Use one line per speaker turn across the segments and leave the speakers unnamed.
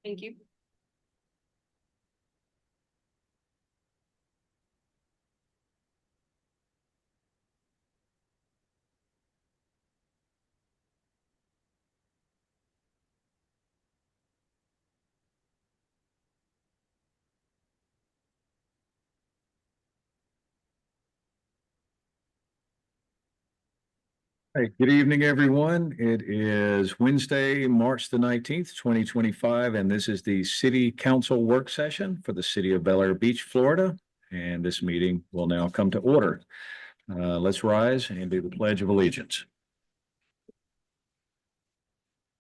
Thank you.
Hey, good evening, everyone. It is Wednesday, March the 19th, 2025, and this is the City Council Work Session for the City of Bel Air Beach, Florida. And this meeting will now come to order. Let's rise and do the Pledge of Allegiance.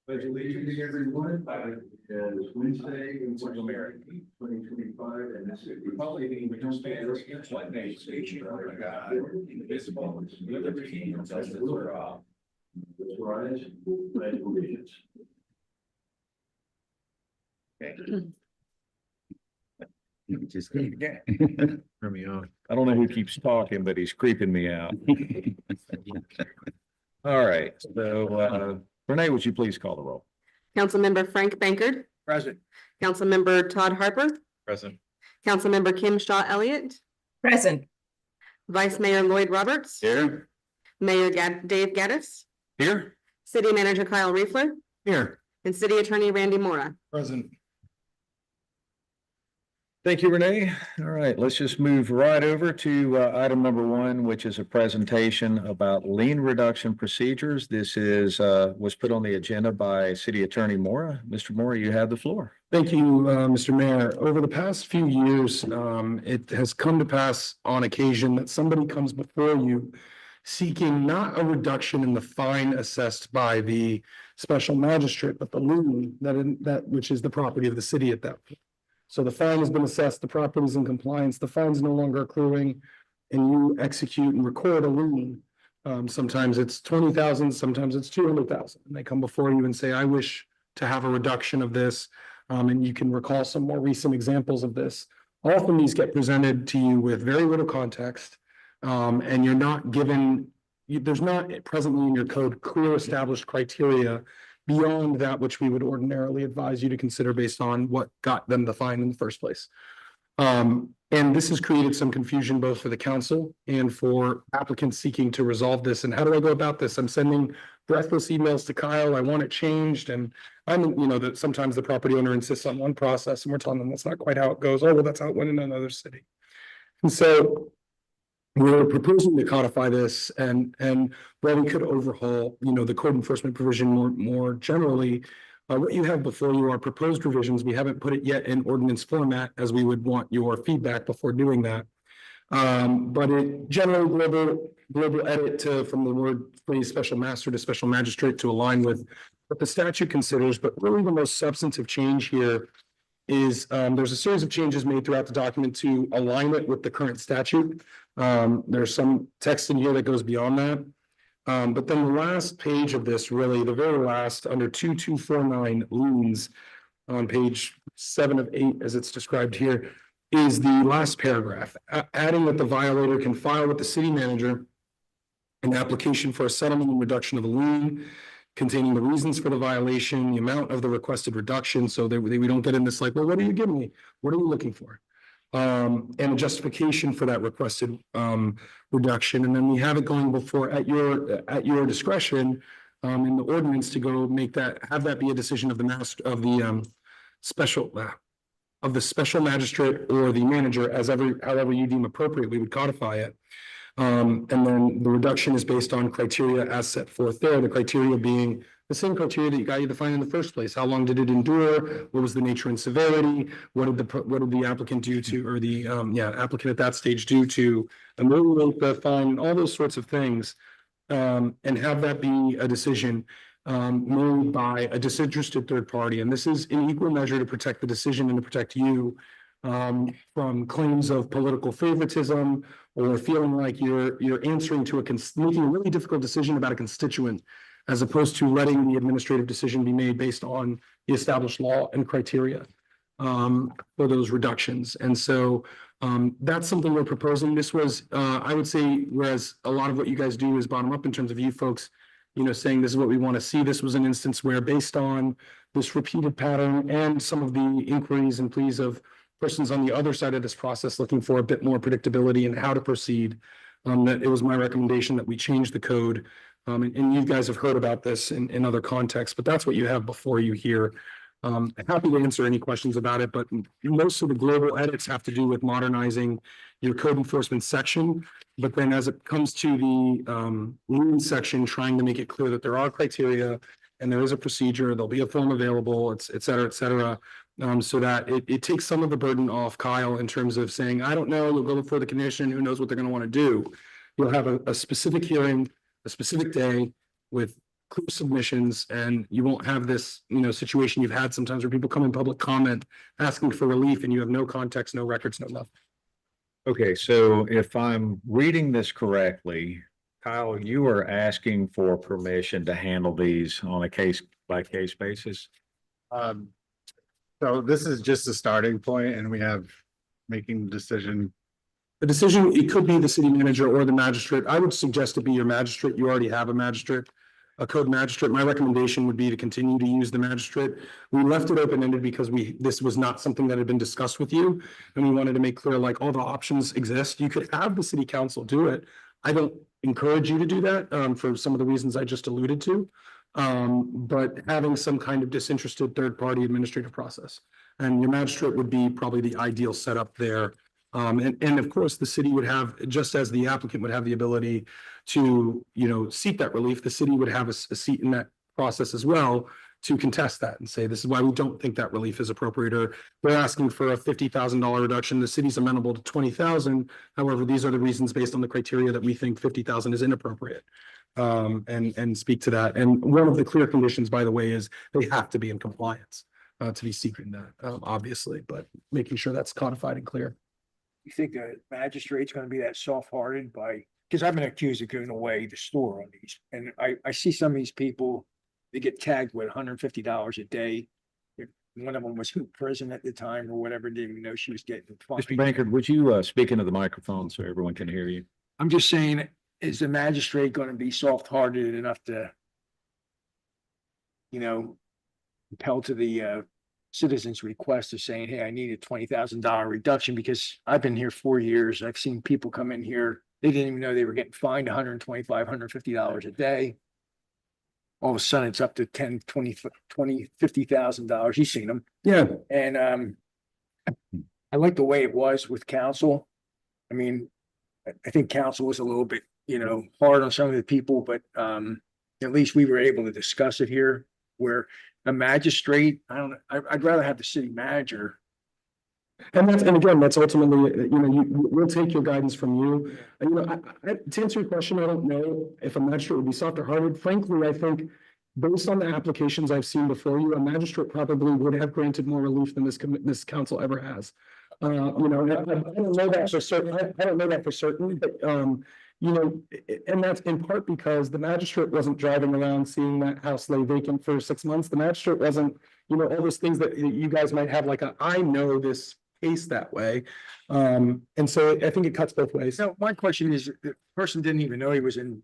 Pledge allegiance, everyone. It is Wednesday, March America, 2025, and this is the Republic which stands against one nation under God, indivisible, with liberty and justice for all. Let's rise, pledge allegiance. Okay. Just again. Turn me on. I don't know who keeps talking, but he's creeping me out. All right, so Renee, would you please call the roll?
Councilmember Frank Bankert.
Present.
Councilmember Todd Harper.
Present.
Councilmember Kim Shaw Elliott.
Present.
Vice Mayor Lloyd Roberts.
Here.
Mayor Dave Gaddis.
Here.
City Manager Kyle Riefler.
Here.
And City Attorney Randy Mora.
Present. Thank you, Renee. All right, let's just move right over to item number one, which is a presentation about lien reduction procedures. This is was put on the agenda by City Attorney Mora. Mr. Mora, you have the floor.
Thank you, Mr. Mayor. Over the past few years, it has come to pass on occasion that somebody comes before you seeking not a reduction in the fine assessed by the special magistrate, but the lien that which is the property of the city at that point. So the fine has been assessed, the property is in compliance, the fine is no longer accruing, and you execute and record a lien. Sometimes it's 20,000, sometimes it's 200,000, and they come before you and say, I wish to have a reduction of this. And you can recall some more recent examples of this. Often these get presented to you with very little context, and you're not given, there's not presently in your code clear established criteria beyond that which we would ordinarily advise you to consider based on what got them the fine in the first place. And this has created some confusion both for the council and for applicants seeking to resolve this. And how do I go about this? I'm sending breathless emails to Kyle. I want it changed. And that sometimes the property owner insists on one process and we're telling them that's not quite how it goes. Oh, well, that's how it went in another city. And so we're proposing to codify this and where we could overhaul, the code enforcement provision more generally. What you have before you are proposed revisions. We haven't put it yet in ordinance format as we would want your feedback before doing that. But it generally global edit from the word phrase special master to special magistrate to align with what the statute considers. But really the most substantive change here is there's a series of changes made throughout the document to align it with the current statute. There's some text in here that goes beyond that. But then the last page of this, really, the very last, under 2249 liens on page 7 of 8, as it's described here, is the last paragraph, adding that the violator can file with the city manager an application for a settlement and reduction of the lien, containing the reasons for the violation, the amount of the requested reduction, so that we don't get in this like, well, what are you giving me? What are you looking for? And a justification for that requested reduction, and then we have it going before at your discretion in the ordinance to go have that be a decision of the special magistrate or the manager however you deem appropriate. We would codify it, and then the reduction is based on criteria as set forth there. The criteria being the same criteria that got you defined in the first place. How long did it endure? What was the nature and severity? What did the applicant do to, or the applicant at that stage do to ameliorate the fine? All those sorts of things, and have that be a decision made by a disinterested third party. And this is in equal measure to protect the decision and to protect you from claims of political favoritism or feeling like you're answering to making a really difficult decision about a constituent, as opposed to letting the administrative decision be made based on the established law and criteria for those reductions. And so that's something we're proposing. This was, I would say, whereas a lot of what you guys do is bottom up in terms of you folks saying this is what we want to see. This was an instance where based on this repeated pattern and some of the inquiries and pleas of persons on the other side of this process looking for a bit more predictability in how to proceed, that it was my recommendation that we change the code. And you guys have heard about this in other contexts, but that's what you have before you here. Happy to answer any questions about it, but most of the global edits have to do with modernizing your code enforcement section. But then as it comes to the lien section, trying to make it clear that there are criteria and there is a procedure, there'll be a form available, et cetera, so that it takes some of the burden off Kyle in terms of saying, I don't know, you'll go before the commission, who knows what they're going to want to do. You'll have a specific hearing, a specific day with clear submissions, and you won't have this, situation you've had sometimes where people come in public comment asking for relief and you have no context, no records, no nothing.
Okay, so if I'm reading this correctly, Kyle, you are asking for permission to handle these on a case by case basis?
So this is just a starting point and we have making the decision.
The decision, it could be the city manager or the magistrate. I would suggest it be your magistrate. You already have a magistrate, a code magistrate. My recommendation would be to continue to use the magistrate. We left it open-ended because this was not something that had been discussed with you. And we wanted to make clear, like, all the options exist. You could have the city council do it. I don't encourage you to do that for some of the reasons I just alluded to. But having some kind of disinterested third-party administrative process. And your magistrate would be probably the ideal setup there. And of course, the city would have, just as the applicant would have the ability to, seek that relief, the city would have a seat in that process as well to contest that and say, this is why we don't think that relief is appropriate, or they're asking for a $50,000 reduction. The city's amenable to 20,000. However, these are the reasons based on the criteria that we think 50,000 is inappropriate. And speak to that. And one of the clear conditions, by the way, is they have to be in compliance to be seeking that, obviously, but making sure that's codified and clear.
You think the magistrate's gonna be that soft-hearted because I've been accused of giving away the store on these, and I see some of these people, they get tagged with $150 a day. One of them was in prison at the time or whatever, didn't even know she was getting fined.
Mr. Bankard, would you speak into the microphone so everyone can hear you?
I'm just saying, is the magistrate gonna be soft-hearted enough to, compel to the citizens' request of saying, hey, I need a $20,000 reduction because I've been here 4 years. I've seen people come in here. They didn't even know they were getting fined $125, $150 a day. All of a sudden it's up to $10, $20, $50,000. You've seen them.
Yeah,
And I like the way it was with council. I mean, I think council was a little bit, hard on some of the people, but at least we were able to discuss it here where a magistrate, I'd rather have the city manager.
and again, that's ultimately, we'll take your guidance from you. To answer your question, I don't know if a magistrate would be softer hearted. Frankly, I think based on the applications I've seen before you, a magistrate probably would have granted more relief than this council ever has. I don't know that for certain. I don't know that for certain, but and that's in part because the magistrate wasn't driving around seeing that house lay vacant for 6 months. The magistrate wasn't, all those things that you guys might have, like I know this case that way. And so I think it cuts both ways.
So my question is, the person didn't even know he was in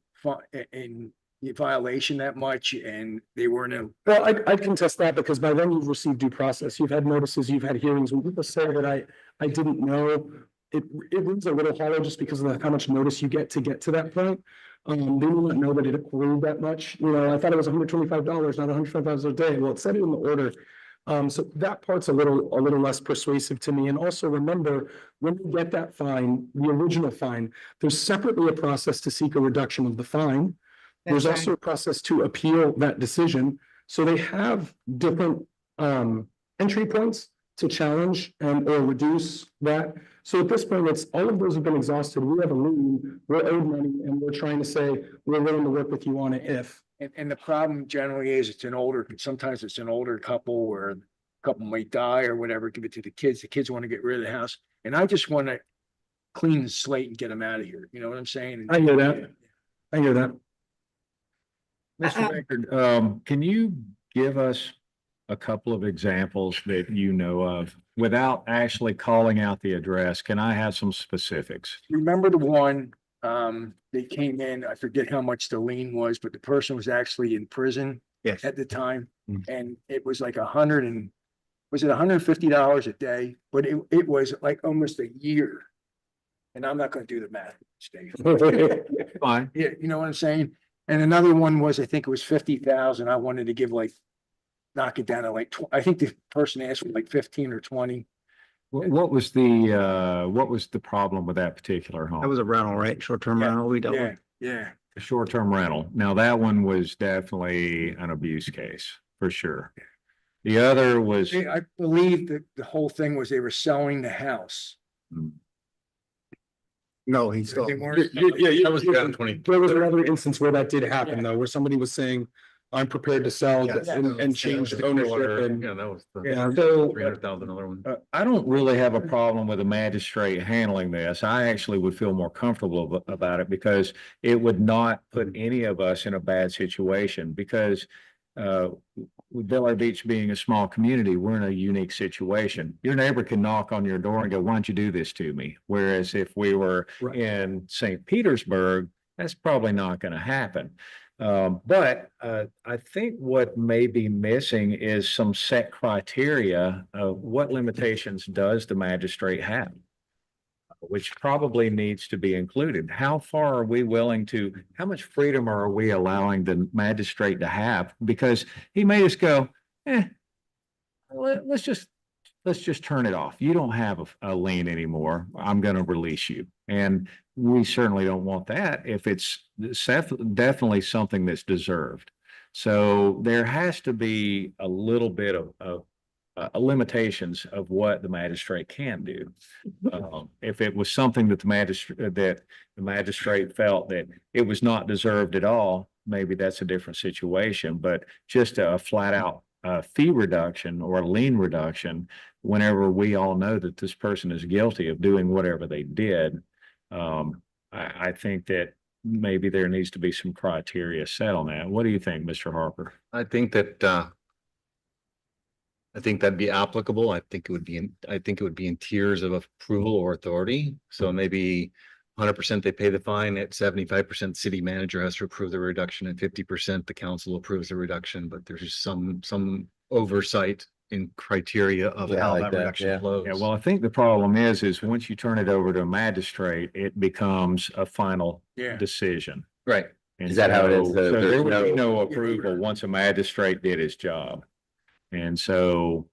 violation that much and they weren't in.
Well, I contest that because by then you've received due process. You've had notices, you've had hearings. When people say that I didn't know, it rings a little hollow just because of how much notice you get to that point. They may not know that it accrued that much. I thought it was $125, not $125 a day. Well, it said it in the order. So that part's a little less persuasive to me. And also remember, when you get that fine, the original fine, there's separately a process to seek a reduction of the fine. There's also a process to appeal that decision. So they have different entry points to challenge or reduce that. So at this point, all of those have been exhausted. We have a lien, we're owed money, and we're trying to say we're willing to work with you on it if.
And the problem generally is sometimes it's an older couple or a couple might die or whatever, give it to the kids. The kids want to get rid of the house. And I just want to clean the slate and get them out of here. You know what I'm saying?
I hear that.
Mr. Bankard, can you give us a couple of examples that you know of without actually calling out the address? Can I have some specifics?
Remember the one They came in, I forget how much the lien was, but the person was actually in prison
Yes.
at the time.
Mm.
And it was like was it $150 a day? But it was like almost a year. And I'm not gonna do the math, Steve.
Fine.
Yeah, you know what I'm saying? And another one was, I think it was 50,000. I wanted to give like, knock it down to like, I think the person asked for like 15 or 20.
What was the problem with that particular home?
That was a rental, right? Short-term
Yeah,
rental we dealt
Yeah,
with.
yeah.
A short-term rental. Now, that one was definitely an abuse case, for sure. The other was,
I believe that the whole thing was they were selling the house.
No, he still.
They weren't.
That was 2020. There was another instance where that did happen though, where somebody was saying, I'm prepared to sell
Yes.
and change the ownership and.
Yeah, that was
Yeah,
so
300,000 other one.
I don't really have a problem with a magistrate handling this. I actually would feel more comfortable about it because it would not put any of us in a bad situation because with Delray Beach being a small community, we're in a unique situation. Your neighbor can knock on your door and go, why don't you do this to me? Whereas if we were
Right.
in St. Petersburg, that's probably not going to happen. But I think what may be missing is some set criteria of what limitations does the magistrate have, which probably needs to be included. How far are we willing to, how much freedom are we allowing the magistrate to have? Because he may just go, let's just turn it off. You don't have a lien anymore. I'm going to release you. And we certainly don't want that if it's definitely something that's deserved. So there has to be a little bit of limitations of what the magistrate can do. If it was something that the magistrate felt that it was not deserved at all, maybe that's a different situation. But just a flat out fee reduction or a lien reduction, whenever we all know that this person is guilty of doing whatever they did, I think that maybe there needs to be some criteria set on that. What do you think, Mr. Harper?
I think that'd be applicable. I think it would be in tiers of approval or authority. So maybe 100% they pay the fine. At 75%, city manager has to approve the reduction. At 50%, the council approves the reduction. But there's just some oversight in criteria of how that reduction flows.
Yeah, well, I think the problem is once you turn it over to a magistrate, it becomes a final
Yeah.
decision.
Right.
And
Is that how it is?
so
There's
there would be no approval once a magistrate did his job. And so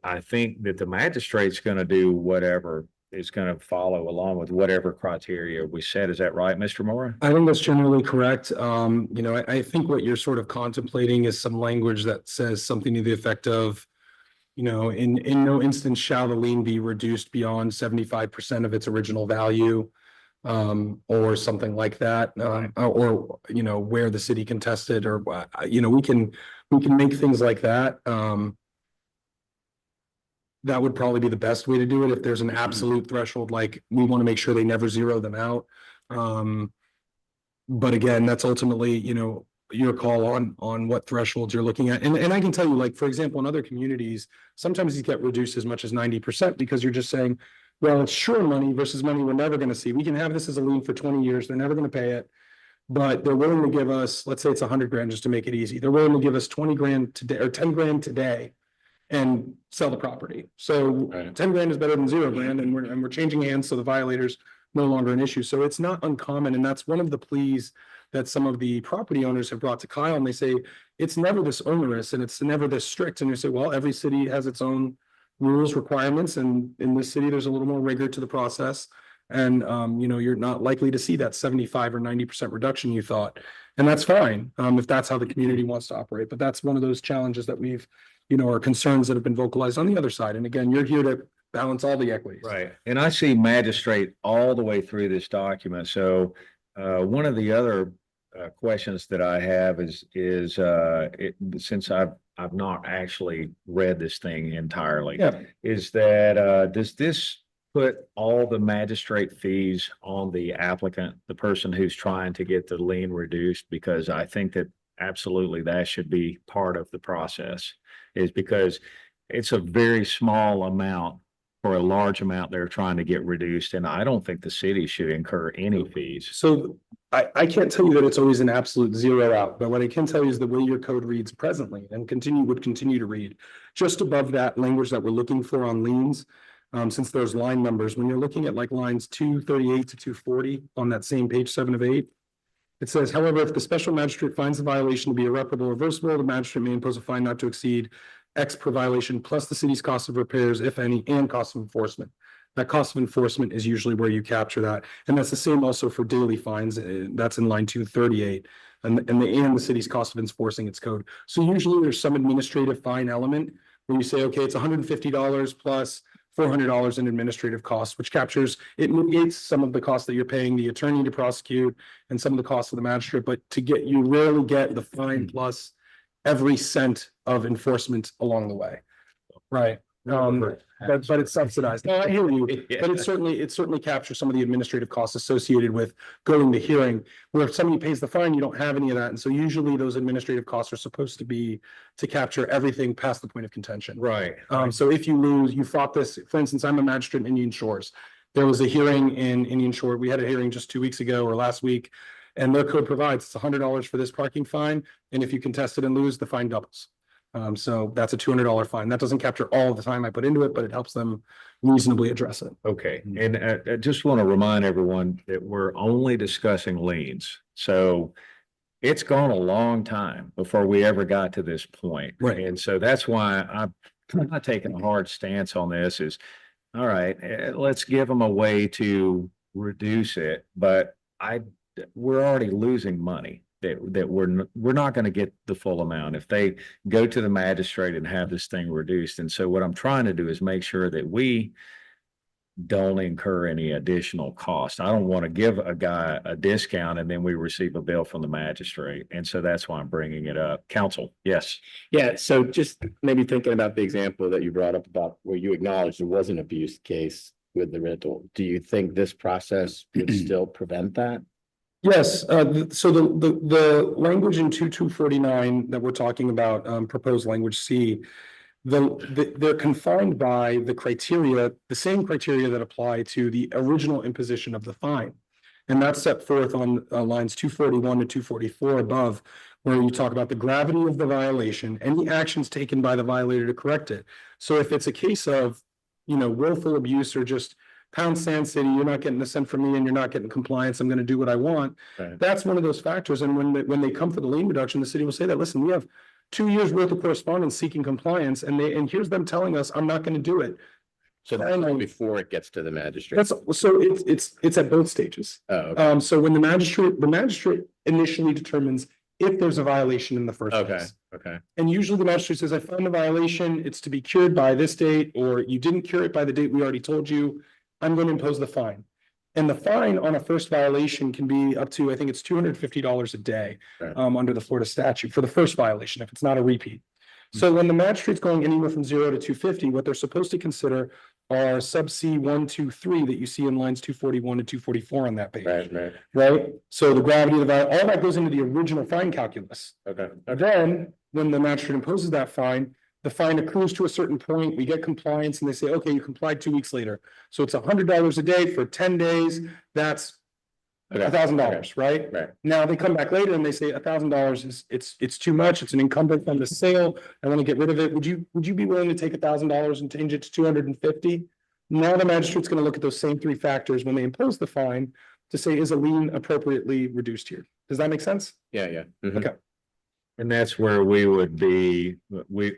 I think that the magistrate's going to do whatever is going to follow along with whatever criteria we set. Is that right, Mr. Mora?
I think that's generally correct. I think what you're sort of contemplating is some language that says something to the effect of, in no instance shall the lien be reduced beyond 75% of its original value. Or something like that, or where the city contested, or we can make things like that. That would probably be the best way to do it if there's an absolute threshold, like we want to make sure they never zero them out. But again, that's ultimately, your call on what thresholds you're looking at. And I can tell you, like, for example, in other communities, sometimes these get reduced as much as 90% because you're just saying, well, it's sure money versus money we're never going to see. We can have this as a lien for 20 years. They're never going to pay it. But they're willing to give us, let's say it's 100 grand just to make it easy. They're willing to give us 20 grand today or 10 grand today and sell the property. So 10 grand is better than 0 grand, and we're changing hands. So the violator's no longer an issue. So it's not uncommon. And that's one of the pleas that some of the property owners have brought to Kyle. And they say, it's never this onerous and it's never this strict. And you say, well, every city has its own rules, requirements, and in this city, there's a little more rigor to the process. And you're not likely to see that 75 or 90% reduction you thought. And that's fine, if that's how the community wants to operate. But that's one of those challenges that we've, are concerns that have been vocalized on the other side. And again, you're here to balance all the equities.
Right. And I see magistrate all the way through this document. So one of the other questions that I have is since I've not actually read this thing entirely.
Yeah.
Is that does this put all the magistrate fees on the applicant, the person who's trying to get the lien reduced? Because I think that absolutely that should be part of the process, is because it's a very small amount for a large amount they're trying to get reduced, and I don't think the city should incur any fees.
So I can't tell you that it's always an absolute zero out, but what I can tell you is the way your code reads presently and would continue to read. Just above that language that we're looking for on liens, since there's line numbers, when you're looking at like lines 238 to 240 on that same page 7 of 8. It says, however, if the special magistrate finds the violation to be irreparable or reversible, the magistrate may impose a fine not to exceed X per violation plus the city's cost of repairs, if any, and cost of enforcement. That cost of enforcement is usually where you capture that. And that's the same also for daily fines. That's in line 238. And the city's cost of enforcing its code. So usually there's some administrative fine element where you say, okay, it's $150 plus $400 in administrative costs, which captures, it mitigates some of the costs that you're paying the attorney to prosecute and some of the costs of the magistrate, but you rarely get the fine plus every cent of enforcement along the way. Right. But it's subsidized. No, I hear you, but it certainly captures some of the administrative costs associated with going to hearing, where if somebody pays the fine, you don't have any of that. And so usually those administrative costs are supposed to be to capture everything past the point of contention.
Right.
So if you lose, you fought this, for instance, I'm a magistrate in Indian Shores. There was a hearing in Indian Shore. We had a hearing just 2 weeks ago or last week. And their code provides it's $100 for this parking fine. And if you contest it and lose, the fine doubles. So that's a $200 fine. That doesn't capture all of the time I put into it, but it helps them reasonably address it.
Okay, and I just want to remind everyone that we're only discussing liens. So it's gone a long time before we ever got to this point.
Right.
And so that's why I'm not taking a hard stance on this is, all right, let's give them a way to reduce it, but we're already losing money. That we're not going to get the full amount if they go to the magistrate and have this thing reduced. And so what I'm trying to do is make sure that we don't incur any additional cost. I don't want to give a guy a discount and then we receive a bill from the magistrate. And so that's why I'm bringing it up. Counsel, yes.
Yeah, so just maybe thinking about the example that you brought up about where you acknowledged there was an abuse case with the rental. Do you think this process would still prevent that?
Yes, so the language in 2249 that we're talking about, proposed language C, they're confined by the criteria, the same criteria that apply to the original imposition of the fine. And that's set forth on lines 241 to 244 above, where you talk about the gravity of the violation, any actions taken by the violator to correct it. So if it's a case of, willful abuse or just pound sand city, you're not getting a cent from me and you're not getting compliance, I'm going to do what I want.
Right.
That's one of those factors. And when they come for the lien reduction, the city will say that, listen, we have 2 years worth of correspondence seeking compliance and here's them telling us, I'm not going to do it.
So that's before it gets to the magistrate.
It's at both stages.
Oh, okay.
So when the magistrate initially determines if there's a violation in the first place.
Okay.
And usually the magistrate says, I found a violation, it's to be cured by this date, or you didn't cure it by the date we already told you, I'm going to impose the fine. And the fine on a first violation can be up to, I think it's $250 a day,
Right.
Under the Florida statute for the first violation, if it's not a repeat. So when the magistrate's going anywhere from 0 to 250, what they're supposed to consider are sub C 1, 2, 3 that you see in lines 241 to 244 on that page.
Right.
Right? So the gravity of the all that goes into the original fine calculus.
Okay.
Then, when the magistrate imposes that fine, the fine accrues to a certain point, we get compliance and they say, okay, you complied 2 weeks later. So it's $100 a day for 10 days, that's $1,000, right?
Right.
Now they come back later and they say $1,000 is, it's too much, it's an encumbrance on the sale, I want to get rid of it, would you be willing to take $1,000 and change it to 250? Now the magistrate's going to look at those same 3 factors when they impose the fine to say, is a lien appropriately reduced here? Does that make sense?
Yeah.
Okay.
And that's where we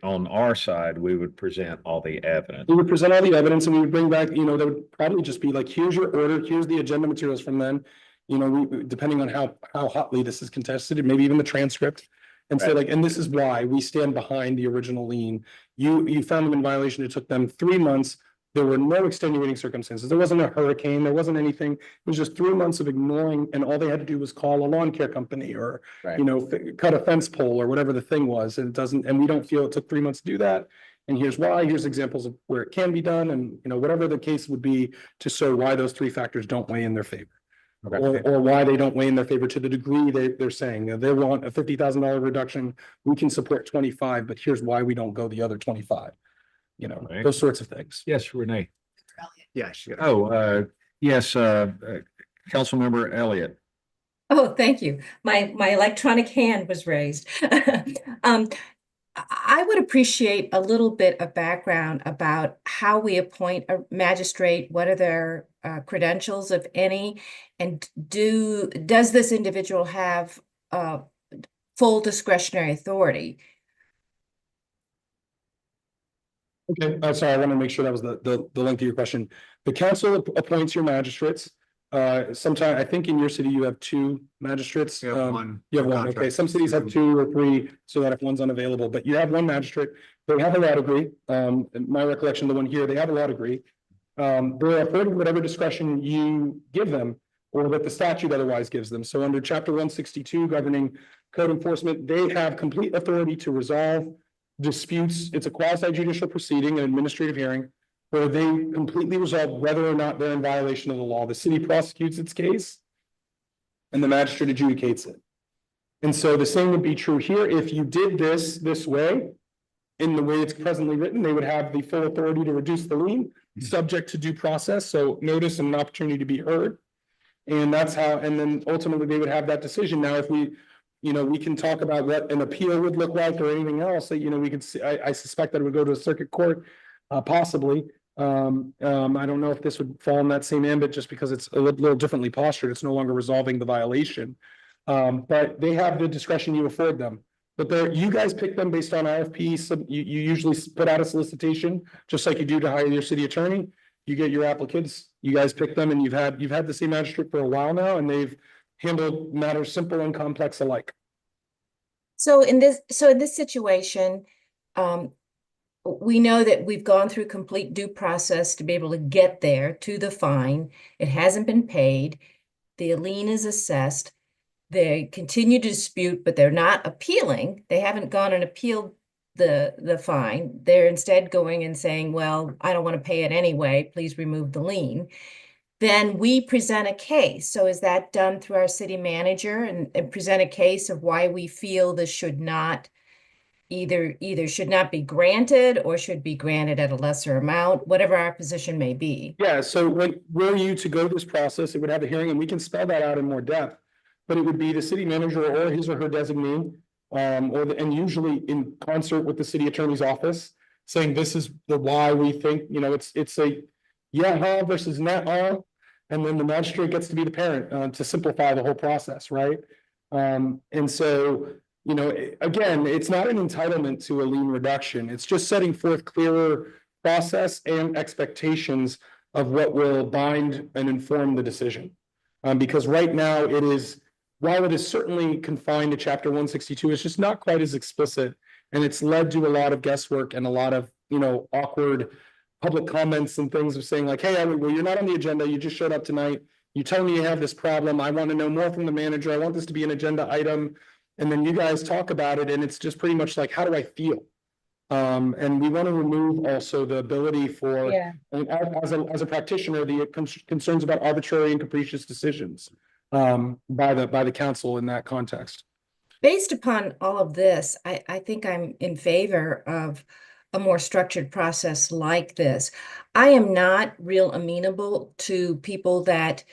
on our side, we would present all the evidence.
We would present all the evidence and we would bring back, there would probably just be like, here's your order, here's the agenda materials from then. Depending on how hotly this is contested, and maybe even the transcript. And say like, and this is why we stand behind the original lien. You found them in violation, it took them 3 months. There were no extenuating circumstances. There wasn't a hurricane, there wasn't anything. It was just 3 months of ignoring, and all they had to do was call a lawn care company or,
Right.
cut a fence pole or whatever the thing was. And it doesn't, and we don't feel it took 3 months to do that. And here's why, here's examples of where it can be done. And, whatever the case would be to show why those 3 factors don't weigh in their favor. Or why they don't weigh in their favor to the degree they're saying they want a $50,000 reduction. We can support 25, but here's why we don't go the other 25.
Right.
Those sorts of things.
Yes, Renee.
Yes.
Yes, Councilmember Elliott.
Oh, thank you. My electronic hand was raised. I would appreciate a little bit of background about how we appoint a magistrate, what are their credentials, if any, and does this individual have full discretionary authority?
Okay, sorry, I want to make sure that was the length of your question. The council appoints your magistrates. Sometime, I think in your city you have two magistrates.
You have one.
You have one, okay. Some cities have two or three, so that if one's unavailable, but you have one magistrate. They have a law degree. In my recollection, the one here, they have a law degree. They're afforded whatever discretion you give them or that the statute otherwise gives them. So under chapter 162 governing code enforcement, they have complete authority to resolve disputes. It's a quasi judicial proceeding, an administrative hearing, where they completely resolve whether or not they're in violation of the law. The city prosecutes its case and the magistrate adjudicates it. And so the same would be true here. If you did this way, in the way it's presently written, they would have the full authority to reduce the lien, subject to due process, so notice and an opportunity to be heard. And that's how, and then ultimately they would have that decision. Now, if we, we can talk about what an appeal would look like or anything else that, we could see, I suspect that it would go to a circuit court, possibly. I don't know if this would fall in that same ambit just because it's a little differently postured. It's no longer resolving the violation. But they have the discretion you afford them. But you guys pick them based on RFP. So you usually put out a solicitation, just like you do to hire your city attorney. You get your applicants, you guys pick them, and you've had the same magistrate for a while now, and they've handled matters simple and complex alike.
So in this situation, we know that we've gone through complete due process to be able to get there to the fine. It hasn't been paid. The lien is assessed. They continue to dispute, but they're not appealing. They haven't gone and appealed the fine. They're instead going and saying, well, I don't want to pay it anyway. Please remove the lien. Then we present a case. So is that done through our city manager and present a case of why we feel this should not either should not be granted or should be granted at a lesser amount, whatever our position may be?
Yeah, so were you to go this process, it would have a hearing, and we can spell that out in more depth. But it would be the city manager or his or her designee, and usually in concert with the city attorney's office, saying this is the why we think, it's a yeah versus nah, and then the magistrate gets to be the parent to simplify the whole process, right? And so, again, it's not an entitlement to a lien reduction. It's just setting forth clearer process and expectations of what will bind and inform the decision. Because right now it is, while it is certainly confined to chapter 162, it's just not quite as explicit. And it's led to a lot of guesswork and a lot of, awkward public comments and things of saying like, hey, well, you're not on the agenda. You just showed up tonight. You tell me you have this problem. I want to know more from the manager. I want this to be an agenda item. And then you guys talk about it. And it's just pretty much like, how do I feel? And we want to remove also the ability for, as a practitioner, the concerns about arbitrary and capricious decisions by the council in that context.
Based upon all of this, I think I'm in favor of a more structured process like this. I am not real amenable to people that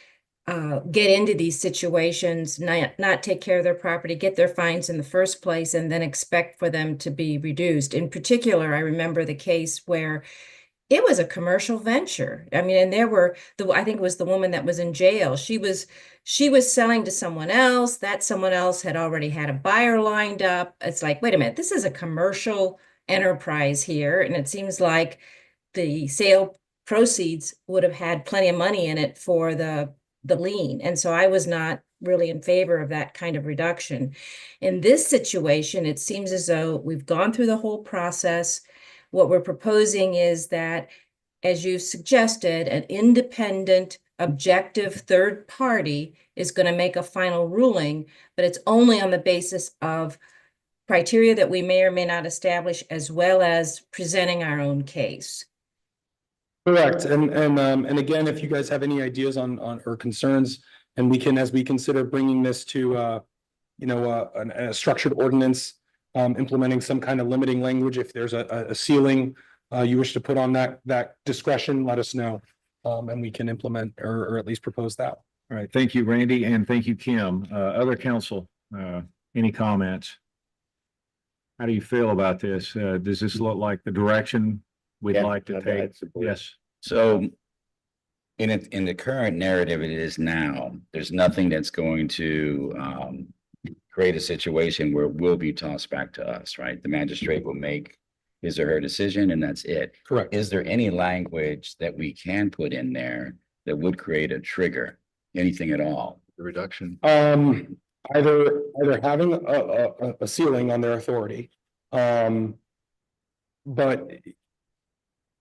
get into these situations, not take care of their property, get their fines in the first place, and then expect for them to be reduced. In particular, I remember the case where it was a commercial venture. I mean, and there were I think it was the woman that was in jail. She was selling to someone else. That someone else had already had a buyer lined up. It's like, wait a minute, this is a commercial enterprise here. And it seems like the sale proceeds would have had plenty of money in it for the lien. And so I was not really in favor of that kind of reduction. In this situation, it seems as though we've gone through the whole process. What we're proposing is that, as you suggested, an independent, objective third party is going to make a final ruling, but it's only on the basis of criteria that we may or may not establish, as well as presenting our own case.
Correct. And again, if you guys have any ideas on or concerns, and we can, as we consider bringing this to a structured ordinance, implementing some kind of limiting language, if there's a ceiling you wish to put on that discretion, let us know. and we can implement or at least propose that.
All right, thank you, Randy, and thank you, Kim. Other council, any comments? How do you feel about this? Does this look like the direction we'd
Yeah,
like to
I'd
take?
support it.
Yes.
So in the current narrative it is now, there's nothing that's going to create a situation where it will be tossed back to us, right? The magistrate will make his or her decision and that's it.
Correct.
Is there any language that we can put in there that would create a trigger? Anything at all?
The reduction.
Either having a ceiling on their authority. But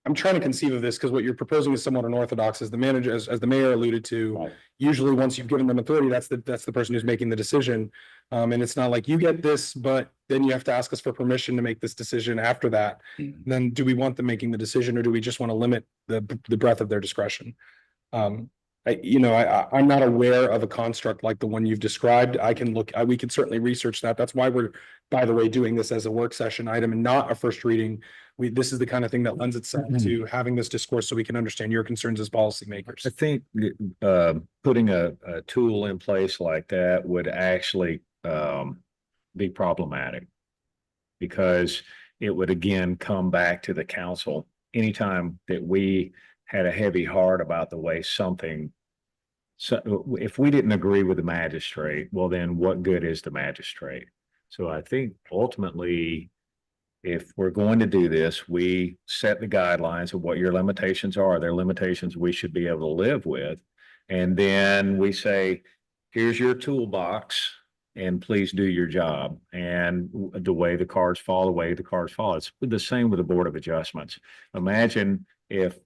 I'm trying to conceive of this because what you're proposing is somewhat unorthodox, as the manager, as the mayor alluded to.
Right.
Usually, once you've given them authority, that's the person who's making the decision. And it's not like you get this, but then you have to ask us for permission to make this decision after that.
Mhm.
Then do we want them making the decision, or do we just want to limit the breadth of their discretion? I'm not aware of a construct like the one you've described. We can certainly research that. That's why we're, by the way, doing this as a work session item and not a first reading. This is the kind of thing that lends itself to having this discourse so we can understand your concerns as policymakers.
I think putting a tool in place like that would actually be problematic. Because it would again come back to the council anytime that we had a heavy heart about the way something. So if we didn't agree with the magistrate, well, then what good is the magistrate? So I think ultimately, if we're going to do this, we set the guidelines of what your limitations are. They're limitations we should be able to live with. And then we say, here's your toolbox and please do your job. And the way the cards fall, the way the cards fall. It's the same with the Board of Adjustments. Imagine if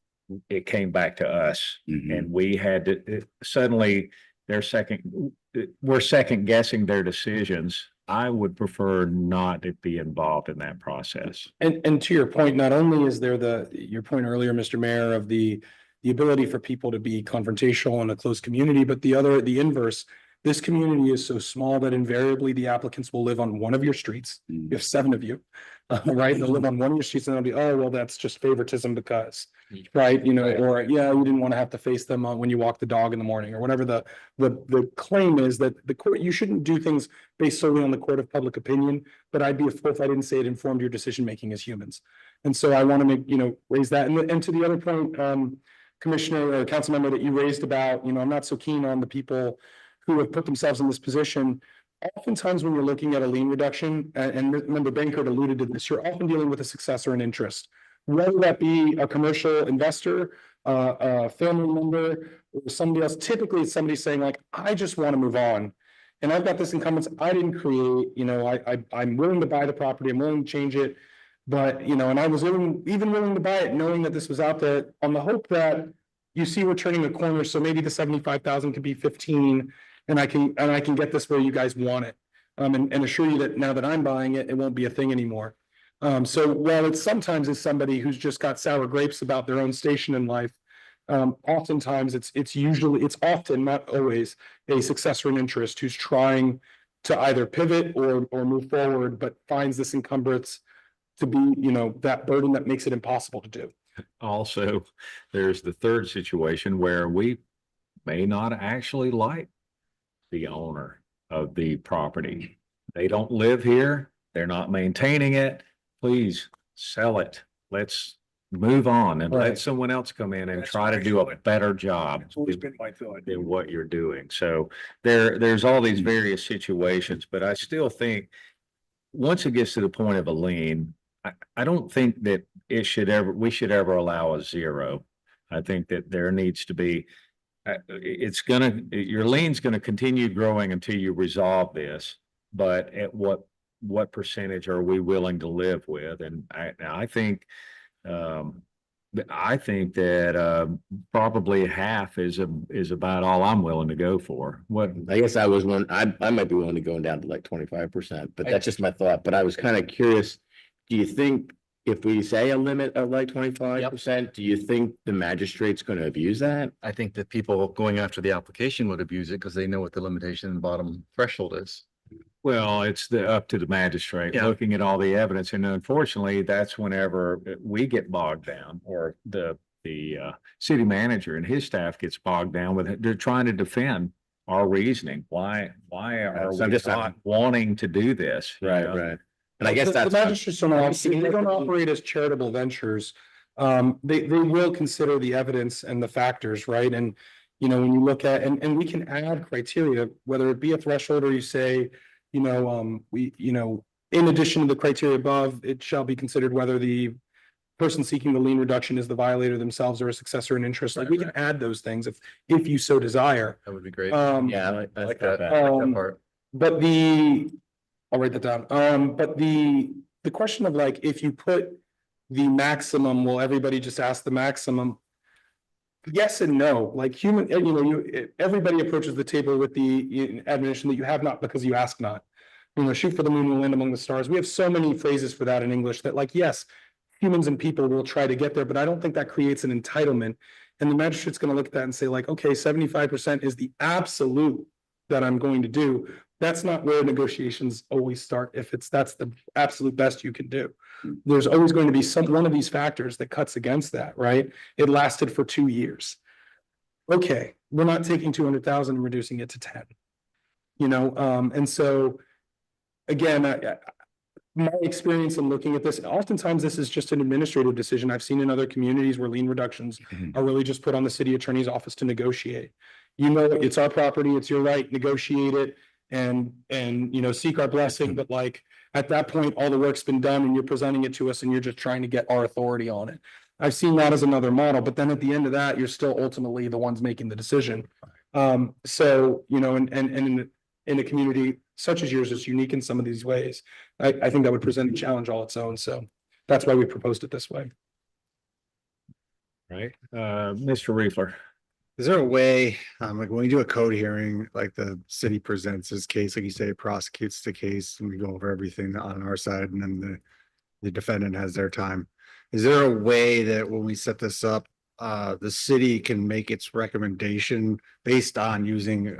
it came back to us and we had to suddenly we're second guessing their decisions. I would prefer not to be involved in that process.
And to your point, not only is there your point earlier, Mr. Mayor, of the ability for people to be confrontational in a closed community, but the inverse. This community is so small that invariably the applicants will live on one of your streets. You have 7 of you, right? They'll live on one of your streets and they'll be, oh, well, that's just favoritism because, right? Or yeah, you didn't want to have to face them when you walk the dog in the morning or whatever the claim is that the court, you shouldn't do things based solely on the court of public opinion, but I'd be a fool if I didn't say it informed your decision-making as humans. And so I want to raise that. And to the other point, Commissioner or council member, that you raised about, I'm not so keen on the people who have put themselves in this position. Oftentimes when you're looking at a lien reduction, and Member Bankert alluded to this, you're often dealing with a successor in interest, whether that be a commercial investor, a family member, or somebody else. Typically it's somebody saying like, I just want to move on. And I've got this encumbrance I didn't create, I'm willing to buy the property, I'm willing to change it. But, and I was even willing to buy it knowing that this was out there on the hope that you see we're turning a corner. So maybe the 75,000 could be 15. And I can get this where you guys want it, and assure you that now that I'm buying it, it won't be a thing anymore. So while it's sometimes somebody who's just got sour grapes about their own station in life, oftentimes it's often, not always, a successor in interest who's trying to either pivot or move forward, but finds this encumbrance to be, that burden that makes it impossible to do.
Also, there's the third situation where we may not actually like the owner of the property. They don't live here. They're not maintaining it. Please sell it. Let's move on and let someone else come in and try to do a better job.
It's always been my thought.
Than what you're doing. So there's all these various situations, but I still think once it gets to the point of a lien, I don't think that we should ever allow a 0. I think that there needs to be your lien's gonna continue growing until you resolve this, but at what percentage are we willing to live with? And I think that probably half is about all I'm willing to go for.
I guess I might be willing to go down to like 25%, but that's just my thought. But I was kind of curious, do you think if we say a limit of like 25%, do you think the magistrate's going to abuse that?
I think that people going after the application would abuse it because they know what the limitation and bottom threshold is.
Well, it's up to the magistrate looking at all the evidence. And unfortunately, that's whenever we get bogged down or the the city manager and his staff gets bogged down with it. They're trying to defend our reasoning. Why are
So I'm
we
just-
not wanting to do this? you know?
Right. And I guess
The
that's.
magistrates don't they don't operate as charitable ventures. They will consider the evidence and the factors, right? And, you know, when you look at, and we can add criteria, whether it be a threshold or you say, you know, in addition to the criteria above, it shall be considered whether the person seeking the lien reduction is the violator themselves or a successor in interest. Like we can add those things if you so desire.
That would be great.
Yeah, I like that.
Um, But I'll write that down. But the question of like, if you put the maximum, will everybody just ask the maximum? Yes and no, like everybody approaches the table with the admonition that you have not because you ask not. You know, shoot for the moon and land among the stars. We have so many phrases for that in English that like, yes, humans and people will try to get there, but I don't think that creates an entitlement. And the magistrate's gonna look at that and say like, okay, 75% is the absolute that I'm going to do. That's not where negotiations always start. That's the absolute best you can do. There's always going to be one of these factors that cuts against that, right? It lasted for 2 years. Okay, we're not taking 200,000 and reducing it to 10. You know, and so again, my experience in looking at this, oftentimes this is just an administrative decision. I've seen in other communities where lien reductions are really just put on the city attorney's office to negotiate. You know, it's our property, it's your right, negotiate it and, you know, seek our blessing. But like, at that point, all the work's been done and you're presenting it to us and you're just trying to get our authority on it. I've seen that as another model, but then at the end of that, you're still ultimately the ones making the decision. So, you know, and in a community such as yours, it's unique in some of these ways. I think that would present a challenge all its own. So that's why we proposed it this way.
Right, Mr. Riefler.
Is there a way, like when we do a code hearing, like the city presents his case, like you say, prosecutes the case and we go over everything on our side and then the defendant has their time. Is there a way that when we set this up, the city can make its recommendation based on using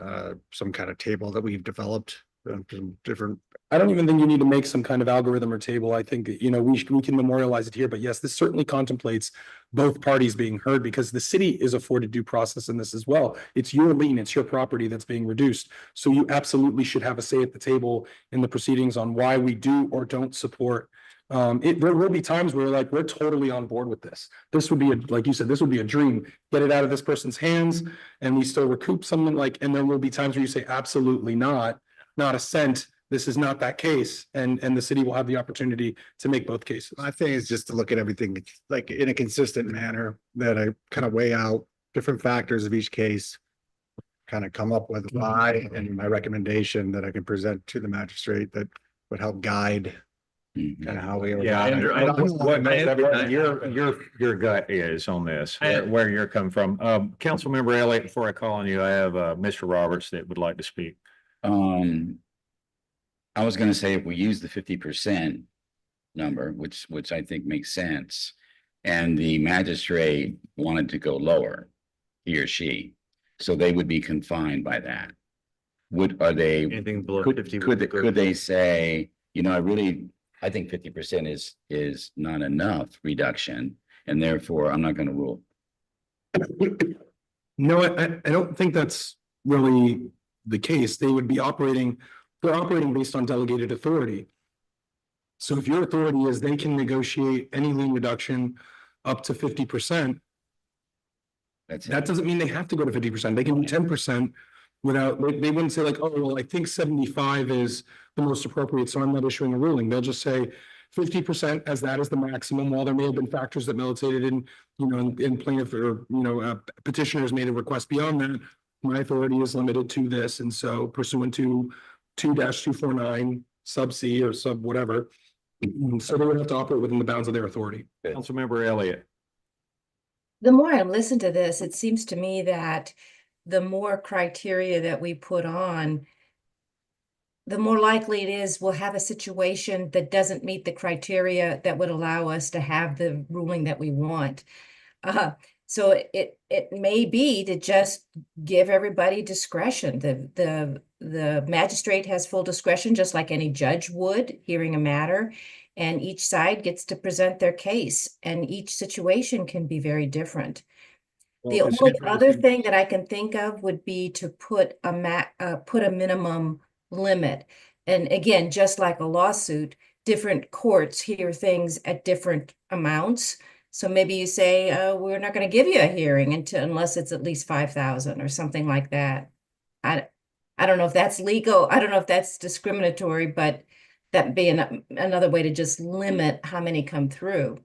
some kind of table that we've developed? Some different.
I don't even think you need to make some kind of algorithm or table. I think, you know, we can memorialize it here, but yes, this certainly contemplates both parties being heard because the city is afforded due process in this as well. It's your lien, it's your property that's being reduced. So you absolutely should have a say at the table in the proceedings on why we do or don't support. There will be times where like, we're totally on board with this. This would be, like you said, this would be a dream. Get it out of this person's hands and we still recoup something like, and there will be times where you say, absolutely not a cent. This is not that case. And the city will have the opportunity to make both cases.
My thing is just to look at everything like in a consistent manner that I kind of weigh out different factors of each case. Kind of come up with why and my recommendation that I can present to the magistrate that would help guide kind of how we.
Yeah,
Andrew, I don't-
what your gut is on this, where you're coming from. Councilmember Elliott, before I call on you, I have Mr. Roberts that would like to speak.
I was gonna say if we use the 50% number, which I think makes sense, and the magistrate wanted to go lower, he or she, so they would be confined by that. Are they,
Anything below
could
50.
could they say, you know, I think 50% is not enough reduction, and therefore I'm not gonna rule.
No, I don't think that's really the case. They're operating based on delegated authority. So if your authority is they can negotiate any lien reduction up to 50%,
That's
that doesn't mean they have to go to 50%. They can do 10% without, they wouldn't say like, oh, well, I think 75 is the most appropriate, so I'm not issuing a ruling. They'll just say 50% as that is the maximum, while there may have been factors that militated in, you know, in plaintiff or, you know, petitioners made a request beyond that. My authority is limited to this, and so pursuant to 2-249 sub C or sub whatever. So they would have to operate within the bounds of their authority.
Councilmember Elliott.
The more I listen to this, it seems to me that the more criteria that we put on, the more likely it is we'll have a situation that doesn't meet the criteria that would allow us to have the ruling that we want. So it may be to just give everybody discretion. The magistrate has full discretion, just like any judge would, hearing a matter. and each side gets to present their case, and each situation can be very different. The
Well, it's
only other
interesting.
thing that I can think of would be to put a minimum limit. And again, just like a lawsuit, different courts hear things at different amounts. So maybe you say, we're not going to give you a hearing unless it's at least 5,000 or something like that. I don't know if that's legal. I don't know if that's discriminatory, but that'd be another way to just limit how many come through.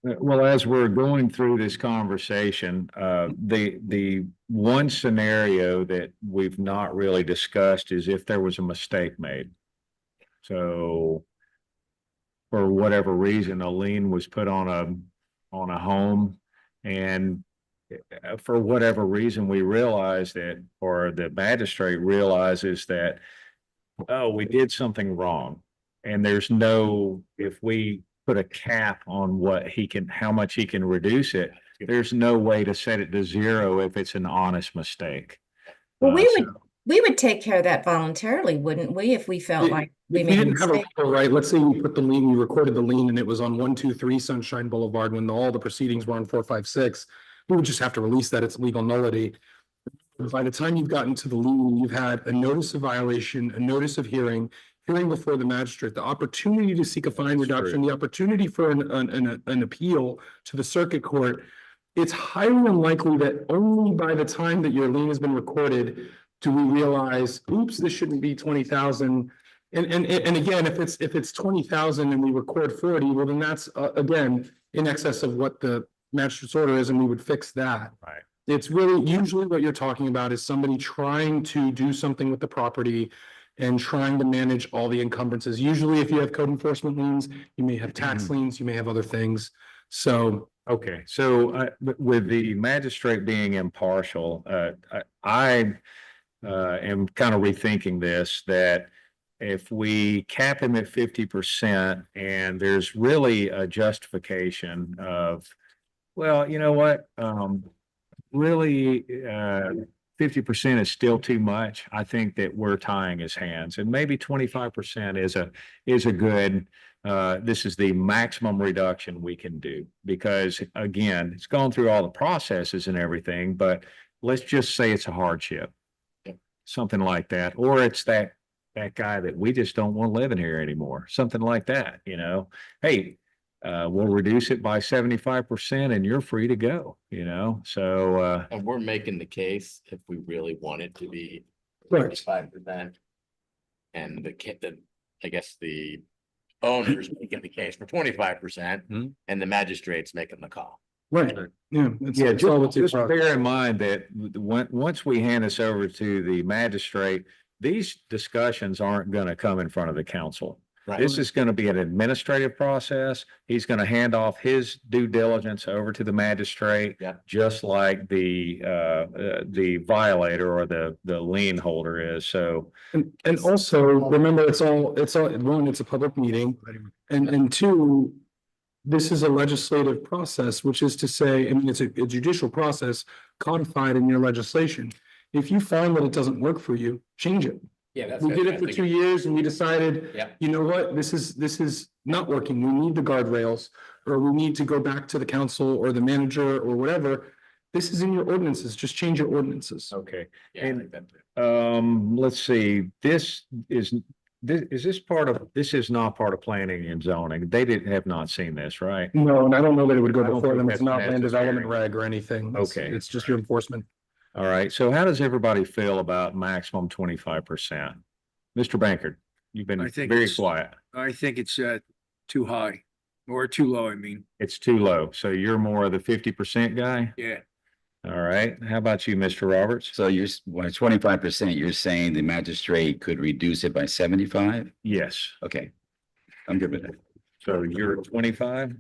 Well, as we're going through this conversation, the one scenario that we've not really discussed is if there was a mistake made. So for whatever reason, a lien was put on a home, and for whatever reason, we realized that, or the magistrate realizes that, oh, we did something wrong. And there's no, if we put a cap on how much he can reduce it, there's no way to set it to zero if it's an honest mistake.
Well,
So-
we would take care of that voluntarily, wouldn't we, if we felt like we
If we
made a
didn't have a,
mistake?
right, let's say we put the lien, we recorded the lien and it was on 123 Sunshine Boulevard when all the proceedings were on 456. We would just have to release that, it's legal nullity. By the time you've gotten to the lien, you've had a notice of violation, a notice of hearing before the magistrate, the opportunity to seek a fine reduction, the opportunity for an appeal to the circuit court. It's highly unlikely that only by the time that your lien has been recorded do we realize, oops, this shouldn't be 20,000. And again, if it's 20,000 and we record 40, well, then that's again in excess of what the magistrate's order is, and we would fix that.
Right.
It's really usually what you're talking about is somebody trying to do something with the property and trying to manage all the encumbrances. Usually, if you have code enforcement liens, you may have tax liens, you may have other things. So,
Okay, so with the magistrate being impartial, I am kind of rethinking this, that if we cap him at 50% and there's really a justification of, well, you know what, really, 50% is still too much. I think that we're tying his hands, and maybe 25% is a good, this is the maximum reduction we can do, because again, it's gone through all the processes and everything, but let's just say it's a hardship. Something like that, or it's that guy that we just don't want living here anymore, something like that, you know. Hey, we'll reduce it by 75% and you're free to go, you know, so.
And we're making the case if we really want it to be
right,
5%. And I guess the owner's making the case for 25%, and the magistrate's making the call.
right, yeah.
Yeah,
it's all what's in
just
progress.
bear in mind that once we hand this over to the magistrate, these discussions aren't going to come in front of the council.
Right.
This is going to be an administrative process. He's going to hand off his due diligence over to the magistrate.
Yeah.
Just like the violator or the lien holder is. So,
And also, remember, it's all, one, it's a public meeting, and two, this is a legislative process, which is to say, I mean, it's a judicial process codified in your legislation. If you find that it doesn't work for you, change it.
Yeah,
We did it for 2 years and we decided,
Yeah.
you know what, this is not working. We need the guardrails, or we need to go back to the council or the manager or whatever. This is in your ordinances. Just change your ordinances.
okay.
Yeah, I
And
like that too.
Let's see, this is not part of planning and zoning. They have not seen this, right?
No, and I don't know that it would go
I don't
before
think
them. It's
that's
not land development
necessary.
reg or anything.
Okay.
It's just your enforcement.
All right, so how does everybody feel about maximum 25%? Mr. Bankard, you've been
I think
very
it's-
quiet.
I think it's too high or too low, I mean,
It's too low, so you're more of the 50% guy?
yeah.
All right, how about you, Mr. Roberts?
So when 25%, you're saying the magistrate could reduce it by 75?
Yes,
Okay. I'm good with that.
so you're 25?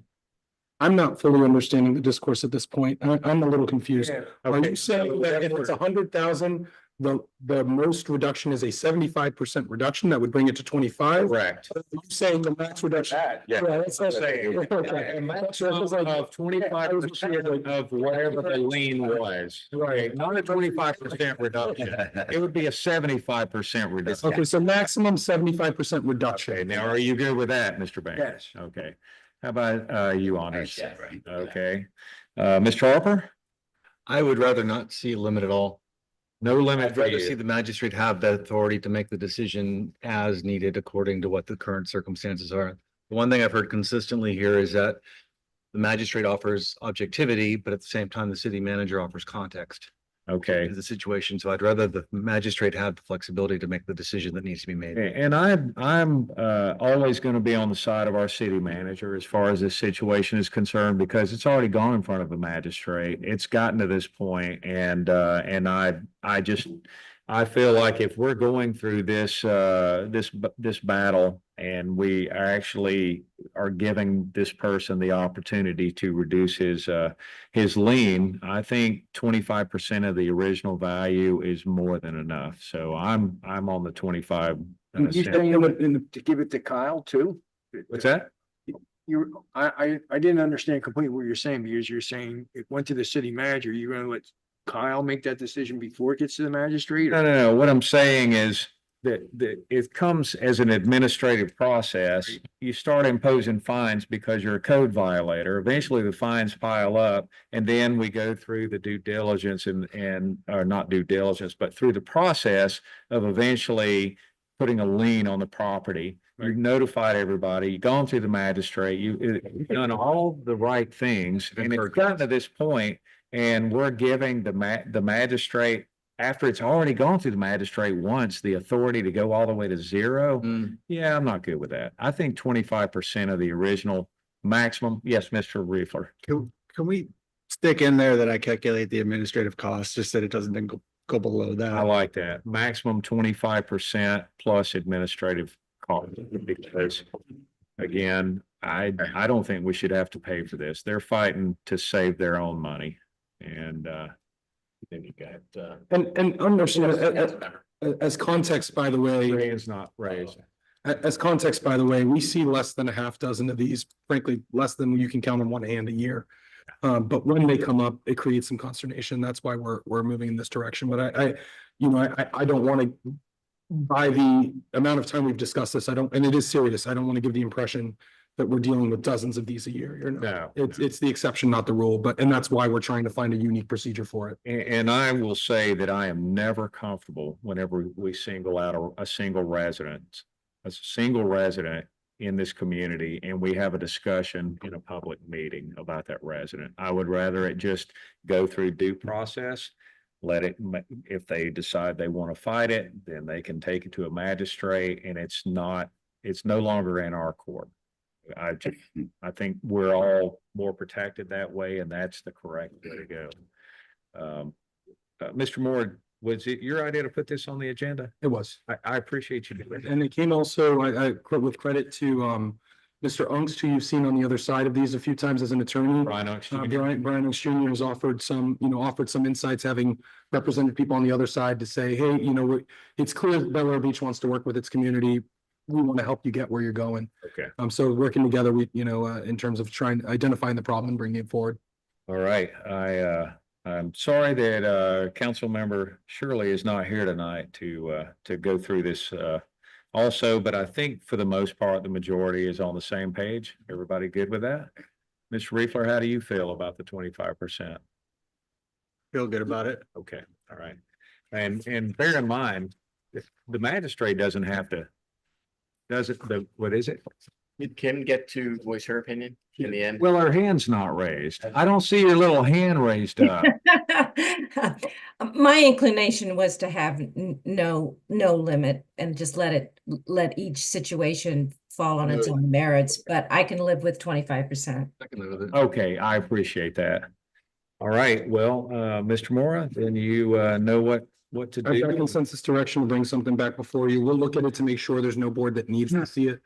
I'm not fully understanding the discourse at this point. I'm a little confused. Are
Okay.
you saying that if it's 100,000, the most reduction is a 75% reduction. That would bring it to 25.
Correct.
You're saying the max reduction.
Yeah.
That's what I'm saying.
A maximum of 25% of whatever the lien was.
Right.
Not a 25% reduction. It would be a 75% reduction.
Okay, so maximum 75% reduction.
Okay, now are you good with that, Mr. Banks?
Yes.
Okay. How about you, Honors?
Yeah, right.
Okay. Mr. Harper?
I would rather not see a limit at all.
No limit
I'd
for
rather see
you.
the magistrate have the authority to make the decision as needed according to what the current circumstances are. The one thing I've heard consistently here is that the magistrate offers objectivity, but at the same time, the city manager offers context
Okay.
to the situation. So I'd rather the magistrate have the flexibility to make the decision that needs to be made.
And I'm always going to be on the side of our city manager as far as this situation is concerned, because it's already gone in front of the magistrate. It's gotten to this point, and I feel like if we're going through this battle and we actually are giving this person the opportunity to reduce his lien, I think 25% of the original value is more than enough. So I'm on the 25.
You saying to give it to Kyle too?
What's that?
I didn't understand completely what you're saying, because you're saying it went to the city manager, you're gonna let Kyle make that decision before it gets to the magistrate?
No. What I'm saying is that it comes as an administrative process. You start imposing fines because you're a code violator. Eventually the fines pile up, and then we go through the due diligence and or not due diligence, but through the process of eventually putting a lien on the property. You've notified everybody, you've gone through the magistrate, you've done all the right things, and it's gotten to this point, and we're giving the magistrate, after it's already gone through the magistrate once, the authority to go all the way to zero. Yeah, I'm not good with that. I think 25% of the original maximum. Yes, Mr. Riefler.
Can we stick in there that I calculate the administrative costs, just that it doesn't then go below
I
that?
like that. Maximum 25% plus administrative cost. Because again, I don't think we should have to pay for this. They're fighting to save their own money. And then you got
And understand, as context, by the way,
hands not raised.
as context, by the way, we see less than a half dozen of these, frankly, less than you can count on one hand a year. But when they come up, it creates some consternation. That's why we're moving in this direction. But I don't want to, by the amount of time we've discussed this, and it is serious. I don't want to give the impression that we're dealing with dozens of these a year. You're not.
No.
It's the exception, not the rule, and that's why we're trying to find a unique procedure for it.
And I will say that I am never comfortable whenever we single out a single resident in this community, and we have a discussion in a public meeting about that resident. I would rather it just go through due process. If they decide they want to fight it, then they can take it to a magistrate, and it's no longer in our court. I think we're all more protected that way, and that's the correct way to go. Mr. Moore, was it your idea to put this on the agenda?
It was.
I appreciate you doing that.
And it came also, with credit to Mr. Ungst, who you've seen on the other side of these a few times as an attorney.
Brian Oaks Jr.
Brian Ungst Jr. has offered some insights, having represented people on the other side to say, hey, it's clear that Bel Air Beach wants to work with its community. We want to help you get where you're going.
Okay.
So working together, in terms of identifying the problem and bringing it forward.
All right. I'm sorry that council member Shirley is not here tonight to go through this also, but I think for the most part, the majority is on the same page. Everybody good with that? Ms. Riefler, how do you feel about the 25%?
Feel good about it.
Okay, all right. And bear in mind, if the magistrate doesn't have to, what is it?
Did Kim get to voice her opinion in the end?
Well, her hand's not raised. I don't see your little hand raised up.
My inclination was to have no limit and just let each situation fall on its own merits, but I can live with 25%.
I can live with it.
Okay, I appreciate that. All right, well, Mr. Mora, then you know what to
I've got
do.
consensus direction to bring something back before you. We'll look at it to make sure there's no board that needs to see it.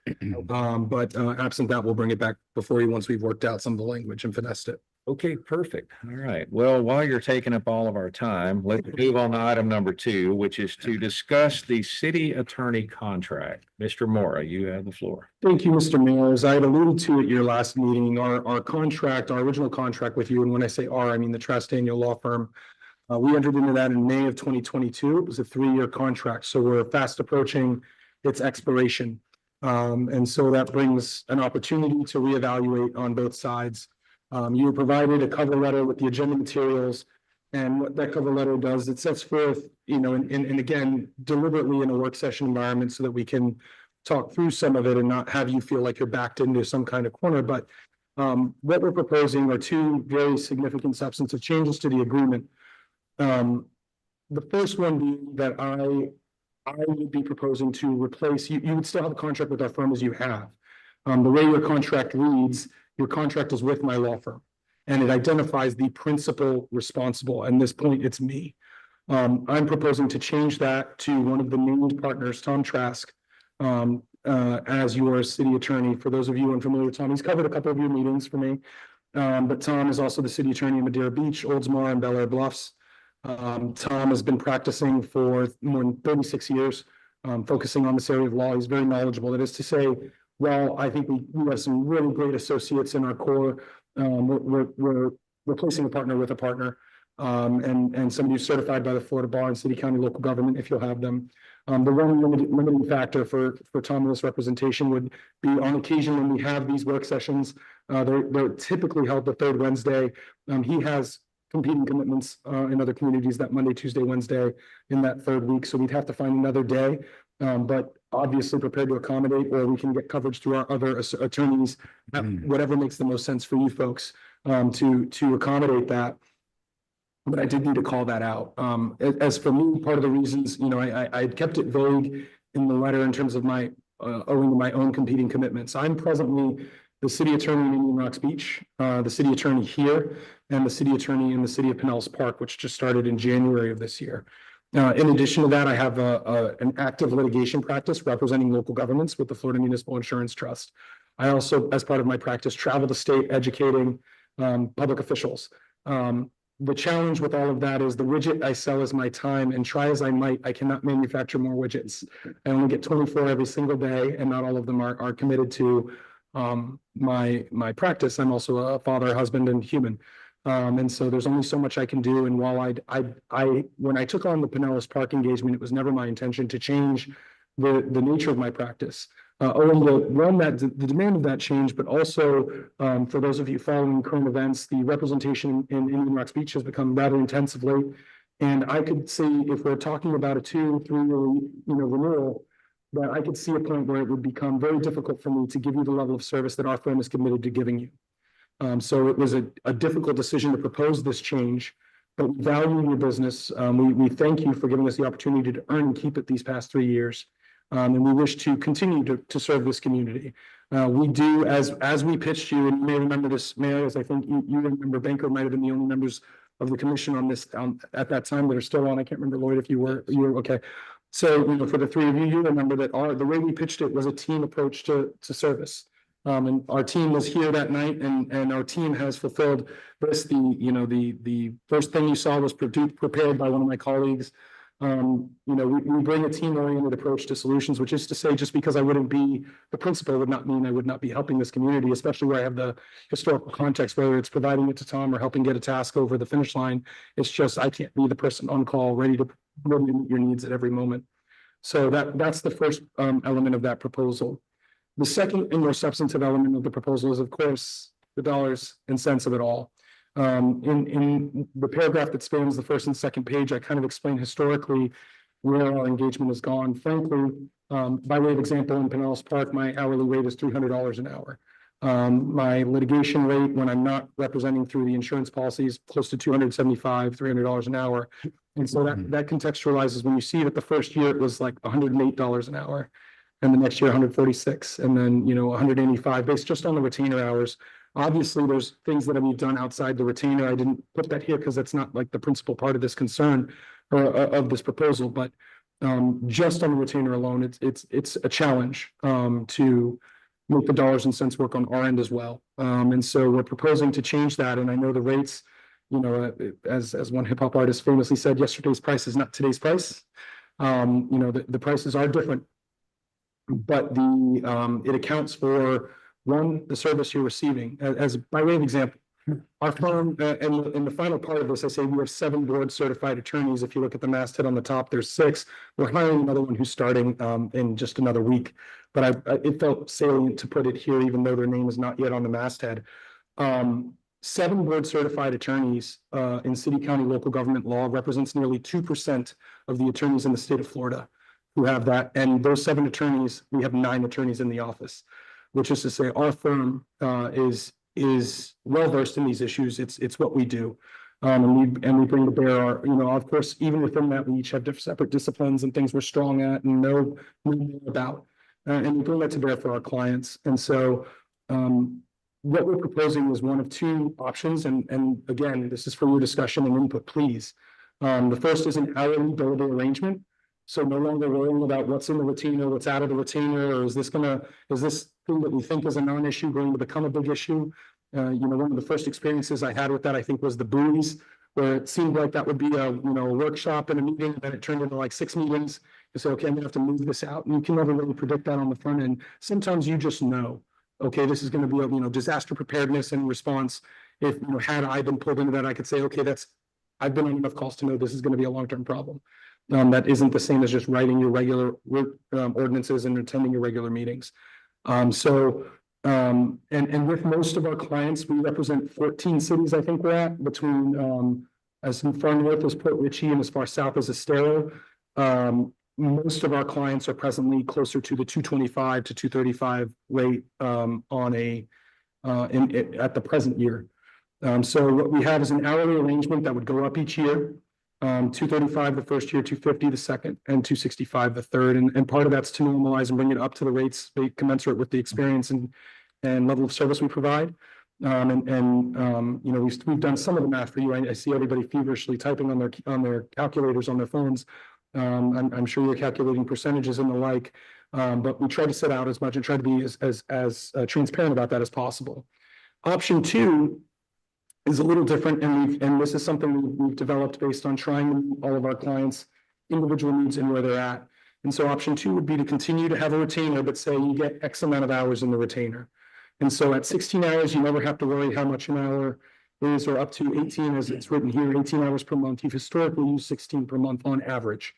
But absent that, we'll bring it back before you once we've worked out some of the language and finessed it.
Okay, perfect. All right. Well, while you're taking up all of our time, let's move on to item number 2, which is to discuss the city attorney contract. Mr. Mora, you have the floor.
Thank you, Mr. Mayor. As I had alluded to at your last meeting, our contract, our original contract with you, and when I say our, I mean the Trask Daniel Law Firm, we entered into that in May of 2022. It was a 3-year contract, so we're fast approaching its expiration. And so that brings an opportunity to reevaluate on both sides. You were provided a cover letter with the agenda materials. And what that cover letter does, it sets forth, and again, deliberately in a work session environment so that we can talk through some of it and not have you feel like you're backed into some kind of corner. But what we're proposing are 2 very significant substantive changes to the agreement. The first one being that I would be proposing to replace, you would still have a contract with our firm as you have. The way your contract reads, your contract is with my law firm, and it identifies the principal responsible. At this point, it's me. I'm proposing to change that to one of the named partners, Tom Trask, as your city attorney. For those of you unfamiliar with Tom, he's covered a couple of your meetings for me. But Tom is also the city attorney in Madeira Beach, Oldsmar, and Bel Air Bluffs. Tom has been practicing for more than 36 years, focusing on this area of law. He's very knowledgeable. That is to say, well, I think we have some really great associates in our core. We're replacing a partner with a partner, and somebody who's certified by the Florida Bar and City County Local Government, if you'll have them. The one limiting factor for Tom in this representation would be on occasion when we have these work sessions. They're typically held the 3rd Wednesday. He has competing commitments in other communities that Monday, Tuesday, Wednesday in that 3rd week. So we'd have to find another day, but obviously prepared to accommodate, or we can get coverage through our other attorneys, whatever makes the most sense for you folks to accommodate that. But I did need to call that out. As for me, part of the reasons, I kept it vague in the letter in terms of my owing to my own competing commitments. I'm presently the city attorney in Indian Rocks Beach, the city attorney here, and the city attorney in the city of Pinellas Park, which just started in January of this year. In addition to that, I have an active litigation practice representing local governments with the Florida Municipal Insurance Trust. I also, as part of my practice, travel the state educating public officials. The challenge with all of that is the widget I sell is my time, and try as I might, I cannot manufacture more widgets. I only get 24 every single day, and not all of them are committed to my practice. I'm also a father, husband, and human. And so there's only so much I can do. And while when I took on the Pinellas Park engagement, it was never my intention to change the nature of my practice. Owing to the demand of that change, but also for those of you following current events, the representation in Indian Rocks Beach has become rather intense of late. And I could see, if we're talking about a 2-3 year renewal, that I could see a point where it would become very difficult for me to give you the level of service that our firm is committed to giving you. So it was a difficult decision to propose this change, but we value your business. We thank you for giving us the opportunity to earn and keep it these past 3 years. And we wish to continue to serve this community. We do, as we pitched you, and you may remember this, Mayor, as I think you remember, Banker might have been the only members of the commission on this at that time that are still on. I can't remember, Lloyd, if you were okay. So, for the 3 of you, you remember that the way we pitched it was a team approach to service. And our team was here that night, and our team has fulfilled this. The first thing you saw was prepared by one of my colleagues. We bring a team-oriented approach to solutions, which is to say, just because I wouldn't be the principal would not mean I would not be helping this community, especially where I have the historical context, whether it's providing it to Tom or helping get a task over the finish line. It's just, I can't be the person on call ready to meet your needs at every moment. So that's the first element of that proposal. The second and more substantive element of the proposal is, of course, the dollars and cents of it all. In the paragraph that spans the first and second page, I kind of explain historically where our engagement has gone. Frankly, by way of example, in Pinellas Park, my hourly rate is $300 an hour. My litigation rate, when I'm not representing through the insurance policies, close to $275, $300 an hour. And so that contextualizes when you see that the first year it was like $108 an hour, and the next year 146, and then 185 based just on the retainer hours. Obviously, there's things that we've done outside the retainer. I didn't put that here because that's not like the principal part of this concern or of this proposal. But just on the retainer alone, it's a challenge to make the dollars and cents work on our end as well. And so we're proposing to change that. And I know the rates, you know, as one hip hop artist famously said, yesterday's price is not today's price. You know, the prices are different. But it accounts for, one, the service you're receiving. As by way of example, our firm, and in the final part of this, I say we have 7 board certified attorneys. If you look at the masthead on the top, there's 6. We're hiring another one who's starting in just another week. But it felt salient to put it here, even though their name is not yet on the masthead. 7 board certified attorneys in city, county, local government law represents nearly 2% of the attorneys in the state of Florida who have that. And those 7 attorneys, we have 9 attorneys in the office, which is to say our firm is well versed in these issues. It's what we do. And we bring to bear our, you know, of course, even within that, we each have separate disciplines and things we're strong at and know more about. And we bring that to bear for our clients. And so what we're proposing is one of 2 options. And again, this is for your discussion and input, please. The first is an hourly billable arrangement. So no longer worrying about what's in the retainer, what's out of the retainer, or is this thing that we think is a non-issue going to become a big issue? You know, one of the first experiences I had with that, I think, was the buoys, where it seemed like that would be a workshop and a meeting, and then it turned into like 6 meetings. You say, okay, I'm gonna have to move this out, and you can never really predict that on the front end. Sometimes you just know, okay, this is going to be a disaster preparedness and response. If had I been pulled into that, I could say, okay, I've been on enough calls to know this is going to be a long-term problem. That isn't the same as just writing your regular ordinances and attending your regular meetings. And with most of our clients, we represent 14 cities. I think we're at between as far north as Port Richey and as far south as Estero. Most of our clients are presently closer to the 225 to 235 rate at the present year. So what we have is an hourly arrangement that would go up each year. 235 the first year, 250 the second, and 265 the third. And part of that's to normalize and bring it up to the rates commensurate with the experience and level of service we provide. We've done some of the math for you. I see everybody feverishly typing on their calculators on their phones. I'm sure you're calculating percentages and the like, but we try to set out as much and try to be as transparent about that as possible. Option 2 is a little different, and this is something we've developed based on trying all of our clients' individual needs and where they're at. And so option 2 would be to continue to have a retainer, but say you get X amount of hours in the retainer. And so at 16 hours, you never have to worry how much an hour is, or up to 18, as it's written here, 18 hours per month. You've historically used 16 per month on average.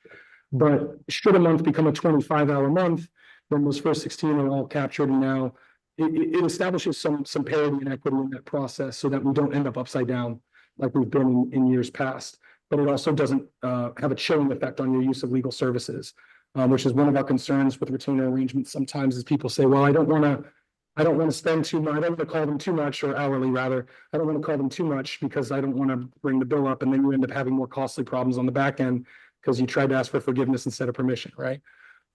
But should a month become a 25-hour month, then those first 16 are all captured, and now it establishes some parity and equity in that process so that we don't end up upside down like we've been in years past. But it also doesn't have a chilling effect on your use of legal services, which is one of our concerns with retainer arrangements. Sometimes is people say, well, I don't want to spend too much. I don't want to call them too much, or hourly rather. I don't want to call them too much because I don't want to bring the bill up, and then you end up having more costly problems on the back end because you tried to ask for forgiveness instead of permission, right?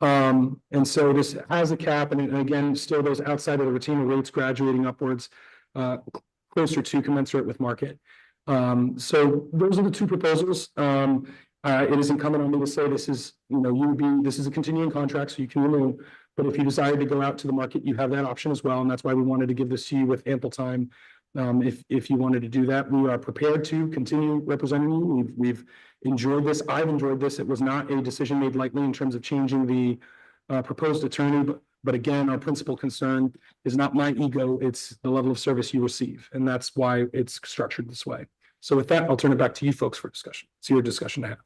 And so this has a cap, and again, still those outside of the retainer rates graduating upwards, closer to commensurate with market. So those are the 2 proposals. It is incumbent on me to say this is, this is a continuing contract, so you can renew. But if you desire to go out to the market, you have that option as well, and that's why we wanted to give this to you with ample time. If you wanted to do that, we are prepared to continue representing you. We've enjoyed this. I've enjoyed this. It was not a decision made lightly in terms of changing the proposed attorney. But again, our principal concern is not my ego. It's the level of service you receive. And that's why it's structured this way. So with that, I'll turn it back to you folks for discussion. It's your discussion to have.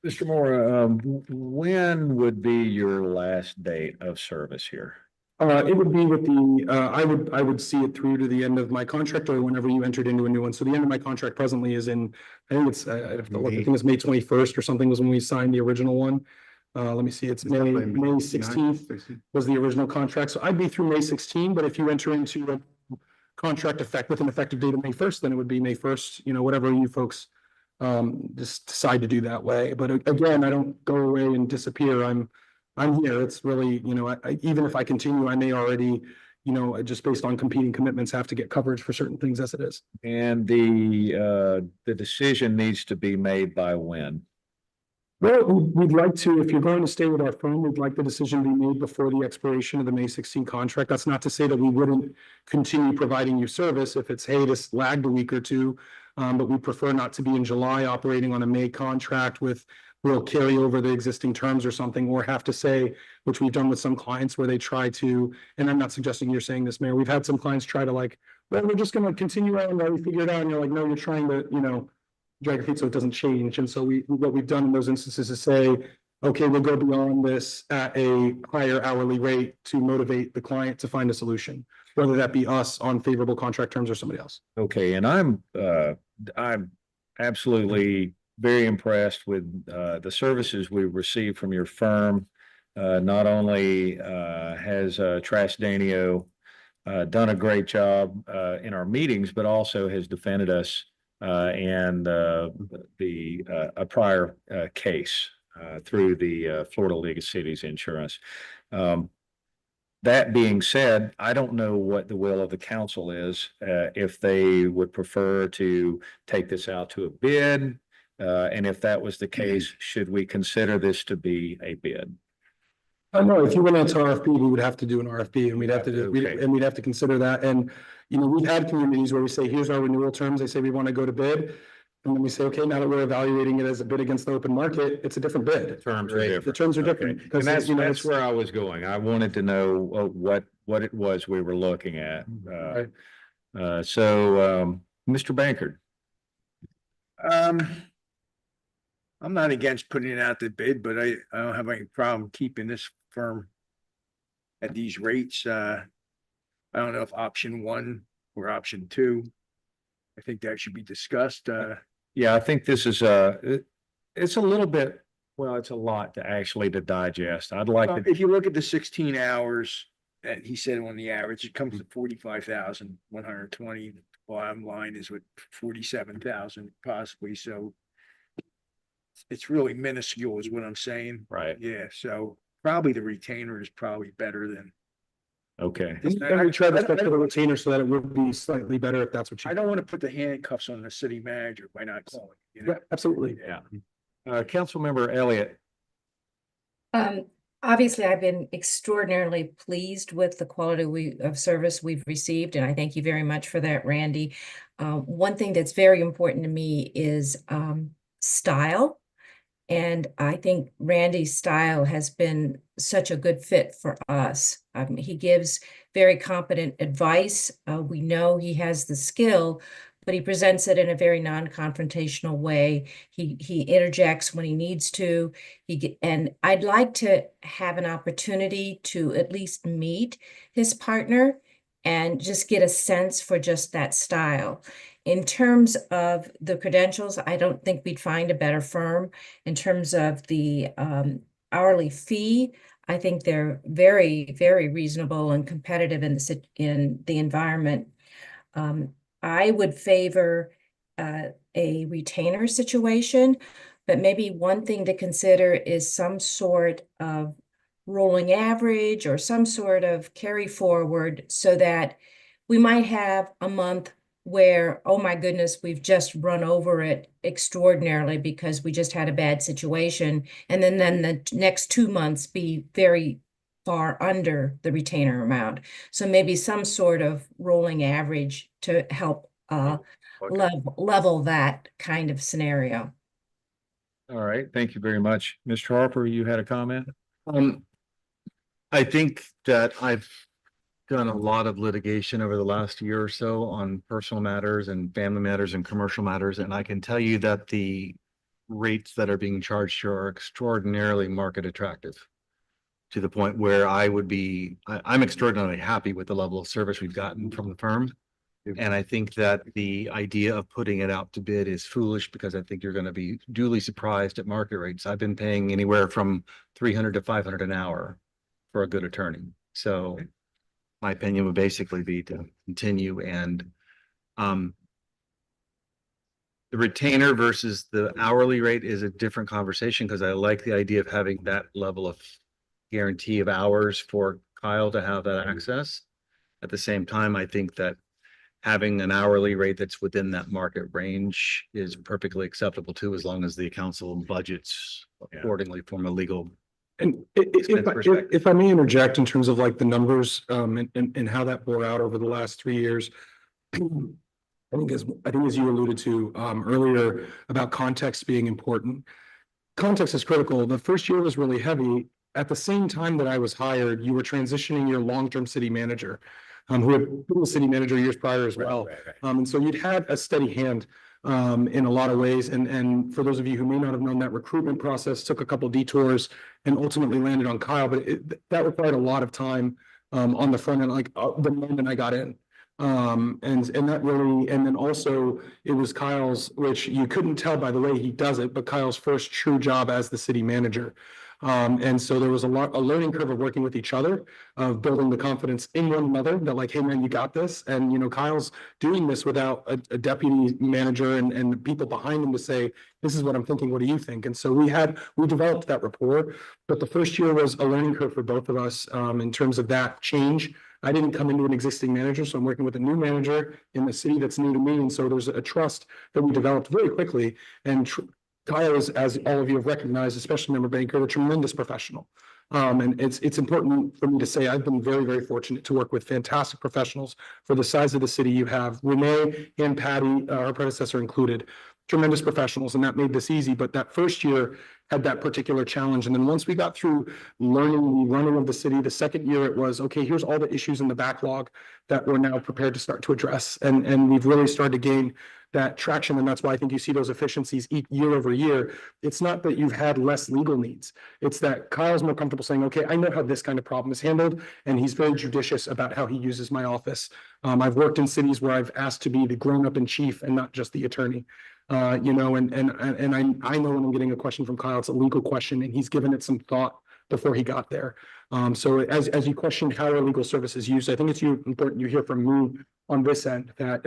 Mr. Moore, when would be your last date of service here?
It would be with I would see it through to the end of my contract, or whenever you entered into a new one. So the end of my contract presently is in, I think it's, I have to look, I think it's May 21st or something was when we signed the original one. Let me see, it's May 16th was the original contract. So I'd be through May 16, but if you enter into a contract with an effective date of May 1st, then it would be May 1st, whatever you folks just decide to do that way. But again, I don't go away and disappear. I'm here. It's really, even if I continue, I may already, just based on competing commitments, have to get coverage for certain things as it is.
And the decision needs to be made by when?
Well, we'd like to, if you're going to stay with our firm, we'd like the decision to be made before the expiration of the May 16 contract. That's not to say that we wouldn't continue providing you service if it's, hey, this lagged a week or two. But we prefer not to be in July operating on a May contract with, we'll carry over the existing terms or something, or have to say, which we've done with some clients where they try to, and I'm not suggesting you're saying this, Mayor, we've had some clients try to like, well, we're just gonna continue on while we figure it out, and you're like, no, you're trying to, drag your feet so it doesn't change. And so what we've done in those instances is say, okay, we'll go beyond this at a higher hourly rate to motivate the client to find a solution, whether that be us on favorable contract terms or somebody else.
Okay, and I'm absolutely very impressed with the services we've received from your firm. Not only has Trash Danio done a great job in our meetings, but also has defended us and a prior case through the Florida League of Cities Insurance. That being said, I don't know what the will of the council is, if they would prefer to take this out to a bid. And if that was the case, should we consider this to be a bid?
No, if you went out to RFP, we would have to do an RFP and we'd have to do,
Okay.
and we'd have to consider that. And, we've had communities where we say, here's our renewal terms. They say we want to go to bid. And then we say, okay, now that we're evaluating it as a bid against the open market, it's a different bid.
Terms are
The
different.
terms are different.
Okay.
Because,
And that's
it's-
where I was going. I wanted to know what it was we were looking at.
Right.
Mr. Bankard.
I'm not against putting it out to bid, but I don't have any problem keeping this firm at these rates. I don't know if option 1 or option 2. I think that should be discussed.
Yeah, I think this is it's a little bit, well, it's a lot to digest. I'd like to,
If you look at the 16 hours that he said on the average, it comes to 45,120. The bottom line is with 47,000 possibly. So it's really minuscule is what I'm saying.
right,
Yeah, so probably the retainer is probably better than.
okay.
And we try to structure the retainer so that it would be slightly better if that's what you.
I don't want to put the handcuffs on the city manager by not calling, you know?
Yeah, absolutely.
Yeah. Councilmember Elliott.
Obviously, I've been extraordinarily pleased with the quality of service we've received, and I thank you very much for that, Randy. One thing that's very important to me is style. And I think Randy's style has been such a good fit for us. He gives very competent advice. We know he has the skill, but he presents it in a very non-confrontational way. He interjects when he needs to. And I'd like to have an opportunity to at least meet his partner and just get a sense for just that style. In terms of the credentials, I don't think we'd find a better firm. In terms of the hourly fee, I think they're very, very reasonable and competitive in the environment. I would favor a retainer situation, but maybe one thing to consider is some sort of rolling average or some sort of carry forward so that we might have a month where, oh my goodness, we've just run over it extraordinarily because we just had a bad situation. And then the next 2 months be very far under the retainer amount. So maybe some sort of rolling average to help level that kind of scenario.
All right, thank you very much. Mr. Harper, you had a comment?
I think that I've done a lot of litigation over the last year or so on personal matters and family matters and commercial matters, and I can tell you that the rates that are being charged here are extraordinarily market attractive to the point where I'm extraordinarily happy with the level of service we've gotten from the firm. And I think that the idea of putting it out to bid is foolish because I think you're going to be duly surprised at market rates. I've been paying anywhere from $300 to $500 an hour for a good attorney. So my opinion would basically be to continue, and the retainer versus the hourly rate is a different conversation because I like the idea of having that level of guarantee of hours for Kyle to have that access. At the same time, I think that
having an hourly rate that's within that market range is perfectly acceptable too, as long as the council budgets accordingly from a legal.
And
Expense perspective.
if I may interject in terms of like the numbers, and how that bore out over the last 3 years. I think as you alluded to, earlier about context being important. Context is critical. The first year was really heavy. At the same time that I was hired, you were transitioning your long-term city manager, who had been the city manager years prior as well. And so you'd had a steady hand in a lot of ways. And for those of you who may not have known, that recruitment process took a couple detours and ultimately landed on Kyle, but that required a lot of time on the front end, like the moment I got in. And that really, and then also it was Kyle's, which you couldn't tell by the way he does it, but Kyle's first true job as the city manager. And so there was a learning curve of working with each other, of building the confidence in one another that like, hey man, you got this. And you know, Kyle's doing this without a deputy manager and people behind him to say, this is what I'm thinking, what do you think? And so we developed that rapport, but the first year was a learning curve for both of us in terms of that change. I didn't come into an existing manager, so I'm working with a new manager in the city that's new to me. And so there's a trust that we developed very quickly. And Kyle is, as all of you have recognized, especially Member Banker, a tremendous professional. And it's important for me to say I've been very, very fortunate to work with fantastic professionals for the size of the city you have. Renee and Patty, our predecessor included, tremendous professionals, and that made this easy. But that first year had that particular challenge. And then once we got through learning the running of the city, the second year it was, okay, here's all the issues in the backlog that we're now prepared to start to address. And we've really started to gain that traction. And that's why I think you see those efficiencies year over year. It's not that you've had less legal needs. It's that Kyle's more comfortable saying, okay, I know how this kind of problem is handled. And he's very judicious about how he uses my office. I've worked in cities where I've asked to be the grown-up in chief and not just the attorney. You know, and I know when I'm getting a question from Kyle, it's a legal question, and he's given it some thought before he got there. So as you question how our legal service is used, I think it's important you hear from me on this end that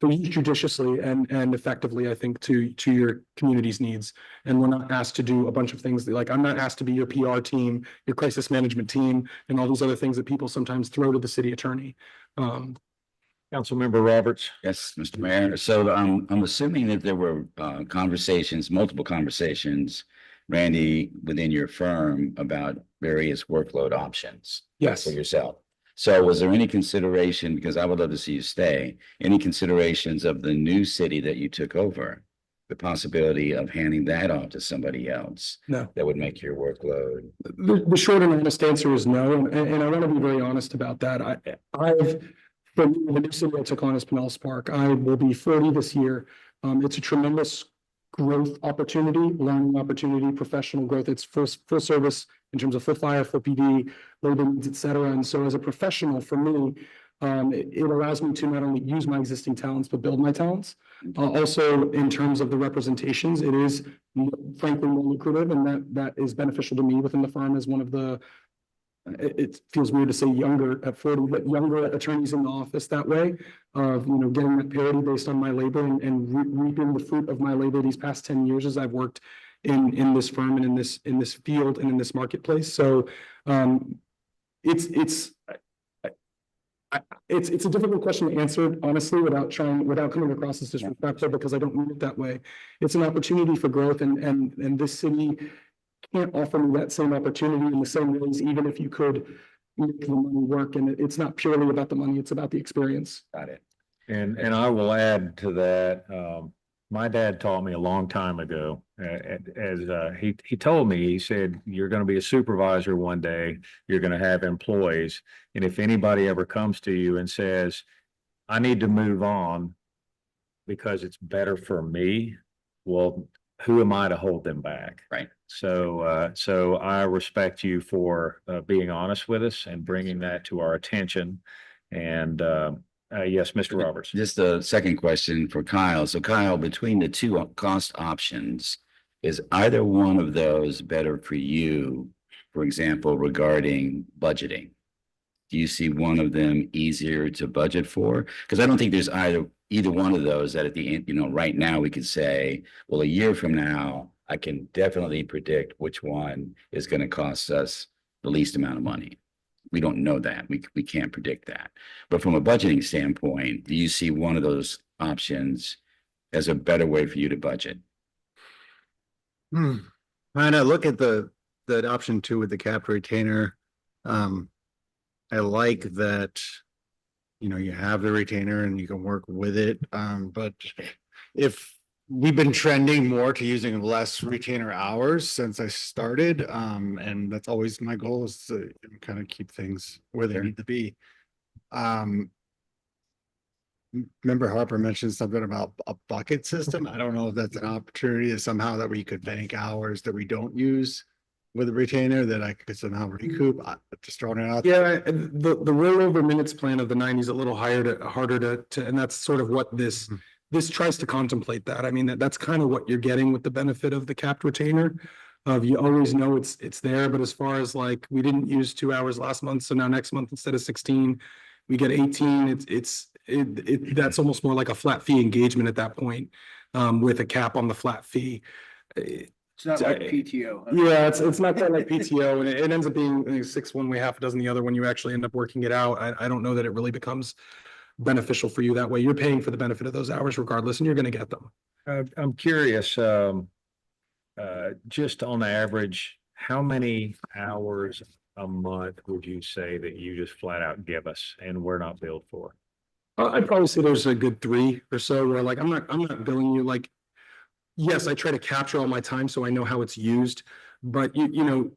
they're used judiciously and effectively, I think, to your community's needs. And we're not asked to do a bunch of things like I'm not asked to be your PR team, your crisis management team, and all these other things that people sometimes throw to the city attorney.
Councilmember Roberts.
Yes, Mr. Mayor. So I'm assuming that there were multiple conversations, Randy, within your firm about various workload options.
Yes.
For yourself. So was there any consideration, because I would love to see you stay, any considerations of the new city that you took over? The possibility of handing that off to somebody else?
No.
That would make your workload?
The short and honest answer is no. And I want to be very honest about that. For me, the new city I took on is Pinellas Park. I will be 40 this year. It's a tremendous growth opportunity, learning opportunity, professional growth. It's full service in terms of full fire, full PD, labor needs, et cetera. And so as a professional, for me, it allows me to not only use my existing talents, but build my talents. Also, in terms of the representations, it is frankly more lucrative, and that is beneficial to me within the firm as one of the it feels weird to say younger at 40, but younger attorneys in the office that way of, you know, getting that parity based on my labor and reaping the fruit of my labor these past 10 years as I've worked in this firm and in this field and in this marketplace. So it's a difficult question to answer, honestly, without coming across as disrespectful, because I don't mean it that way. It's an opportunity for growth, and this city can't offer me that same opportunity in the same ways, even if you could make the money work. And it's not purely about the money, it's about the experience.
Got it.
And I will add to that, my dad taught me a long time ago, he told me, he said, you're going to be a supervisor one day, you're going to have employees. And if anybody ever comes to you and says, I need to move on because it's better for me, well, who am I to hold them back?
Right.
So I respect you for being honest with us and bringing that to our attention. And yes, Mr. Roberts.
Just a second question for Kyle. So Kyle, between the two cost options, is either one of those better for you, for example, regarding budgeting? Do you see one of them easier to budget for? Because I don't think there's either one of those that at the end, you know, right now we could say, well, a year from now, I can definitely predict which one is going to cost us the least amount of money. We don't know that. We can't predict that. But from a budgeting standpoint, do you see one of those options as a better way for you to budget?
And I look at the option 2 with the capped retainer. I like that, you know, you have the retainer and you can work with it. But if we've been trending more to using less retainer hours since I started, and that's always my goal, is to kind of keep things where they need to be. Remember Harper mentioned something about a bucket system. I don't know if that's an opportunity somehow that we could bank hours that we don't use with a retainer that I could somehow recoup. Just throwing it out.
Yeah, and the rollover minutes plan of the 90s a little harder to, and that's sort of what this tries to contemplate that. I mean, that's kind of what you're getting with the benefit of the capped retainer. Of you always know it's there, but as far as like, we didn't use 2 hours last month, so now next month instead of 16, we get 18. That's almost more like a flat fee engagement at that point, with a cap on the flat fee.
It's not like PTO. huh?
Yeah, it's not quite like PTO, and it ends up being 6 one way, half a dozen the other when you actually end up working it out. I don't know that it really becomes beneficial for you that way. You're paying for the benefit of those hours regardless, and you're going to get them.
I'm curious, just on average, how many hours a month would you say that you just flat out give us and we're not billed for?
I'd probably say there's a good 3 or so where like I'm not billing you like. Yes, I try to capture all my time so I know how it's used, but you know,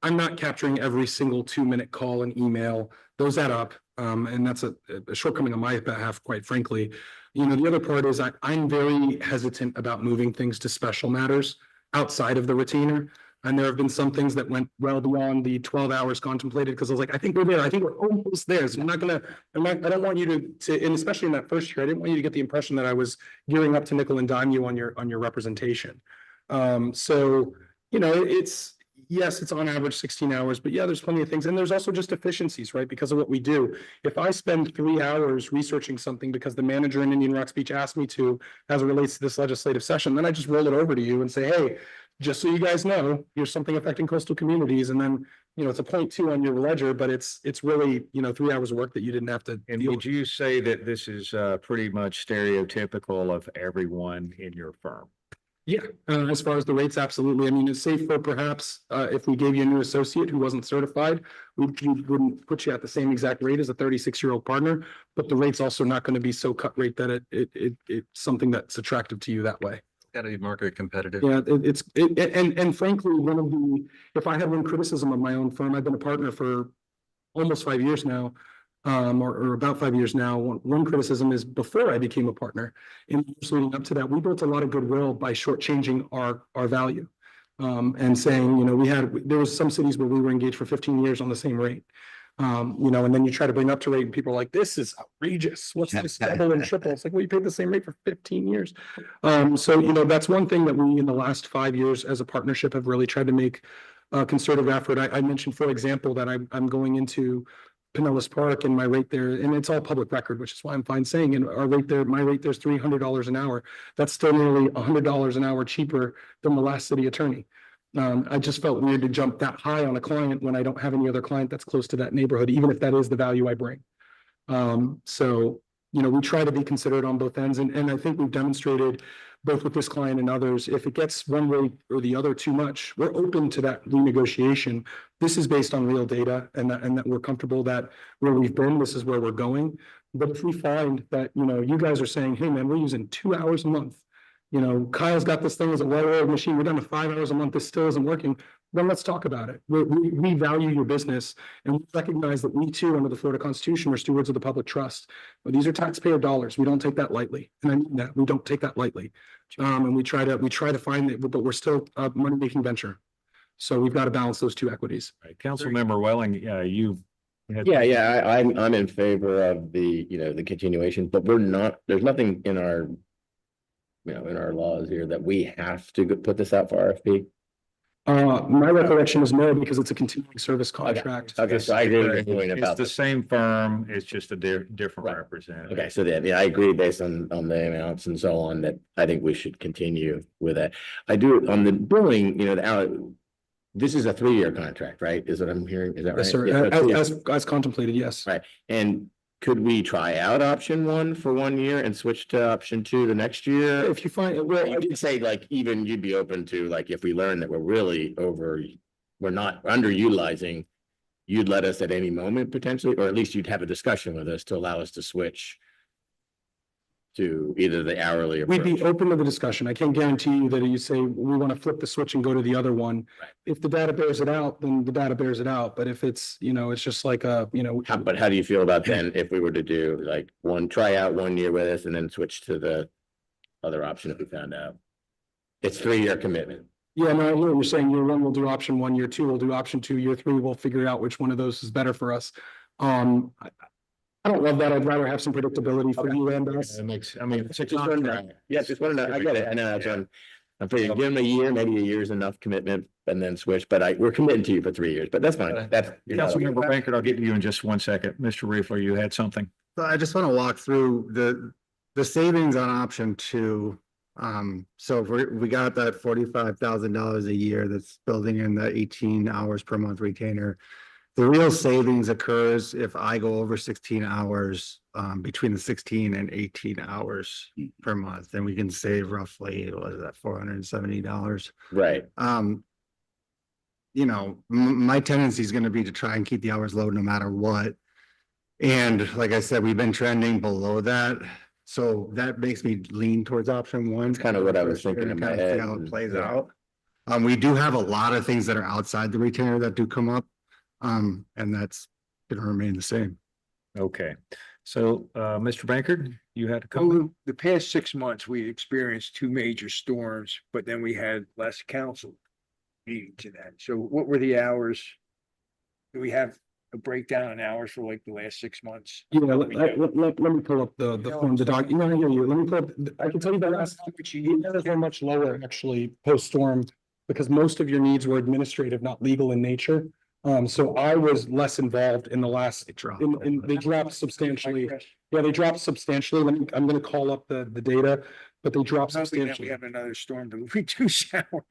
I'm not capturing every single 2-minute call and email. Those add up, and that's a shortcoming on my behalf, quite frankly. You know, the other part is I'm very hesitant about moving things to special matters outside of the retainer. And there have been some things that went well beyond the 12 hours contemplated, because I was like, I think we're there. I think we're almost there. So I don't want you to, and especially in that first year, I didn't want you to get the impression that I was gearing up to nickel and dime you on your representation. So, you know, yes, it's on average 16 hours, but yeah, there's plenty of things. And there's also just efficiencies, right? Because of what we do. If I spend 3 hours researching something because the manager in Indian Rock Beach asked me to, as it relates to this legislative session, then I just roll it over to you and say, hey, just so you guys know, here's something affecting coastal communities. And then, you know, it's a 0.2 on your ledger, but it's really, you know, 3 hours of work that you didn't have to
And
deal
would
with.
you say that this is pretty much stereotypical of everyone in your firm?
Yeah, as far as the rates, absolutely. I mean, it's safer perhaps if we gave you a new associate who wasn't certified, we wouldn't put you at the same exact rate as a 36-year-old partner, but the rate's also not going to be so cut rate that it's something that's attractive to you that way.
Got to be market competitive.
Yeah, and frankly, if I had one criticism of my own firm, I've been a partner for almost 5 years now, or about 5 years now. One criticism is before I became a partner, in the years leading up to that, we built a lot of goodwill by shortchanging our value. And saying, you know, there was some cities where we were engaged for 15 years on the same rate. You know, and then you try to bring up to rate and people are like, this is outrageous. What's this double and triple? It's like, well, you paid the same rate for 15 years. So, you know, that's one thing that we in the last 5 years as a partnership have really tried to make a concerted effort. I mentioned, for example, that I'm going into Pinellas Park and my rate there, and it's all public record, which is why I'm fine saying, and our rate there, my rate there's $300 an hour. That's still nearly $100 an hour cheaper than the last city attorney. I just felt weird to jump that high on a client when I don't have any other client that's close to that neighborhood, even if that is the value I bring. So, you know, we try to be considerate on both ends, and I think we've demonstrated both with this client and others, if it gets one way or the other too much, we're open to that renegotiation. This is based on real data, and that we're comfortable that where we've been, this is where we're going. But if we find that, you know, you guys are saying, hey man, we're using 2 hours a month, you know, Kyle's got this thing as a well-oiled machine, we're down to 5 hours a month, this still isn't working, then let's talk about it. We value your business, and we recognize that we too, under the Florida Constitution, are stewards of the public trust. But these are taxpayer dollars. We don't take that lightly. And I mean that, we don't take that lightly. And we try to find it, but we're still a money-making venture. So we've got to balance those two equities.
Right. Councilmember Welling, you.
Yeah, I'm in favor of the continuation, but there's nothing in our, in our laws here that we have to put this out for RFP.
My recollection is no, because it's a continuing service contract.
Okay, so I agree with you
It's
about
the
that.
same firm, it's just a different
Right.
representative.
Okay, so then, I agree based on the amounts and so on, that I think we should continue with that. I do on the billing, the hour, this is a 3-year contract, right? Is what I'm hearing, is that right?
Yes, sir.
Yeah, so 3 years.
As contemplated, yes.
Right, and could we try out option 1 for 1 year and switch to option 2 the next year?
If you find, well,
You could say like, even you'd be open to like, if we learn that we're really we're not underutilizing, you'd let us at any moment potentially, or at least you'd have a discussion with us to allow us to switch to either the hourly
we'd
approach.
be open to the discussion. I can't guarantee you that you say, we want to flip the switch and go to the other one.
Right.
If the data bears it out, then the data bears it out. But if it's, it's just like
But how do you feel about then if we were to do like try out 1 year with us and then switch to the other option if we found out? It's 3-year commitment.
Yeah, no, I hear what you're saying. Year 1, we'll do option 1, year 2, we'll do option 2, year 3, we'll figure out which one of those is better for us. I don't love that. I'd rather have some predictability for you and us.
It makes, I mean,
Just wanted to- Yeah, just wanted to, I get it. I know that's one. I'm figuring, give them a year, maybe a year's enough commitment and then switch, but we're committing to you for 3 years, but that's fine. That's.
Councilmember Bankert, I'll get to you in just one second. Mr. Riefler, you had something?
So I just want to walk through the savings on option 2. So if we got that $45,000 a year that's building in the 18 hours per month retainer. The real savings occurs if I go over 16 hours, between the 16 and 18 hours per month, then we can save roughly, what is that, $470.
Right.
My tendency is going to be to try and keep the hours low no matter what. And like I said, we've been trending below that. So that makes me lean towards option 1.
That's kind of what I was thinking in my
Kind of
head.
see how it plays
Yeah.
out. We do have a lot of things that are outside the retainer that do come up. And that's gonna remain the same.
Okay, so, Mr. Bankert, you had a couple.
Over the past 6 months, we experienced 2 major storms, but then we had less council meetings in that. So what were the hours? Do we have a breakdown in hours for like the last 6 months?
Yeah, let me pull up the form, the doc, I hear you. Let me pull up, I can tell you the last, numbers were much lower actually post-storm because most of your needs were administrative, not legal in nature. So I was less involved in the last, they dropped substantially. Yeah, they dropped substantially. I'm gonna call up the data, but they dropped
We
substantially.
have another storm to reduce hours.
I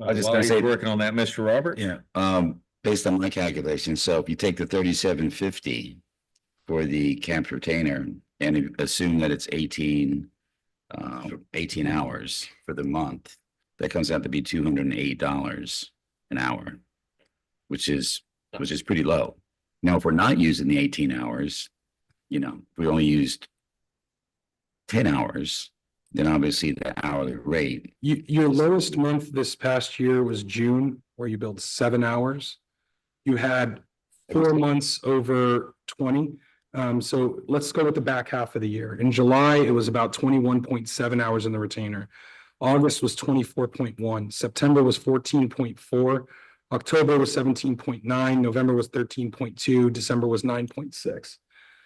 was just
While
gonna
you're
say-
working on that, Mr. Roberts?
Yeah, based on my calculations, so if you take the 3750 for the camp retainer and assume that it's 18 hours for the month, that comes out to be $208 an hour, which is pretty low. Now, if we're not using the 18 hours, if we only used 10 hours, then obviously the hourly rate.
Your lowest month this past year was June, where you billed 7 hours. You had 4 months over 20. So let's go with the back half of the year. In July, it was about 21.7 hours in the retainer. August was 24.1. September was 14.4. October was 17.9. November was 13.2. December was 9.6.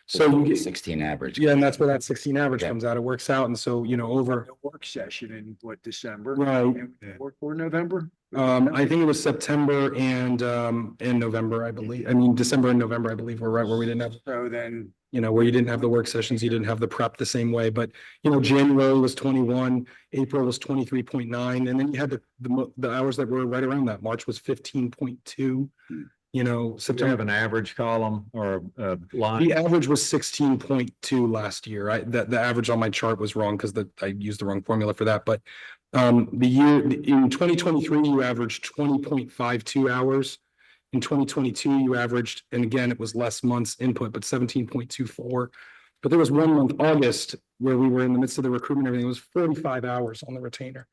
So you get
16 average.
Yeah, and that's where that 16 average
Yeah.
comes out. It works out. And so, over,
A work session in December?
right.
And or November?
I think it was September and November, I believe. I mean, December and November, I believe, were right where we didn't have,
So then,
where you didn't have the work sessions, you didn't have the prep the same way. But, January was 21, April was 23.9, and then you had the hours that were right around that. March was 15.2.
Do you have
September,
an average column or a line?
the average was 16.2 last year. The average on my chart was wrong because I used the wrong formula for that. But the year in 2023, you averaged 20.52 hours. In 2022, you averaged, and again, it was less months input, but 17.24. But there was 1 month, August, where we were in the midst of the recruitment, everything, it was 45 hours on the retainer.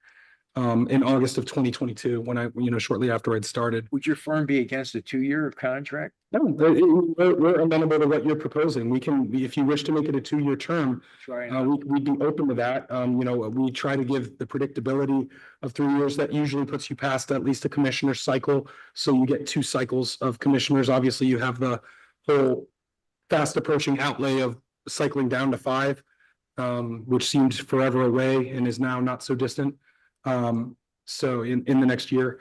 In August of 2022, when I, shortly after I'd started.
would your firm be against a 2-year contract?
No, we're amenable to what you're proposing. We can, if you wish to make it a 2-year term,
Try and
we'd be open to that. We try to give the predictability of 3 years. That usually puts you past at least a commissioner cycle. So you get 2 cycles of commissioners. Obviously, you have the whole fast approaching outlay of cycling down to 5, which seemed forever away and is now not so distant. So in the next year.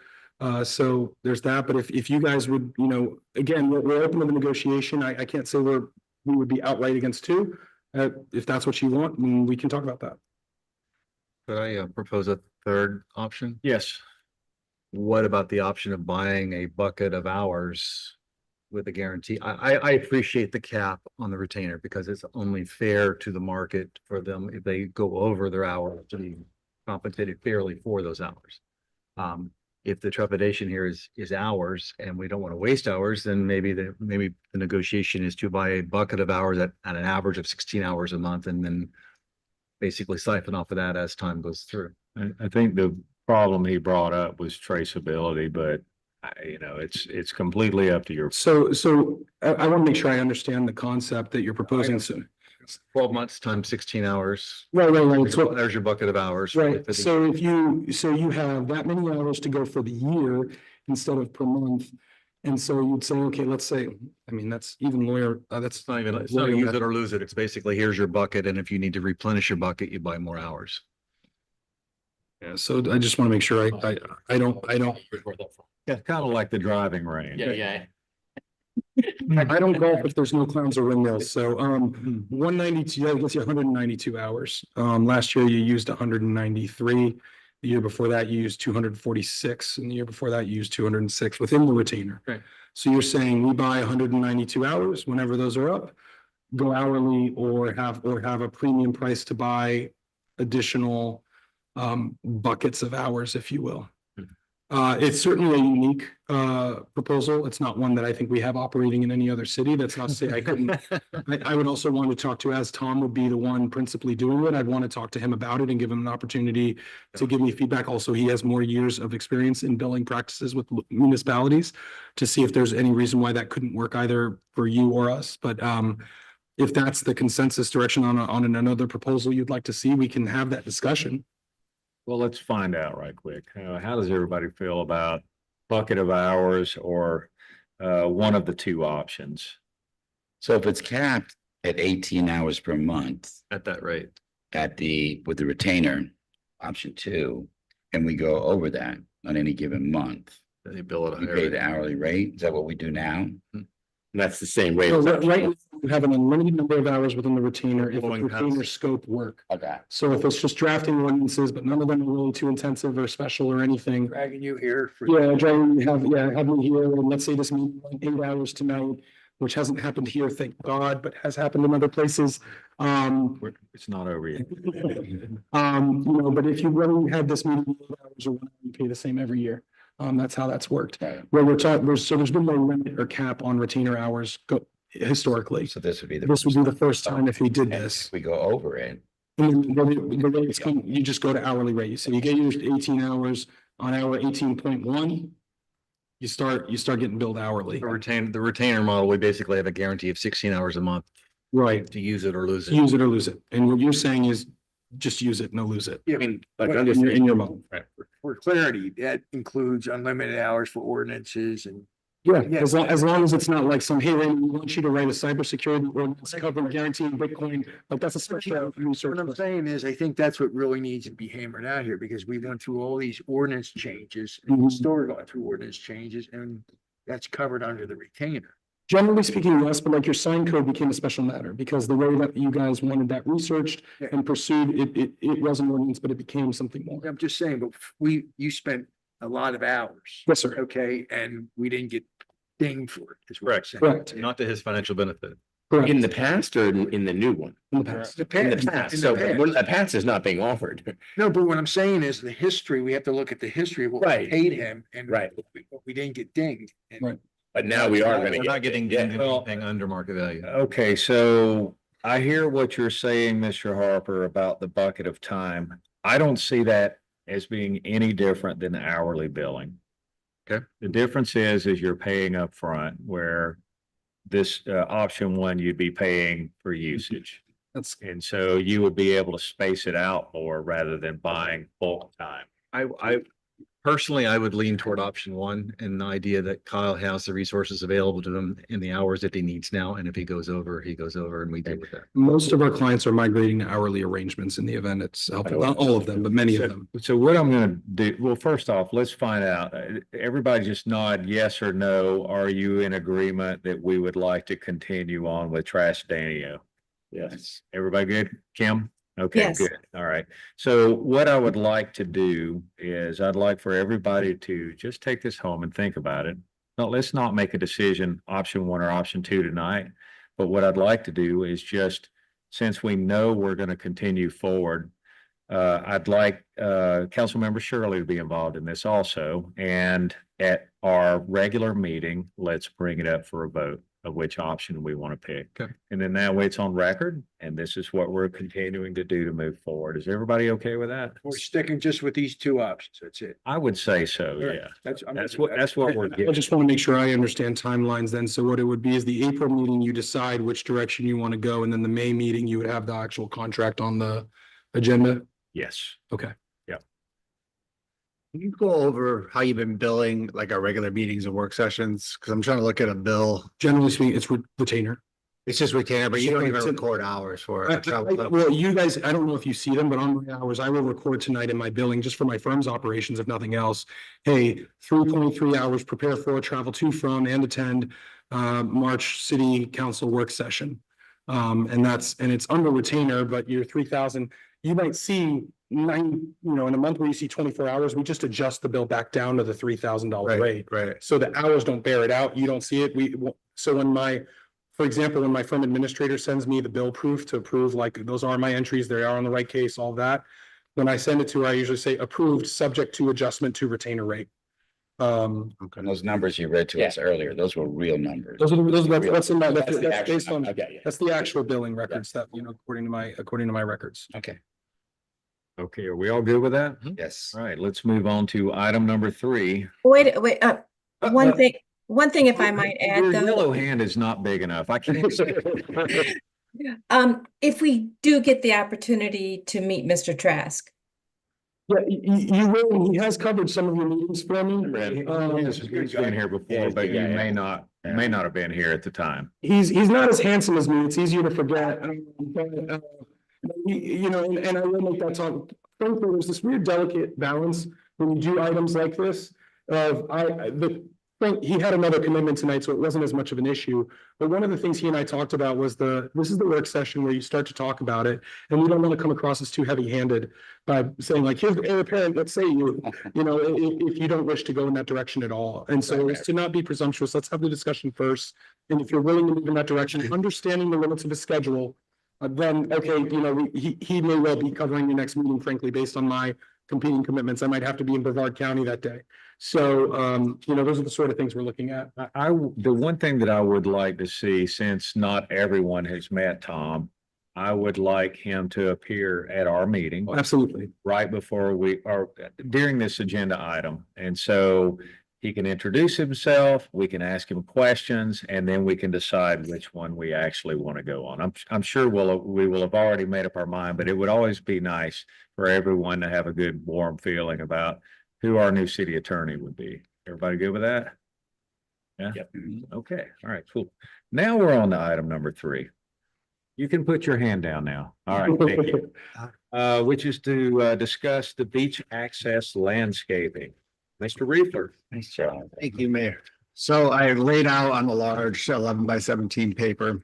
So there's that, but if you guys would, again, we're open to the negotiation. I can't say we would be outright against 2. If that's what you want, we can talk about that.
Could I propose a third option?
Yes.
What about the option of buying a bucket of hours with a guarantee? I appreciate the cap on the retainer because it's only fair to the market for them if they go over their hours to be compensated fairly for those hours. If the trepidation here is hours and we don't want to waste hours, then maybe the negotiation is to buy a bucket of hours at an average of 16 hours a month and then basically siphon off of that as time goes through.
I think the problem he brought up was traceability, but it's completely up to your.
So I want to make sure I understand the concept that you're proposing. So,
12 months times 16 hours.
right. So,
There's your bucket of hours.
right. So you have that many hours to go for the year instead of per month. And so you'd say, okay, let's say, I mean, that's even lawyer, that's
Not even, it's not use it or lose it. It's basically, here's your bucket. And if you need to replenish your bucket, you buy more hours.
Yeah, so I just want to make sure I don't.
Yeah, kind of like the driving range.
Yeah.
I don't golf if there's no clowns or windmills, so 192, that gets you 192 hours. Last year you used 193. The year before that you used 246, and the year before that you used 206 within the retainer.
Right.
So you're saying we buy 192 hours whenever those are up, go hourly or have a premium price to buy additional buckets of hours, if you will. It's certainly a unique proposal. It's not one that I think we have operating in any other city. That's not to say I couldn't. I would also want to talk to, as Tom would be the one principally doing it, I'd want to talk to him about it and give him an opportunity to give me feedback. Also, he has more years of experience in billing practices with municipalities to see if there's any reason why that couldn't work either for you or us. But if that's the consensus direction on another proposal you'd like to see, we can have that discussion.
Well, let's find out right quick. How does everybody feel about bucket of hours or one of the two options?
So if it's capped at 18 hours per month
At that rate.
with the retainer, option 2, and we go over that on any given month,
Then you bill it a
you
higher
pay
rate.
the hourly rate. Is that what we do now?
And that's the same rate.
So
as
right now, you have an unlimited number of hours within the retainer if the
Going past
retainer
it.
scope work.
Okay.
So if it's just drafting ordinances, but none of them are really too intensive or special or anything.
Dragging you here for.
Yeah, have me here, and let's say this meeting like 8 hours tonight, which hasn't happened here, thank God, but has happened in other places.
It's not over yet.
But if you really had this meeting 8 hours or 1 hour, you pay the same every year. That's how that's worked.
Right.
Where we're talking, there's been no limit or cap on retainer hours historically.
So this would be
This would be the first time if we did
And
this.
if we go over it,
And then the rates come, you just go to hourly rate. So you get your 18 hours on hour 18.1. You start getting billed hourly.
The retainer model, we basically have a guarantee of 16 hours a month
Right.
to use it or lose it.
Use it or lose it. And what you're saying is just use it, no lose it.
Yeah,
Like,
What-
In your model.
for clarity, that includes unlimited hours for ordinances and.
Yeah,
Yeah.
as long as it's not like some, hey, Raymond, we want you to write a cybersecurity ordinance covering guaranteeing Bitcoin, like that's a special research.
What I'm saying is, I think that's what really needs to be hammered out here, because we went through all these ordinance changes, and
Mhm.
we're still going through ordinance changes, and that's covered under the retainer.
Generally speaking, yes, but like your sign code became a special matter because the way that you guys wanted that researched
Yeah.
and pursued, it was an ordinance, but it became something more.
I'm just saying, but you spent a lot of hours.
Yes, sir.
Okay, and we didn't get dinged for it, is what I'm
Correct.
saying.
Correct.
Not to his financial benefit.
Correct.
in the past or in the new one?
In the past.
In the past, so when the past is not being offered.
No, but what I'm saying is the history, we have to look at the history of what we
Right.
paid him and.
Right.
We didn't get dinged. And
Right.
But now we are gonna
We're not getting
yeah.
anything under market value.
Okay, so I hear what you're saying, Mr. Harper, about the bucket of time. I don't see that as being any different than hourly billing.
Okay.
The difference is you're paying up front, where this option 1, you'd be paying for usage.
That's,
And so you would be able to space it out more rather than buying bulk time.
I personally, I would lean toward option 1 and the idea that Kyle has the resources available to him in the hours that he needs now. And if he goes over, he goes over and we deal with that.
most of our clients are migrating to hourly arrangements in the event it's helpful. Not all of them, but many of them.
So what I'm gonna do, well, first off, let's find out, everybody just nod yes or no. Are you in agreement that we would like to continue on with Trash Danio?
Yes.
Everybody good? Kim? Okay,
Yes.
good. All right. So what I would like to do is I'd like for everybody to just take this home and think about it. No, let's not make a decision, option one or option two tonight. But what I'd like to do is just, since we know we're going to continue forward, I'd like Councilmember Shirley to be involved in this also. And at our regular meeting, let's bring it up for a vote of which option we want to pick.
Okay.
And then that way it's on record, and this is what we're continuing to do to move forward. Is everybody okay with that?
We're sticking just with these two options. That's it.
I would say so,
All right.
yeah.
I'm
That's
good with
what, that's what we're
I
getting.
just want to make sure I understand timelines then. So what it would be is the April meeting, you decide which direction you want to go, and then the May meeting, you would have the actual contract on the agenda.
Yes.
Okay.
Can you go over how you've been billing like our regular meetings and work sessions? Cause I'm trying to look at a bill.
Generally speaking, it's retainer.
It's just retainer, but you don't even
So-
record hours for it.
Well, you guys, I don't know if you see them, but on my hours, I will record tonight in my billing just for my firm's operations, if nothing else. Hey, 3.3 hours, prepare for, travel to, from, and attend March City Council work session. And it's under retainer, but your 3,000, you might see in a month where you see 24 hours, we just adjust the bill back down to the $3,000 rate.
Right.
So the hours don't bear it out. You don't see it. So for example, when my firm administrator sends me the bill proof to approve, like those are my entries, they are on the right case, all that. When I send it to her, I usually say approved, subject to adjustment to retainer rate.
And those numbers you read to us earlier, those were real numbers.
That's
That's the
based on,
Okay, yeah.
that's the actual billing records that, according to my records.
Okay,
Okay, are we all good with that?
yes.
All right, let's move on to item number 3.
Wait, one thing, if I might add
Your
though.
yellow hand is not big enough. I can't see.
If we do get the opportunity to meet Mr. Trask.
Yeah, you will, he has covered some of your meetings for me.
He's been here before, but you may not have been here at the time.
He's not as handsome as me. It's easier to forget. And I will make that talk. Frankly, there's this weird delicate balance when you do items like this he had another commitment tonight, so it wasn't as much of an issue. But one of the things he and I talked about was this is the work session where you start to talk about it, and we don't want to come across as too heavy-handed by saying like, here's the heir apparent, let's say if you don't wish to go in that direction at all. And so it's to not be presumptuous. Let's have the discussion first. And if you're willing to move in that direction, understanding the limits of his schedule, then, okay, he may well be covering the next meeting, frankly, based on my competing commitments. I might have to be in Brevard County that day. So, those are the sort of things we're looking at.
The one thing that I would like to see, since not everyone has met Tom, I would like him to appear at our meeting
Absolutely.
right before during this agenda item. And so he can introduce himself, we can ask him questions, and then we can decide which one we actually want to go on. I'm sure we will have already made up our mind, but it would always be nice for everyone to have a good warm feeling about who our new city attorney would be. Everybody good with that? Yeah.
Yep.
Okay. All right, cool. Now we're on to item number 3. You can put your hand down now. All right, thank you. Which is to discuss the beach access landscaping. Mr. Reefler.
Nice job.
Thank you, Mayor. So I laid out on the large 11 by 17 paper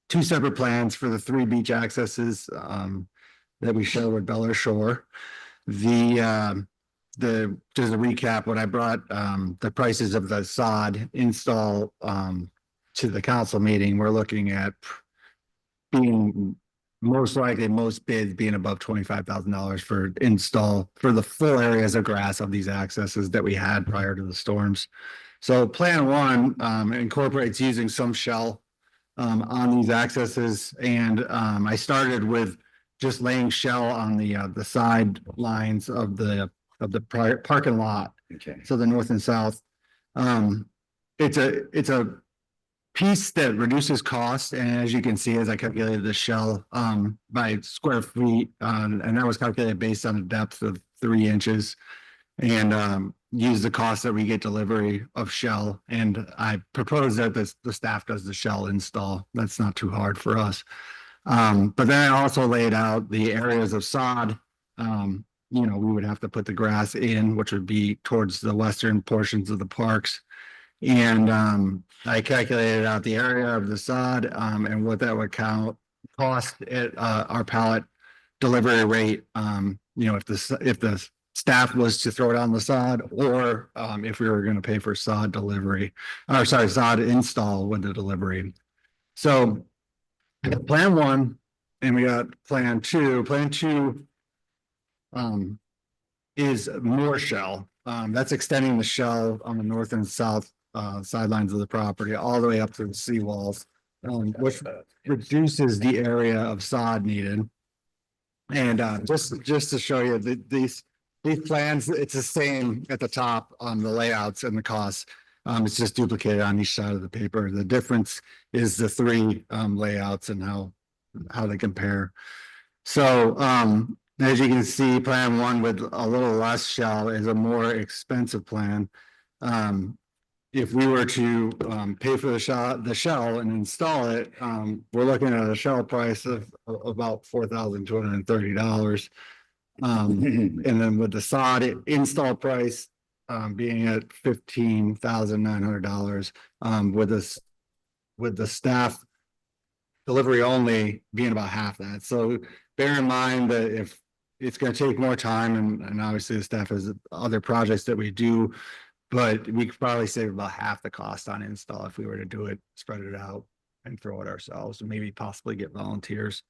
2 separate plans for the 3 beach accesses that we show at Bel Air Shore. Just a recap, when I brought the prices of the sod install to the council meeting, we're looking at being most likely most bids being above $25,000 for install for the full areas of grass of these accesses that we had prior to the storms. So plan 1 incorporates using some shell on these accesses, and I started with just laying shell on the side lines of the parking lot.
Okay.
So the north and south. It's a piece that reduces cost, and as you can see, as I calculated the shell by square feet, and that was calculated based on a depth of 3 inches, and use the cost that we get delivery of shell. And I propose that the staff does the shell install. That's not too hard for us. But then I also laid out the areas of sod. We would have to put the grass in, which would be towards the western portions of the parks. And I calculated out the area of the sod and what that would cost at our pallet delivery rate, if the staff was to throw it on the sod, or if we were gonna pay for sod delivery, or sorry, sod install with the delivery. So I got plan one and we got plan two. Plan two is more shell. That's extending the shell on the north and south sidelines of the property all the way up to the seawalls, which reduces the area of sod needed. And just to show you these plans, it's the same at the top on the layouts and the costs. It's just duplicated on each side of the paper. The difference is the three layouts and how they compare. So as you can see, plan one with a little less shell is a more expensive plan. If we were to pay for the shell and install it, we're looking at a shell price of about $4,230. And then with the sod install price being at $15,900, with the staff delivery only being about half that. So bear in mind that if it's going to take more time, and obviously the staff has other projects that we do, but we could probably save about half the cost on install if we were to do it, spread it out and throw it ourselves, and maybe possibly get volunteers.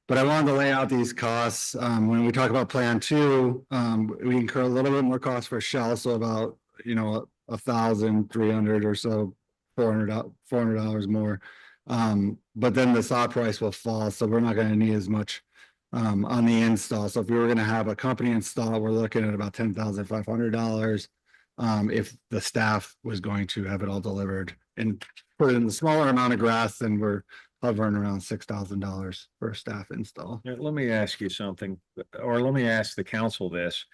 But I wanted to lay out these costs. When we talk about plan two, we incur a little bit more cost for shell, so about $1,300 or so, $400 more. But then the sod price will fall, so we're not going to need as much on the install. So if we were going to have a company install, we're looking at about $10,500. If the staff was going to have it all delivered and put in the smaller amount of grass, then we're hovering around $6,000 for a staff install.
Yeah, let me ask you something, or let me ask the council this.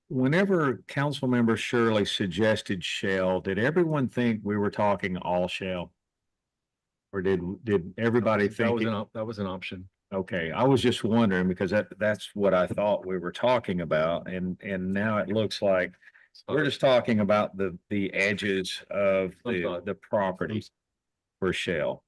Whenever Councilmember Shirley suggested shell, did everyone think we were talking all shell? Or did everybody think?
That was an option.
Okay, I was just wondering because that's what I thought we were talking about, and now it looks like we're just talking about the edges of the property for shell.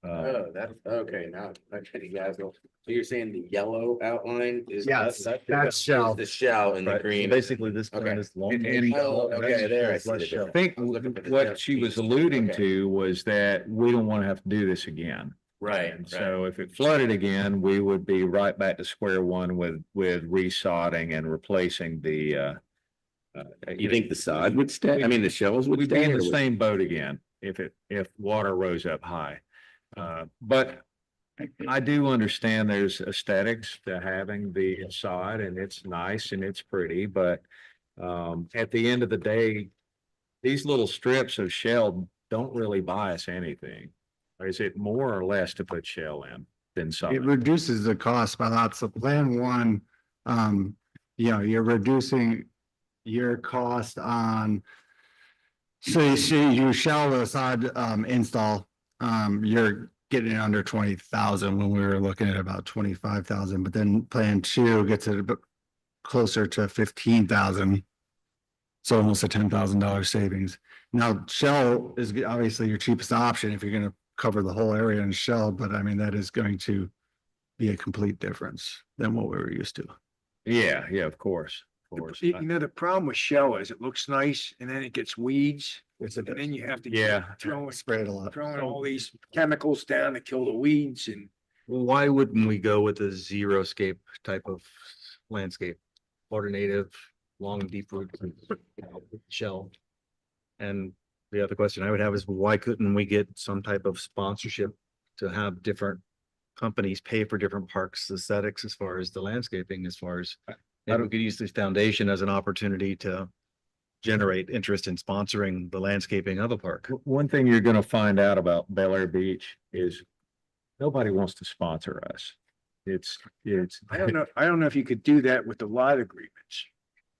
That's okay. Now, okay, you guys go. So you're saying the yellow outline is?
Yes, that's shell.
The shell and the
Right, so
green.
Basically, this plan
Okay.
is long.
Oh, okay, there I see the
I
difference.
think
Looking for the
what
shell
she was
piece.
alluding
Okay.
to was that we don't want to have to do this again.
Right,
And
right.
so if it flooded again, we would be right back to square one with resodding and replacing the
You think the sod would stay? I mean, the shells would
we'd be
stay?
in
or
the
would-
same boat again if water rose up high. But I do understand there's aesthetics to having the sod, and it's nice and it's pretty, but at the end of the day, these little strips of shell don't really buy us anything. Or is it more or less to put shell in than
It
something?
reduces the cost by lots. So plan one, you're reducing your cost on. So you shell the sod install, you're getting it under 20,000 when we were looking at about 25,000, but then plan two gets it a bit closer to 15,000. So almost a $10,000 savings. Now, shell is obviously your cheapest option if you're going to cover the whole area in shell, but I mean, that is going to be a complete difference than what we were used to.
Yeah, of course.
The problem with shell is it looks nice and then it gets weeds.
It's
And then you have to.
Yeah.
Spray it a lot.
Throwing all these chemicals down to kill the weeds and.
Well, why wouldn't we go with a xeriscape type of landscape? Water native, long, deep root shell. And the other question I would have is why couldn't we get some type of sponsorship to have different companies pay for different parks aesthetics as far as the landscaping, as far as maybe we could use this foundation as an opportunity to generate interest in sponsoring the landscaping of a park.
One thing you're gonna find out about Bel Air Beach is nobody wants to sponsor us. It's.
I don't know if you could do that with the lot agreements.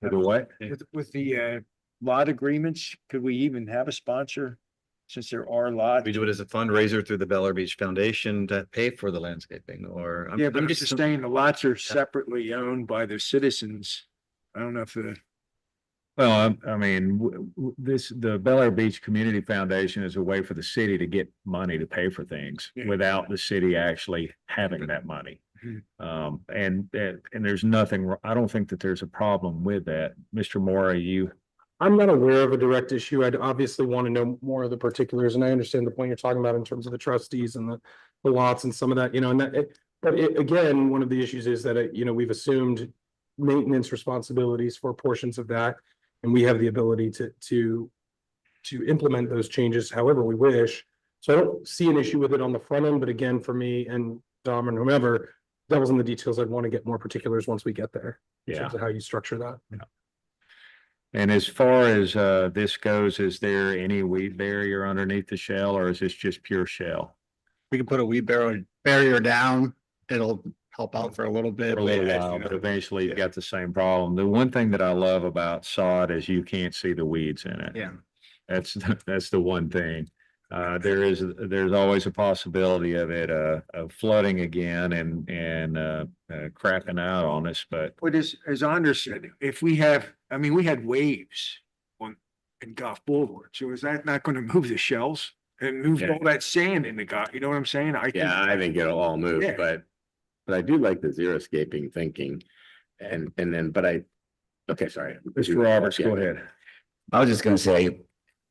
The what?
With the lot agreements, could we even have a sponsor? Since there are lots.
We do it as a fundraiser through the Bel Air Beach Foundation to pay for the landscaping, or.
Yeah, but I'm just saying the lots are separately owned by the citizens. I don't know if
Well, I mean, the Bel Air Beach Community Foundation is a way for the city to get money to pay for things
Yeah.
without the city actually having that money. And there's nothing, I don't think that there's a problem with that. Mr. Mora, you,
I'm not aware of a direct issue. I'd obviously want to know more of the particulars, and I understand the point you're talking about in terms of the trustees and the lots and some of that, and again, one of the issues is that, we've assumed maintenance responsibilities for portions of that, and we have the ability to implement those changes however we wish. So I don't see an issue with it on the front end, but again, for me and Dom and whomever, devil's in the details, I'd want to get more particulars once we get there in
yeah.
terms of how you structure that.
And as far as this goes, is there any weed barrier underneath the shell, or is this just pure shell?
We can put a weed barrier down. It'll help out for a little bit.
For a little while, but eventually you've got the same problem. The one thing that I love about sod is you can't see the weeds in it.
Yeah.
That's the one thing. There's always a possibility of it of flooding again and crapping out on us, but
What is, as Anders said, if we have, I mean, we had waves in Goff Boulevard, so is that not gonna move the shells? And move
Yeah.
all that sand in the Goff, you know what I'm saying?
Yeah, I think it'll all move,
Yeah.
but I do like the xeriscaping thinking. Okay, sorry.
Mr. Roberts, go ahead.
I was just gonna say,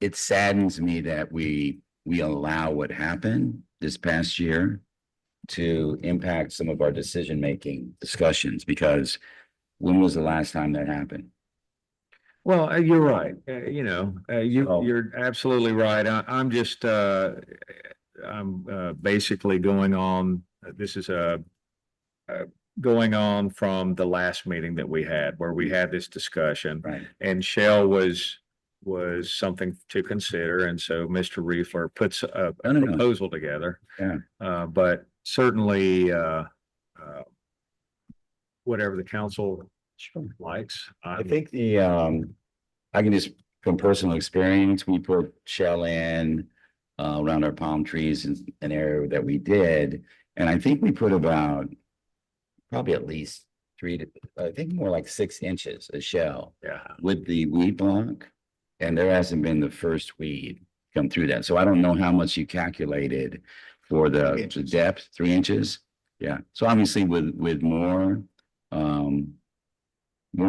it saddens me that we allow what happened this past year to impact some of our decision-making discussions, because when was the last time that happened?
Well, you're right.
Oh.
You're absolutely right. I'm just, I'm basically going on, this is going on from the last meeting that we had where we had this discussion.
Right.
And Shell was something to consider. And so Mr. Reefler puts a
No, no, no.
proposal together.
Yeah.
But certainly, whatever the council likes.
I think I can just, from personal experience, we put shell in around our palm trees in an area that we did. And I think we put about probably at least 3 to, I think more like 6 inches of shell
Yeah.
with the weed block. And there hasn't been the first weed come through that. So I don't know how much you calculated for the depth, 3 inches. Yeah. So obviously with more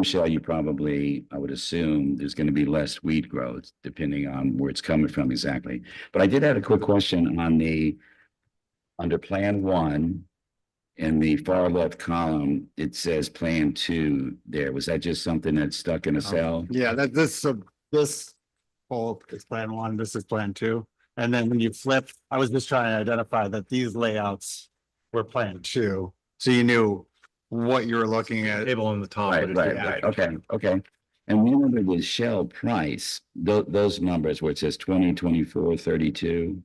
shell, you probably, I would assume there's going to be less weed growth depending on where it's coming from exactly. But I did have a quick question on under Plan 1 in the far left column, it says Plan 2 there. Was that just something that's stuck in a cell?
Yeah, this whole is Plan 1, this is Plan 2. And then when you flip, I was just trying to identify that these layouts were Plan 2. So you knew what you were looking at.
Table on the top.
Right. Okay. And we remember the shell price, those numbers where it says 20, 24, 32.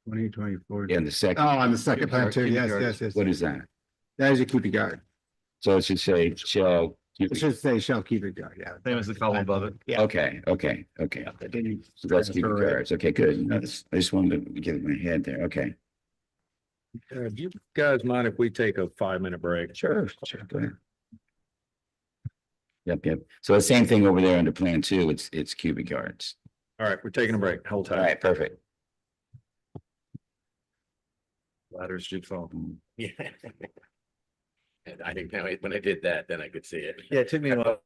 2024.
In the second.
Oh, on the second plan too. Yes.
What is that?
That is your cubic yard.
So it should say shell.
It should say shell cubic yard, yeah.
Same as the column above it.
Yeah.
Okay. So that's cubic
Correct.
yards. Okay, good. I just wanted to get my head there. Okay.
Do you guys mind if we take a 5-minute break?
Sure. Go ahead. Yep. So the same thing over there under Plan 2, it's cubic yards.
All right, we're taking a break. Hold
All
tight.
right, perfect.
Ladders do fall.
Yeah. And I think now when I did that, then I could see it.
Yeah, it took me a while.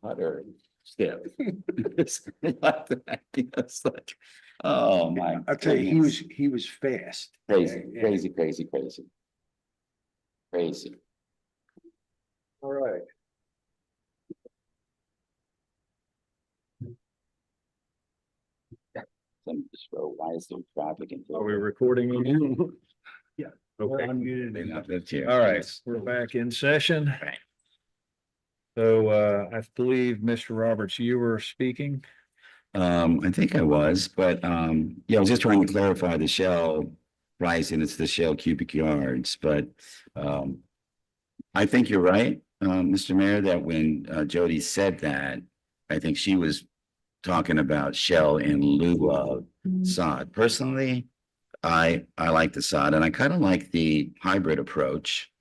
hot or stiff? It's like, oh my.
I'll tell you,
goodness.
he was fast.
Crazy,
Yeah.
crazy, crazy, crazy. Crazy.
All right.
Some just throw, why is there traffic in?
Are we recording again?
Yeah.
Okay.
They're not good here.
All right, we're back in session.
Right.
So I believe, Mr. Roberts, you were speaking.
I think I was, but yeah, I was just trying to clarify the Shell pricing. It's the Shell cubic yards, but I think you're right, Mr. Mayor, that when Jody said that, I think she was talking about Shell in lieu of sod. Personally, I like the sod, and I kind of like the hybrid approach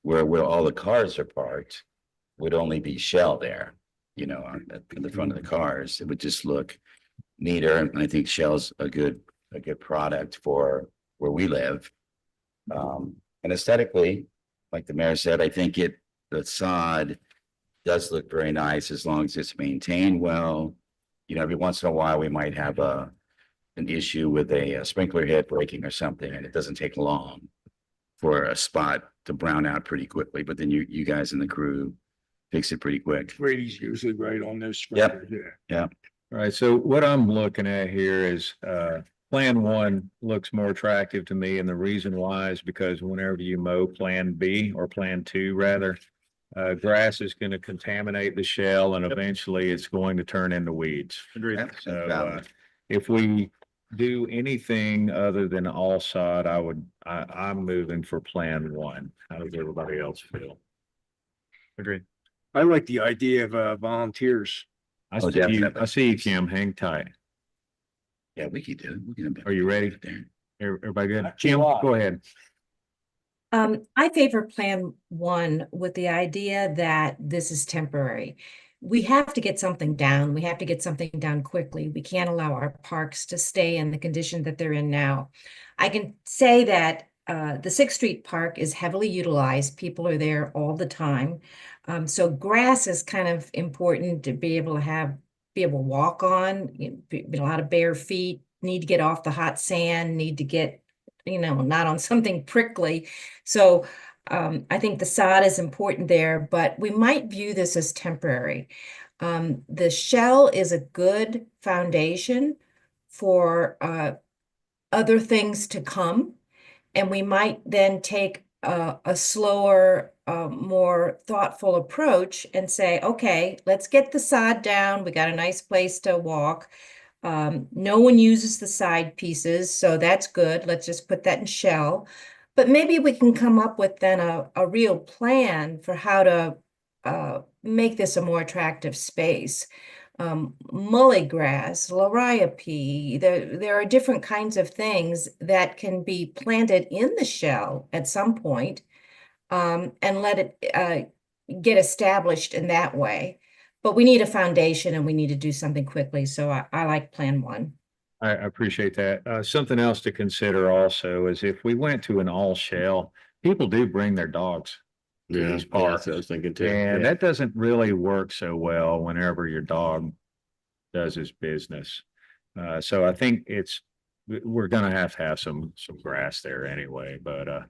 where all the cars are parked would only be Shell there, you know, in the front of the cars. It would just look neater, and I think Shell's a good product for where we live. And aesthetically, like the mayor said, I think the sod does look very nice as long as it's maintained well. You know, every once in a while, we might have an issue with a sprinkler head breaking or something, and it doesn't take long for a spot to brown out pretty quickly, but then you guys in the crew fix it pretty quick.
Brady's usually right on those.
Yep.
sprinklers,
Yeah.
All right, so what I'm looking at here is Plan 1 looks more attractive to me, and the reason why is because whenever you mow Plan B or Plan 2 rather, grass is going to contaminate the shell, and eventually it's going to turn into weeds.
Agreed.
So if we do anything other than all sod, I'm moving for Plan 1. How does everybody else feel?
Agreed.
I like the idea of volunteers.
I
Oh,
see you,
definitely.
I see you, Kim, hang tight.
Yeah, we could do it. We can.
Are you ready?
There.
Everybody good?
Not
Kim,
July.
go ahead.
I favor Plan 1 with the idea that this is temporary. We have to get something down. We have to get something down quickly. We can't allow our parks to stay in the condition that they're in now. I can say that the Sixth Street Park is heavily utilized. People are there all the time. So grass is kind of important to be able to walk on. A lot of bare feet, need to get off the hot sand, need to get, not on something prickly. So I think the sod is important there, but we might view this as temporary. The shell is a good foundation for other things to come. And we might then take a slower, more thoughtful approach and say, okay, let's get the sod down. We got a nice place to walk. No one uses the side pieces, so that's good. Let's just put that in shell. But maybe we can come up with then a real plan for how to make this a more attractive space. Mullygrass, liriopy, there are different kinds of things that can be planted in the shell at some point, and let it get established in that way. But we need a foundation and we need to do something quickly. So I like Plan 1.
I appreciate that. Something else to consider also is if we went to an all shell, people do bring their dogs.
Yeah,
these
that's
parks.
what I was thinking too.
And
Yeah.
that doesn't really work so well whenever your dog does his business. So I think we're gonna have to have some grass there anyway, but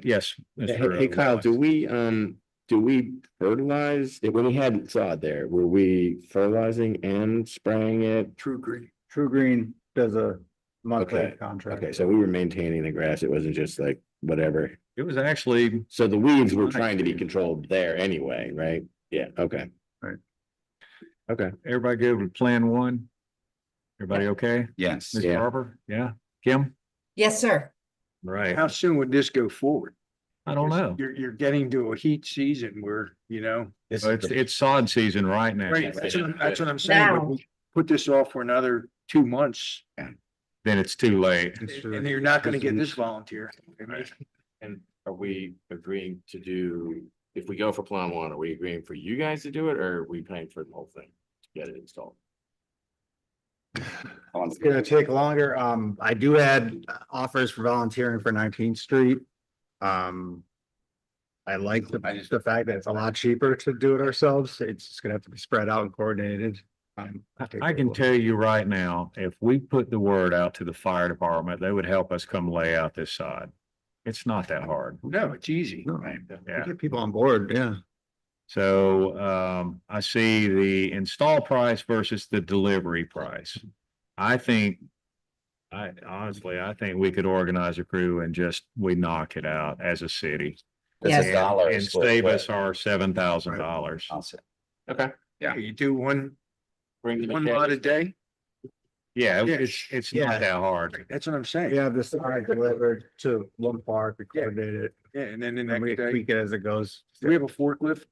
yes. Mr.
Hey Kyle,
Wallace.
do we fertilize, when we had sod there, were we fertilizing and spraying it?
True green.
True Green does a monthly
Okay.
contract.
Okay, so we were maintaining the grass. It wasn't just like whatever.
It was actually,
So the weeds were trying to be controlled there anyway, right? Yeah, okay.
Right.
Okay.
everybody good with Plan 1? Everybody okay?
Yes.
Mr.
Yeah.
Harper? Yeah? Kim?
Yes, sir.
Right.
How soon would this go forward?
I don't know.
You're getting to a heat season where,
This
Well,
is the-
It's sod season right now.
right, that's what I'm saying. but
Now.
we Put this off for another 2 months
Then it's too late.
and you're not gonna get this volunteer.
And are we agreeing to do, if we go for Plan 1, are we agreeing for you guys to do it, or are we paying for the whole thing to get it installed?
It's gonna take longer. I do add offers for volunteering for 19th Street. I like the fact that it's a lot cheaper to do it ourselves. It's just gonna have to be spread out and coordinated.
I can tell you right now, if we put the word out to the fire department, they would help us come lay out this side. It's not that hard.
No, it's easy.
No,
Yeah.
get people on board, yeah.
So I see the install price versus the delivery price. I think, I think we could organize a crew and just, we knock it out as a city.
It's
Yes.
a dollar. a
And
square
save
foot.
us our $7,000.
Awesome.
Okay.
Yeah, you do one
Bring
lot a day.
Yeah,
Yeah.
it's
Yeah.
not that hard.
That's what I'm saying.
We have this side delivered to one park, we coordinate it,
Yeah, and then the
and we
next day,
tweak it as it goes.
do we have a forklift?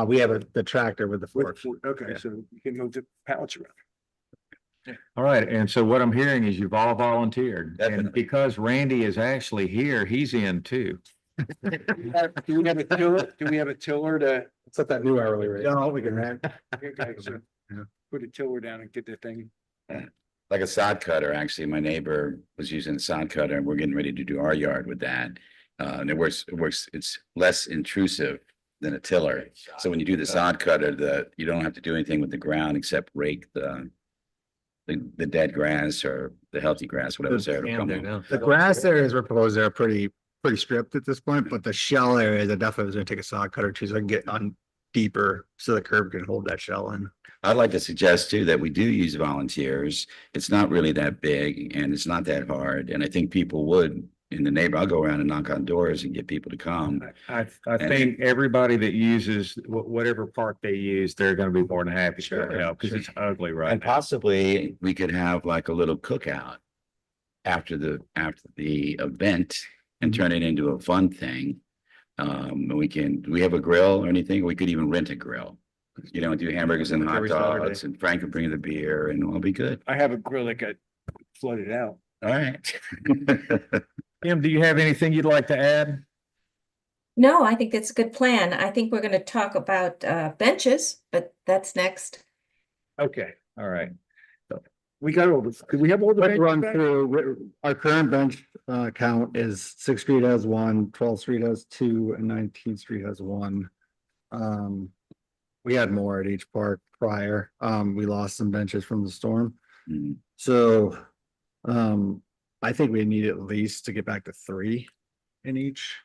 We have the tractor with the fork.
Okay,
Yeah.
so you can move the pallets around.
All right, and so what I'm hearing is you've all volunteered, and
Definitely.
because Randy is actually here, he's in too.
Do we have a tiller? Do we have a tiller to?
It's at that new hourly rate. No, we can rent.
Okay, so
Yeah.
put a tiller down and get the thing.
Like a sod cutter, actually, my neighbor was using a sod cutter and we're getting ready to do our yard with that. And it works, it's less intrusive than a tiller. So when you do the sod cutter, you don't have to do anything with the ground except rake the dead grass or the healthy grass, whatever's there. to come up.
The grass areas we're proposed are pretty stripped at this point, but the shell areas, I definitely was gonna take a saw cutter too, so I can get on deeper so the curb can hold that shell in.
I'd like to suggest too that we do use volunteers. It's not really that big and it's not that hard. And I think people would in the neighbor, I'll go around and knock on doors and get people to come.
I think everybody that uses whatever park they use, they're gonna be more than happy to help, because it's ugly right
And
now.
possibly we could have like a little cookout after the event and turn it into a fun thing. And do we have a grill or anything? We could even rent a grill. You know, do hamburgers and hot
Every Saturday.
dogs, and Frank could bring the beer and it'll be good.
I have a grill that got flooded out.
All right.
Kim, do you have anything you'd like to add?
No, I think that's a good plan. I think we're going to talk about benches, but that's next.
Okay, all right.
We got all the, could we have all the?
Let's
benches
run
back?
through, our current bench count is 6th Street has 1, 12th Street has 2, and 19th Street has 1. We had more at each park prior. We lost some benches from the storm.
Mhm.
So I think we need at least to get back to 3 in each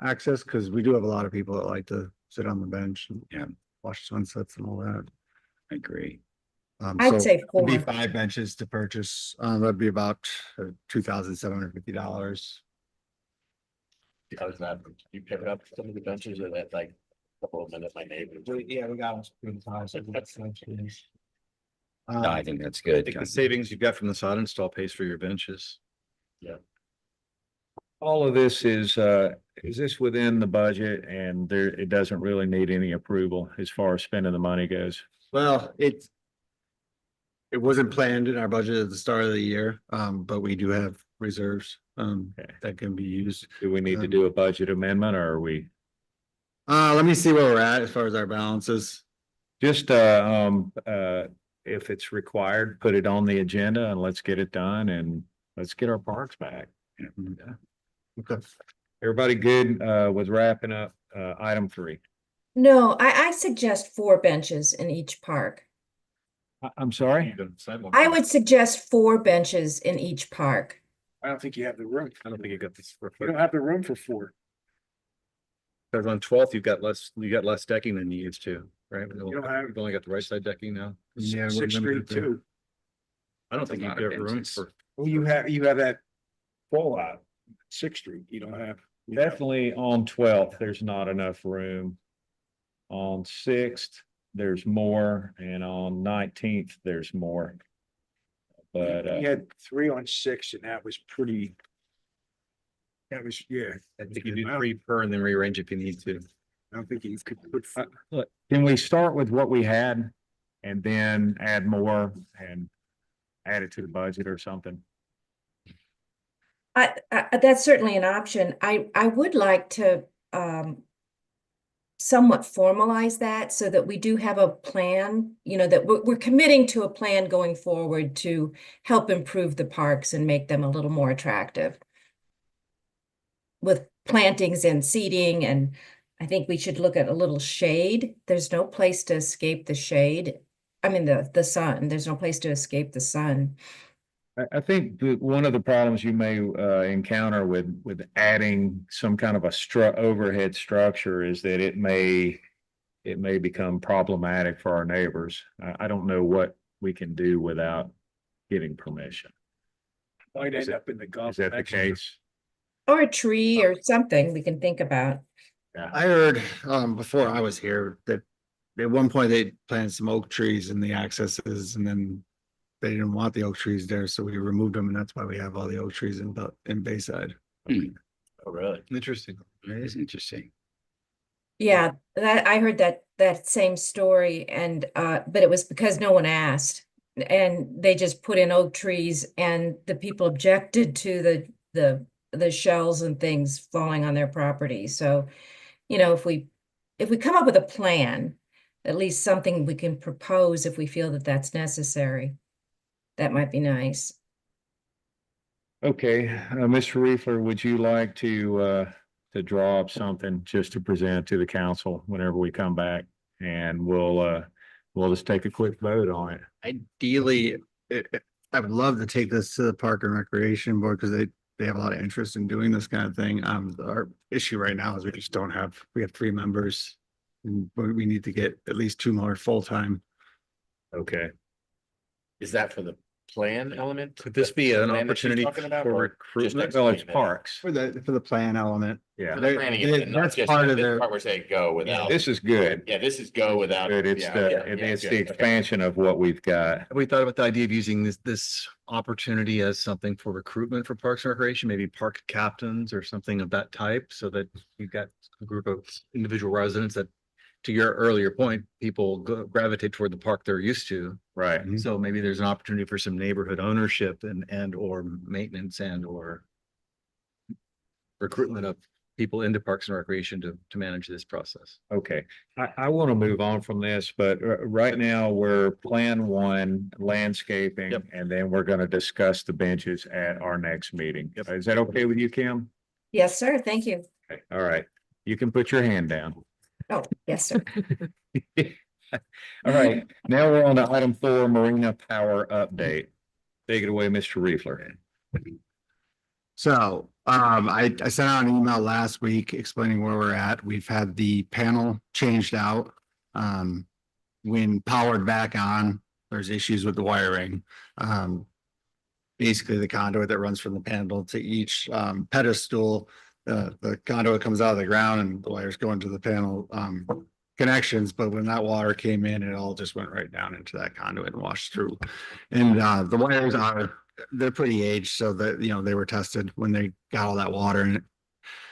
access, because we do have a lot of people that like to sit on the bench and
Yeah.
watch sunsets and all that.
I agree.
I'd say
it'd be
4.
5 benches to purchase. That'd be about $2,750.
How's that? You pick up some of the benches or that like a couple of minutes, my neighbors.
Yeah, we got them.
No, I think that's good.
The savings you got from the sod install pays for your benches.
All of this is this within the budget, and it doesn't really need any approval as far as spending the money goes?
Well, it wasn't planned in our budget at the start of the year, but we do have reserves that can be used.
Do we need to do a budget amendment, or are we?
Let me see where we're at as far as our balances.
Just if it's required, put it on the agenda and let's get it done and let's get our parks back.
Okay.
Everybody good with wrapping up item 3?
No, I suggest 4 benches in each park.
I'm sorry?
I would suggest 4 benches in each park.
I don't think you have the room.
I don't think you got this.
You don't have the room for 4.
Because on 12th, you got less decking than you used to, right?
don't have-
You've only got the right side decking now.
Yeah, we're
6th Street
limited to-
too.
I don't think you
Lot
have
of
room
benches.
for.
Well, you have that fallout, 6th Street. You don't have.
Definitely on 12th, there's not enough room. On 6th, there's more, and on 19th, there's more. But
You had 3 on 6 and that was pretty. That was, yeah.
I think you do 3 per and then rearrange if you need to.
I don't think you could put.
look, can we start with what we had and then add more and add it to the budget or something?
That's certainly an option. I would like to somewhat formalize that so that we do have a plan, that we're committing to a plan going forward to help improve the parks and make them a little more attractive with plantings and seating, and I think we should look at a little shade. There's no place to escape the shade. I mean, the sun, there's no place to escape the sun.
I think that one of the problems you may encounter with adding some kind of a overhead structure is that it may become problematic for our neighbors. I don't know what we can do without getting permission.
Might
Is
end
it-
up in the Gulf.
Is that the
of Mexico.
case?
Or a tree or something we can think about.
I heard before I was here that at one point they planted some oak trees in the accesses, and then they didn't want the oak trees there, so we removed them, and that's why we have all the oak trees in Bayside.
Hmm.
Oh, really?
Interesting.
That is interesting.
Yeah, that I heard that same story, and but it was because no one asked, and they just put in oak trees, and the people objected to the shells and things falling on their property. So, you know, if we come up with a plan, at least something we can propose if we feel that that's necessary, that might be nice.
Okay, Mr. Reefler, would you like to draw up something just to present to the council whenever we come back? And we'll just take a quick vote on it.
Ideally, I would love to take this to the Park and Recreation Board because they have a lot of interest in doing this kind of thing. Our issue right now is we have 3 members, and we need to get at least 2 more full-time.
Okay.
Is that for the plan element?
Could this be an
Plan that she's
opportunity
talking about,
for
or just
recruitment?
Well, it's
explain it?
parks.
For the plan element.
Yeah.
For the planning element, not
That's
just
part of
this
their,
part we're saying go without.
This is good.
Yeah, this is go without.
Good. It's
yeah,
the,
yeah,
it's
yeah,
the
good, okay.
expansion of what we've got.
Have we thought about the idea of using this opportunity as something for recruitment for Parks and Recreation, maybe park captains or something of that type, so that you've got a group of individual residents that, to your earlier point, people gravitate toward the park they're used to.
Right.
So maybe there's an opportunity for some neighborhood ownership and or maintenance and or recruitment of people into Parks and Recreation to manage this process.
Okay, I want to move on from this, but right now we're Plan 1 landscaping,
Yep.
and then we're going to discuss the benches at our next meeting. Is that okay with you, Kim?
Yes, sir. Thank you.
Okay, all right. You can put your hand down.
Oh, yes, sir.
All right, now we're on to item 4, Marina Power Update. Take it away, Mr. Reefler.
so I sent out an email last week explaining where we're at. We've had the panel changed out. When powered back on, there's issues with the wiring. Basically the conduit that runs from the panel to each pedestal, the conduit comes out of the ground and the wires go into the panel connections, but when that water came in, it all just went right down into that conduit and washed through. And the wires they're pretty aged, so that, you know, they were tested when they got all that water in it.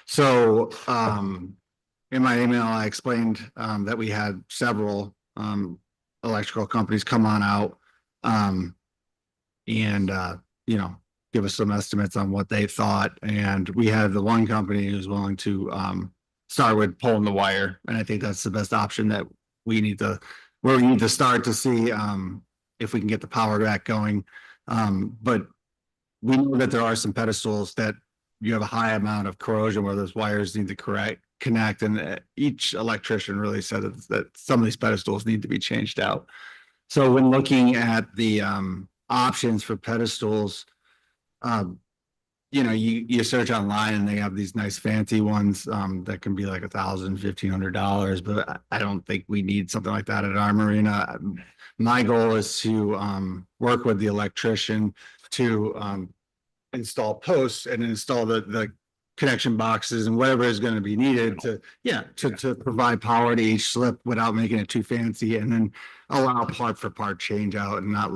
So in my email, I explained that we had several electrical companies come on out and you know, give us some estimates on what they thought. And we had the one company who's willing to start with pulling the wire. And I think that's the best option that we need to start to see if we can get the power back going. But we know that there are some pedestals that you have a high amount of corrosion where those wires need to connect. And each electrician really said that some of these pedestals need to be changed out. So when looking at the options for pedestals, you know, you search online and they have these nice fancy ones that can be like $1,000, $1,500, but I don't think we need something like that at our marina. My goal is to work with the electrician to install posts and install the connection boxes and whatever is going to be needed to provide power to each slip without making it too fancy, and then allow part for part change out and not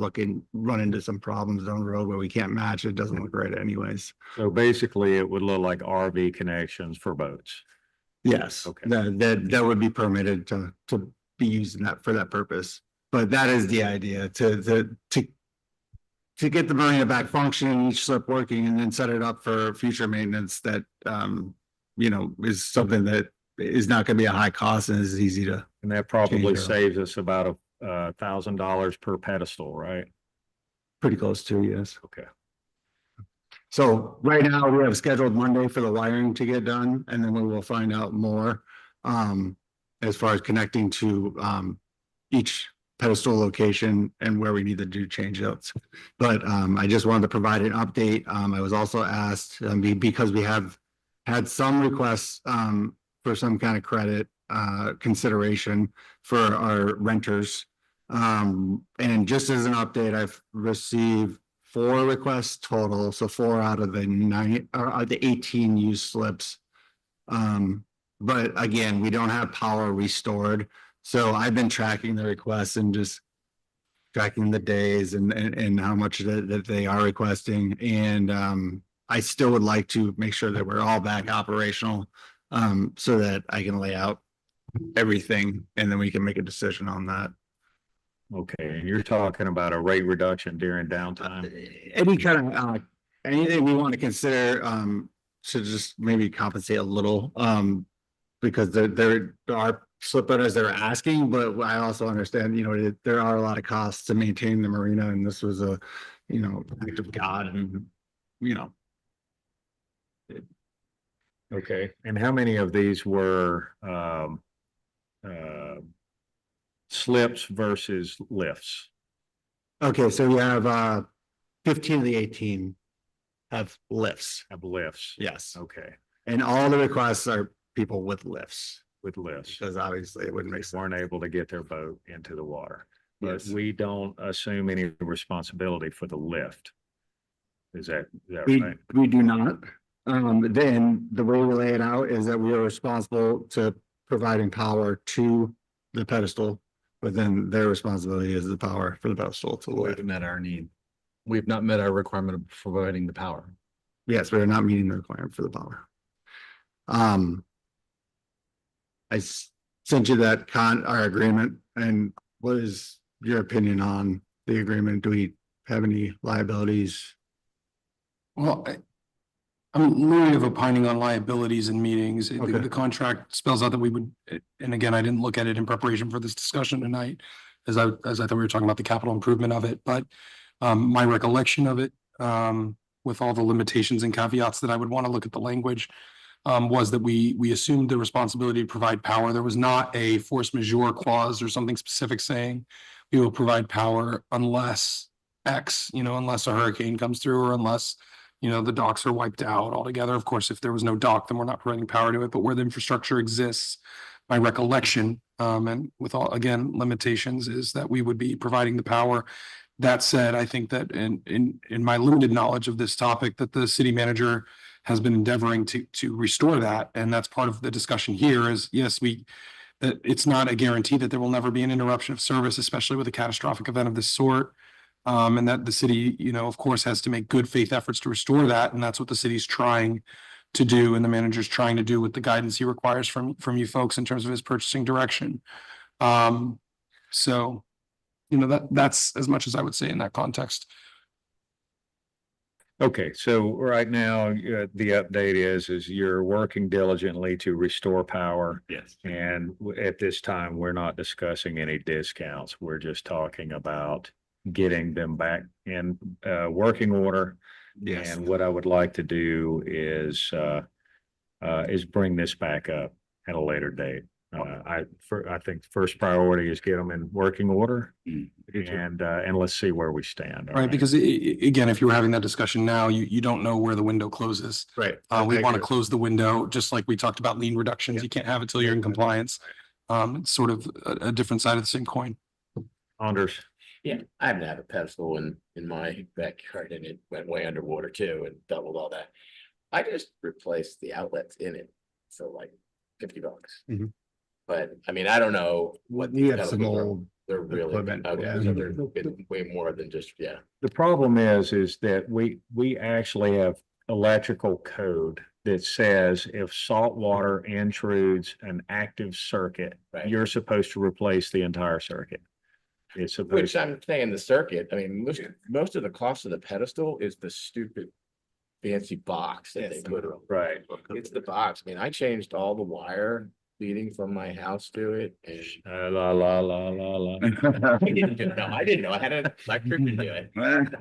run into some problems down the road where we can't match. It doesn't look right anyways.
So basically it would look like RV connections for boats.
Yes,
Okay.
that would be permitted to be used for that purpose. But that is the idea, to get the marina back functioning, each slip working, and then set it up for future maintenance that you know, is something that is not going to be a high cost and is easy to.
And that probably
Change it.
saves us about $1,000 per pedestal, right?
Pretty close to, yes.
Okay.
So right now, we have scheduled Monday for the wiring to get done, and then we will find out more. As far as connecting to each pedestal location and where we need to do change outs. But I just wanted to provide an update. I was also asked, because we have had some requests for some kind of credit consideration for our renters. And just as an update, I've received 4 requests total, so 4 out of the 9 or the 18 used slips. But again, we don't have power restored, so I've been tracking the requests and just tracking the days and how much that they are requesting. And I still would like to make sure that we're all back operational, so that I can lay out everything and then we can make a decision on that.
Okay, and you're talking about a rate reduction during downtime?
Any kind of anything we want to consider to just maybe compensate a little, because there are slip owners that are asking, but I also understand, there are a lot of costs to maintain the marina, and this was a, act of God, and
Okay, and how many of these were slips versus lifts?
Okay, so we have 15 of the 18 have lifts.
Have lifts?
Yes.
Okay,
And all the requests are people with lifts,
with lifts.
because obviously it wouldn't make sense.
Weren't able to get their boat into the water. But
Yes.
we don't assume any responsibility for the lift. Is that
We,
right?
we do not. Then the way we lay it out is that we are responsible to providing power to the pedestal, but then their responsibility is the power for the pedestal to lift.
We've met our need. We've not met our requirement of providing the power.
Yes, we are not meeting the requirement for the power. Sent you that our agreement, and what is your opinion on the agreement? Do we have any liabilities?
Well, I'm leery of opining on liabilities in meetings.
Okay.
The contract spells out that we would, and again, I didn't look at it in preparation for this discussion tonight, as I thought we were talking about the capital improvement of it, but my recollection of it, with all the limitations and caveats that I would want to look at the language, was that we assumed the responsibility to provide power. There was not a force majeure clause or something specific saying we will provide power unless X, unless a hurricane comes through, or unless the docks are wiped out altogether. Of course, if there was no dock, then we're not providing power to it, but where the infrastructure exists, my recollection, and with all, again, limitations, is that we would be providing the power. That said, I think that in my limited knowledge of this topic, that the city manager has been endeavoring to restore that. And that's part of the discussion here is, yes, that it's not a guarantee that there will never be an interruption of service, especially with a catastrophic event of this sort. And that the city, of course, has to make good faith efforts to restore that. And that's what the city's trying to do, and the manager's trying to do with the guidance he requires from you folks in terms of his purchasing direction. So, that's as much as I would say in that context.
Okay, so right now, the update is you're working diligently to restore power.
Yes.
And at this time, we're not discussing any discounts. We're just talking about getting them back in working order.
Yes.
And what I would like to do is bring this back up at a later date. I think the first priority is get them in working order, and let's see where we stand. all
Right, because again, if you were having that discussion now, you don't know where the window closes.
Right.
We
I
want to
agree.
close the window, just like we talked about lien reductions. You can't have it till you're in compliance. It's sort of a different side of the same coin.
Anders.
Yeah, I happen to have a pedestal in my backyard, and it went way underwater too and doubled all that. I just replaced the outlets in it for like $50.
Mhm.
But I mean, I don't know what.
You
the
have some
pedestals are.
old
They're really,
equipment.
okay, so they're way more than just, yeah.
The problem is that we actually have electrical code that says if salt water intrudes an active circuit,
Right.
you're supposed to replace the entire circuit. It's supposed.
Which I'm saying the circuit, I mean, most of the cost of the pedestal is the stupid fancy box that they put on.
Right.
It's the box. I mean, I changed all the wire leading from my house to it, and
La la la la la.
I didn't know. I had an electric to do it. And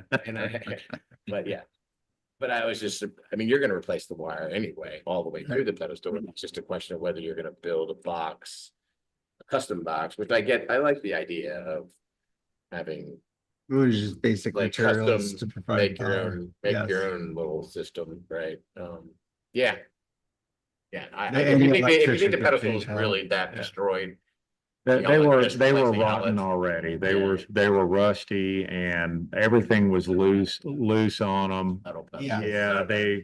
but yeah. But I was just, I mean, you're gonna replace the wire anyway, all the way through the pedestal. It's just a question of whether you're gonna build a box. A custom box, which I get, I like the idea of having
It was just basic
like
materials
custom,
to provide
make your
power.
own, make
Yes.
your own little system, right? Yeah. Yeah,
The-
if
any
you think, if you
electrician
think the
could
pedestal
change
is
how-
really that
yeah.
destroyed.
They
beyond
were,
just
they were
replacing
rotten
outlets.
already.
Yeah.
They were rusty and everything was loose on them.
Metal
Yeah.
pedestals,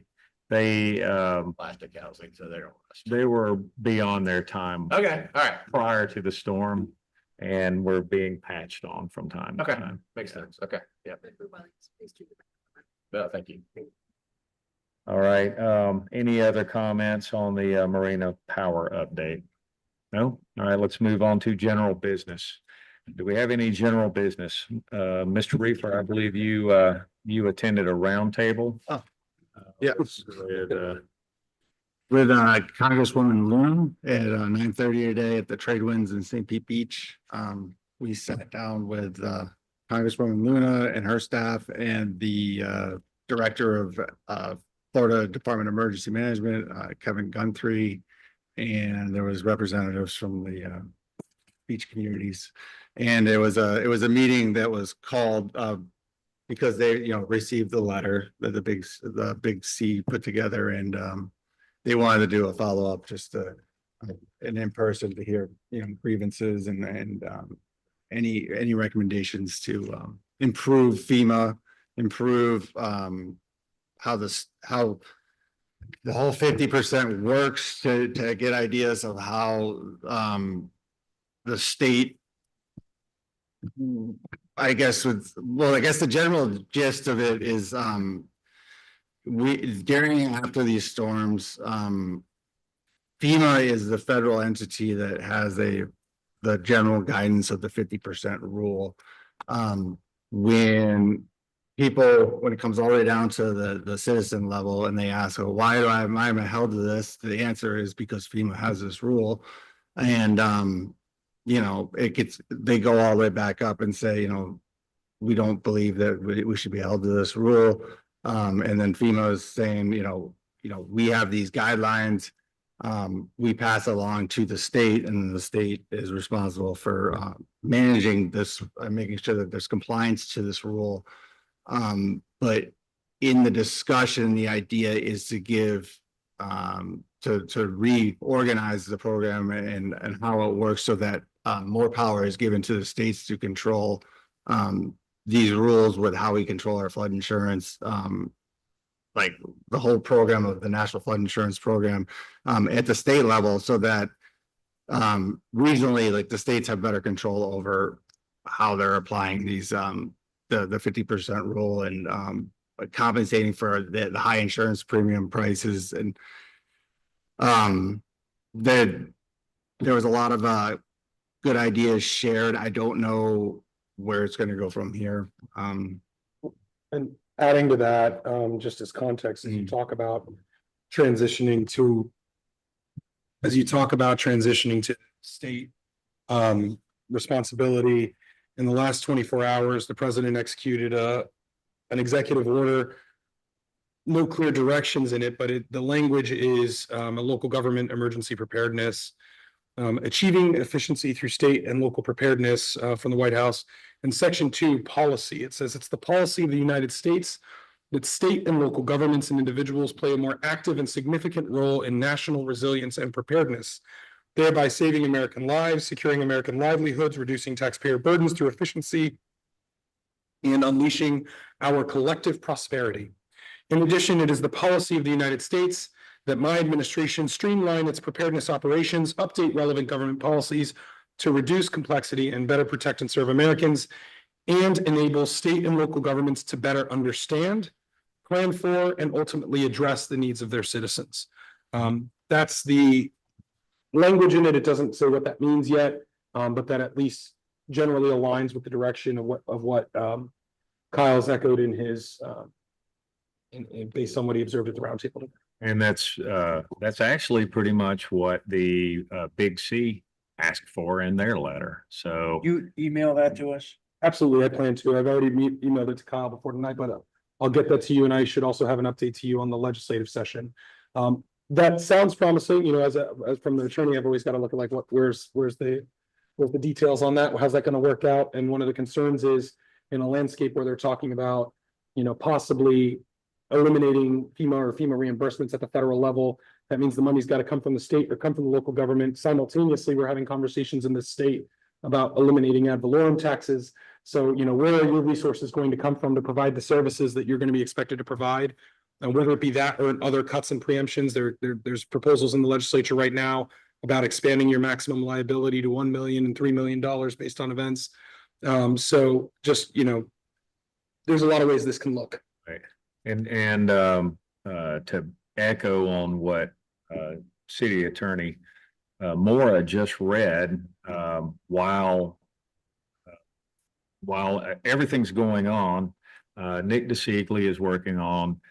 Yeah,
plastic housing, so they don't rust.
they were beyond their time
Okay, all right,
prior to the storm and were being patched on from time to
okay,
time.
makes sense, okay, yeah. No, thank you.
All right, any other comments on the Marina Power update? No? All right, let's move on to general business. Do we have any general business? Mr. Reefer, I believe you attended a roundtable.
Oh, yes.
With,
With Congresswoman Loon at 9:30 today at the Trade Winds in St. Pete Beach. We sat down with Congresswoman Luna and her staff and the Director of Florida Department of Emergency Management, Kevin Guntry. And there was representatives from the beach communities. And it was a meeting that was called because they, received the letter that the Big C put together, and they wanted to do a follow-up, just an in-person to hear, grievances and any recommendations to improve FEMA, improve how the whole 50% works, to get ideas of how the state, I guess the general gist of it is during and after these storms, FEMA is the federal entity that has the general guidance of the 50% rule. When it comes all the way down to the citizen level and they ask, oh, why am I held to this? The answer is because FEMA has this rule. And they go all the way back up and say, we don't believe that we should be held to this rule. And then FEMA is saying, we have these guidelines. We pass along to the state, and the state is responsible for managing this, making sure that there's compliance to this rule. But in the discussion, the idea is to give to reorganize the program and how it works, so that more power is given to the states to control these rules with how we control our flood insurance, like the whole program of the National Flood Insurance Program at the state level, so that regionally, like, the states have better control over how they're applying these the 50% rule, and compensating for the high insurance premium prices. And there was a lot of good ideas shared. I don't know where it's going to go from here.
And adding to that, just as context, as you talk about transitioning to state responsibility, in the last 24 hours, the president executed an executive order. No clear directions in it, but the language is a local government emergency preparedness, achieving efficiency through state and local preparedness from the White House. And Section 2, policy. It says it's the policy of the United States that state and local governments and individuals play a more active and significant role in national resilience and preparedness, thereby saving American lives, securing American livelihoods, reducing taxpayer burdens through efficiency, and unleashing our collective prosperity. In addition, it is the policy of the United States that my administration streamline its preparedness operations, update relevant government policies to reduce complexity and better protect and serve Americans, and enable state and local governments to better understand, plan for, and ultimately address the needs of their citizens. That's the language in it. It doesn't say what that means yet, but that at least generally aligns with the direction of what Kyle's echoed in his based on what he observed at the roundtable.
And that's actually pretty much what the Big C asked for in their letter. So
You email that to us?
Absolutely, I plan to. I've already emailed it to Kyle before tonight, but I'll get that to you, and I should also have an update to you on the legislative session. That sounds promising, you know, as from the attorney, I've always got to look at like where's the details on that? How's that going to work out? And one of the concerns is in a landscape where they're talking about, you know, possibly eliminating FEMA reimbursements at the federal level. That means the money's got to come from the state or come from the local government. Simultaneously, we're having conversations in the state about eliminating ad valorem taxes. So, you know, where are your resources going to come from to provide the services that you're going to be expected to provide? And whether it be that or other cuts and preemptions, there's proposals in the legislature right now about expanding your maximum liability to $1 million and $3 million based on events. So just, you know, there's a lot of ways this can look.
Right. And to echo on what City Attorney Mora just read, while everything's going on, Nick DeSiegel is working on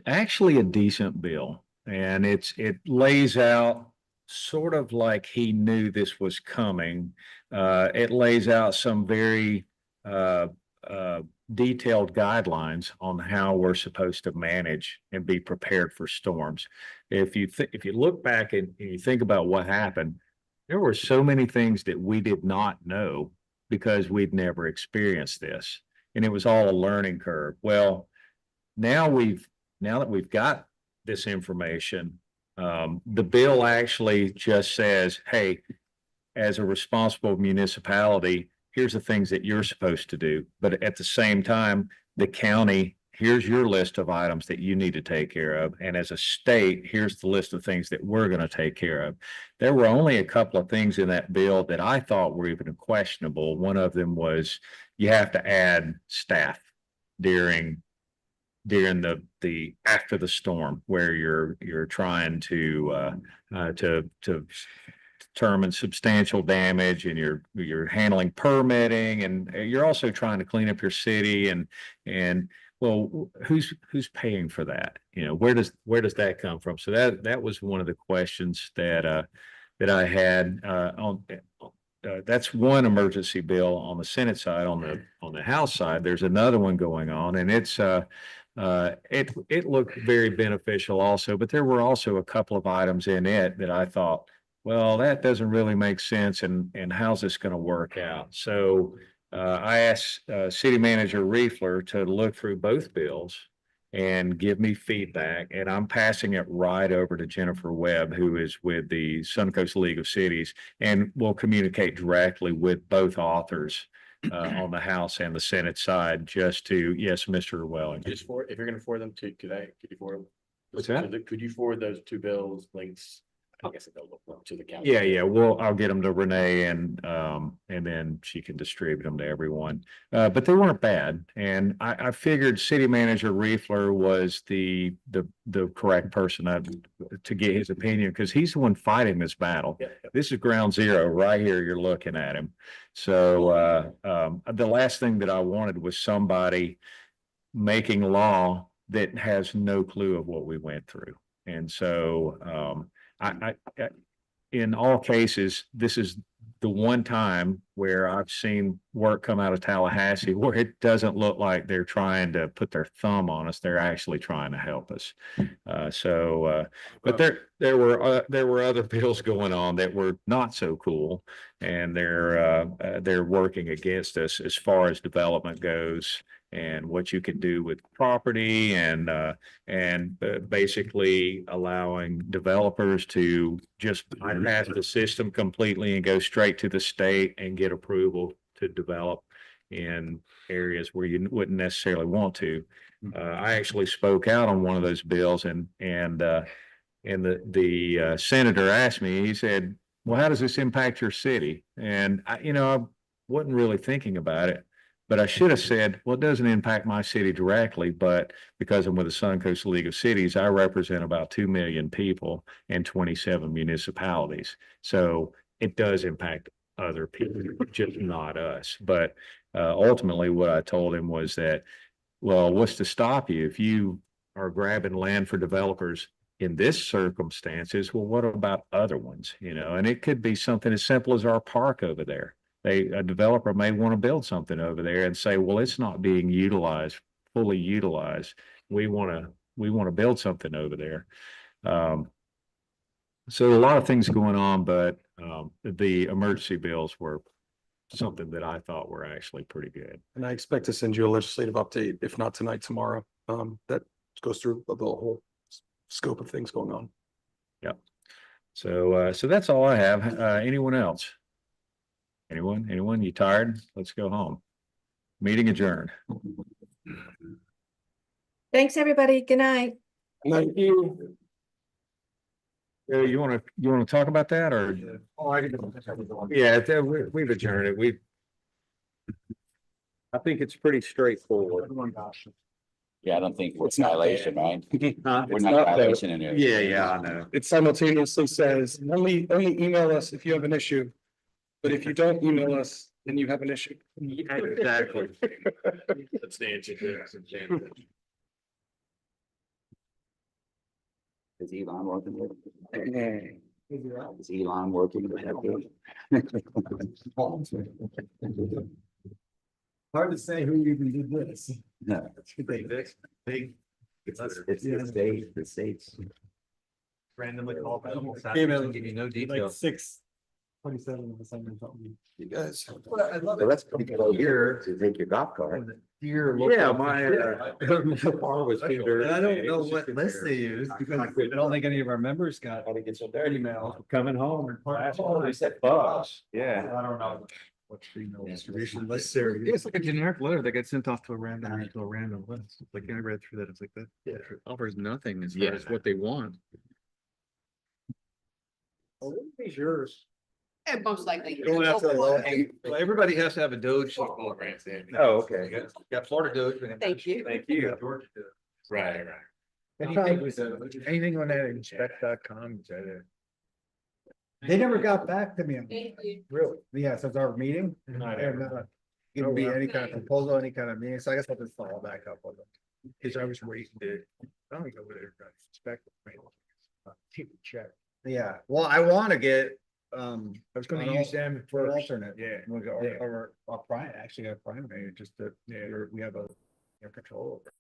actually a decent bill, and it lays out sort of like he knew this was coming. It lays out some very detailed guidelines on how we're supposed to manage and be prepared for storms. If you look back and you think about what happened, there were so many things that we did not know because we'd never experienced this, and it was all a learning curve. Well, now that we've got this information, the bill actually just says, hey, as a responsible municipality, here's the things that you're supposed to do. But at the same time, the county, here's your list of items that you need to take care of. And as a state, here's the list of things that we're going to take care of. There were only a couple of things in that bill that I thought were even questionable. One of them was you have to add staff during the after the storm, where you're trying to determine substantial damage, and you're handling permitting, and you're also trying to clean up your city, and well, who's paying for that? You know, where does that come from? So that was one of the questions that I had on. That's one emergency bill on the Senate side. On the House side, there's another one going on, and it looked very beneficial also, but there were also a couple of items in it that I thought, well, that doesn't really make sense, and how's this going to work out? So I asked City Manager Riefler to look through both bills and give me feedback, and I'm passing it right over to Jennifer Webb, who is with the Suncoast League of Cities, and will communicate directly with both authors on the House and the Senate side, just to, yes, Mr. Llewellyn.
Just if you're going to forward them to, could you forward?
What's that?
Could you forward those two bills links? I guess they'll look to the council.
Yeah. Well, I'll get them to Renee, and then she can distribute them to everyone. But they weren't bad, and I figured City Manager Riefler was the correct person to get his opinion, because he's the one fighting this battle.
Yeah.
This is ground zero right here. You're looking at him. So the last thing that I wanted was somebody making law that has no clue of what we went through, and so I in all cases, this is the one time where I've seen work come out of Tallahassee where it doesn't look like they're trying to put their thumb on us. They're actually trying to help us. But there were other bills going on that were not so cool, and they're working against us as far as development goes, and what you can do with property, and basically allowing developers to just bypass the system completely and go straight to the state and get approval to develop in areas where you wouldn't necessarily want to. I actually spoke out on one of those bills, and the senator asked me, he said, well, how does this impact your city? And I wasn't really thinking about it. But I should have said, well, it doesn't impact my city directly, but because I'm with the Suncoast League of Cities, I represent about 2 million people and 27 municipalities. So it does impact other people, just not us. But ultimately, what I told him was that, well, what's to stop you if you are grabbing land for developers in this circumstances? Well, what about other ones? And it could be something as simple as our park over there. A developer may want to build something over there and say, well, it's not being utilized fully utilized. We want to build something over there. So a lot of things going on, but the emergency bills were something that I thought were actually pretty good.
And I expect to send you a legislative update, if not tonight, tomorrow, that goes through the whole scope of things going on.
Yep. So that's all I have. Anyone else? Anyone? You tired? Let's go home. Meeting adjourned.
Thanks, everybody. Good night.
Thank you.
You want to talk about that or? Yeah, we've adjourned it. I think it's pretty straightforward.
Yeah, I don't think we're in violation, right?
Huh?
We're
It's
not
not though.
violation in there.
Yeah, I know.
It simultaneously says, only email us if you have an issue. But if you don't email us, then you have an issue.
Exactly.
Is Elon working? Is Elon working?
Hard to say who even did this.
No. It's the states.
Randomly call.
Give you no
details.
6:27 December something.
You guys.
So that's pretty good here to take your golf cart.
Yeah, my car was.
And I don't know what list they used because I don't think any of our members got email
Coming home and.
They said bus.
Yeah.
I don't know. What's the email
Yeah.
distribution list there?
It's like a generic letter that gets sent off to a random list. Like I read through that. It's like that.
Yeah.
Offers nothing as
Yeah.
far as what they want.
Oh, what is yours?
And most likely.
Going after the low hanging- Well, everybody has to have a Doge. Oh, okay. Got Florida Doge.
Thank you.
Thank you.
Right.
Anything on that inspect.com?
They never got back to me. on-
Thank you.
Really? Yeah, since our meeting.
Not
They have
ever.
not given me any kind of proposal, any kind of meeting, so I guess I'll just follow back up with them.
Cause I was waiting to, I don't go over there, inspect.
Check. Yeah, well, I wanna get,
I was gonna
An
use them
for an
first.
alternate.
Yeah.
Or,
Yeah.
or a prime, actually a primary, just to, we have a, control over.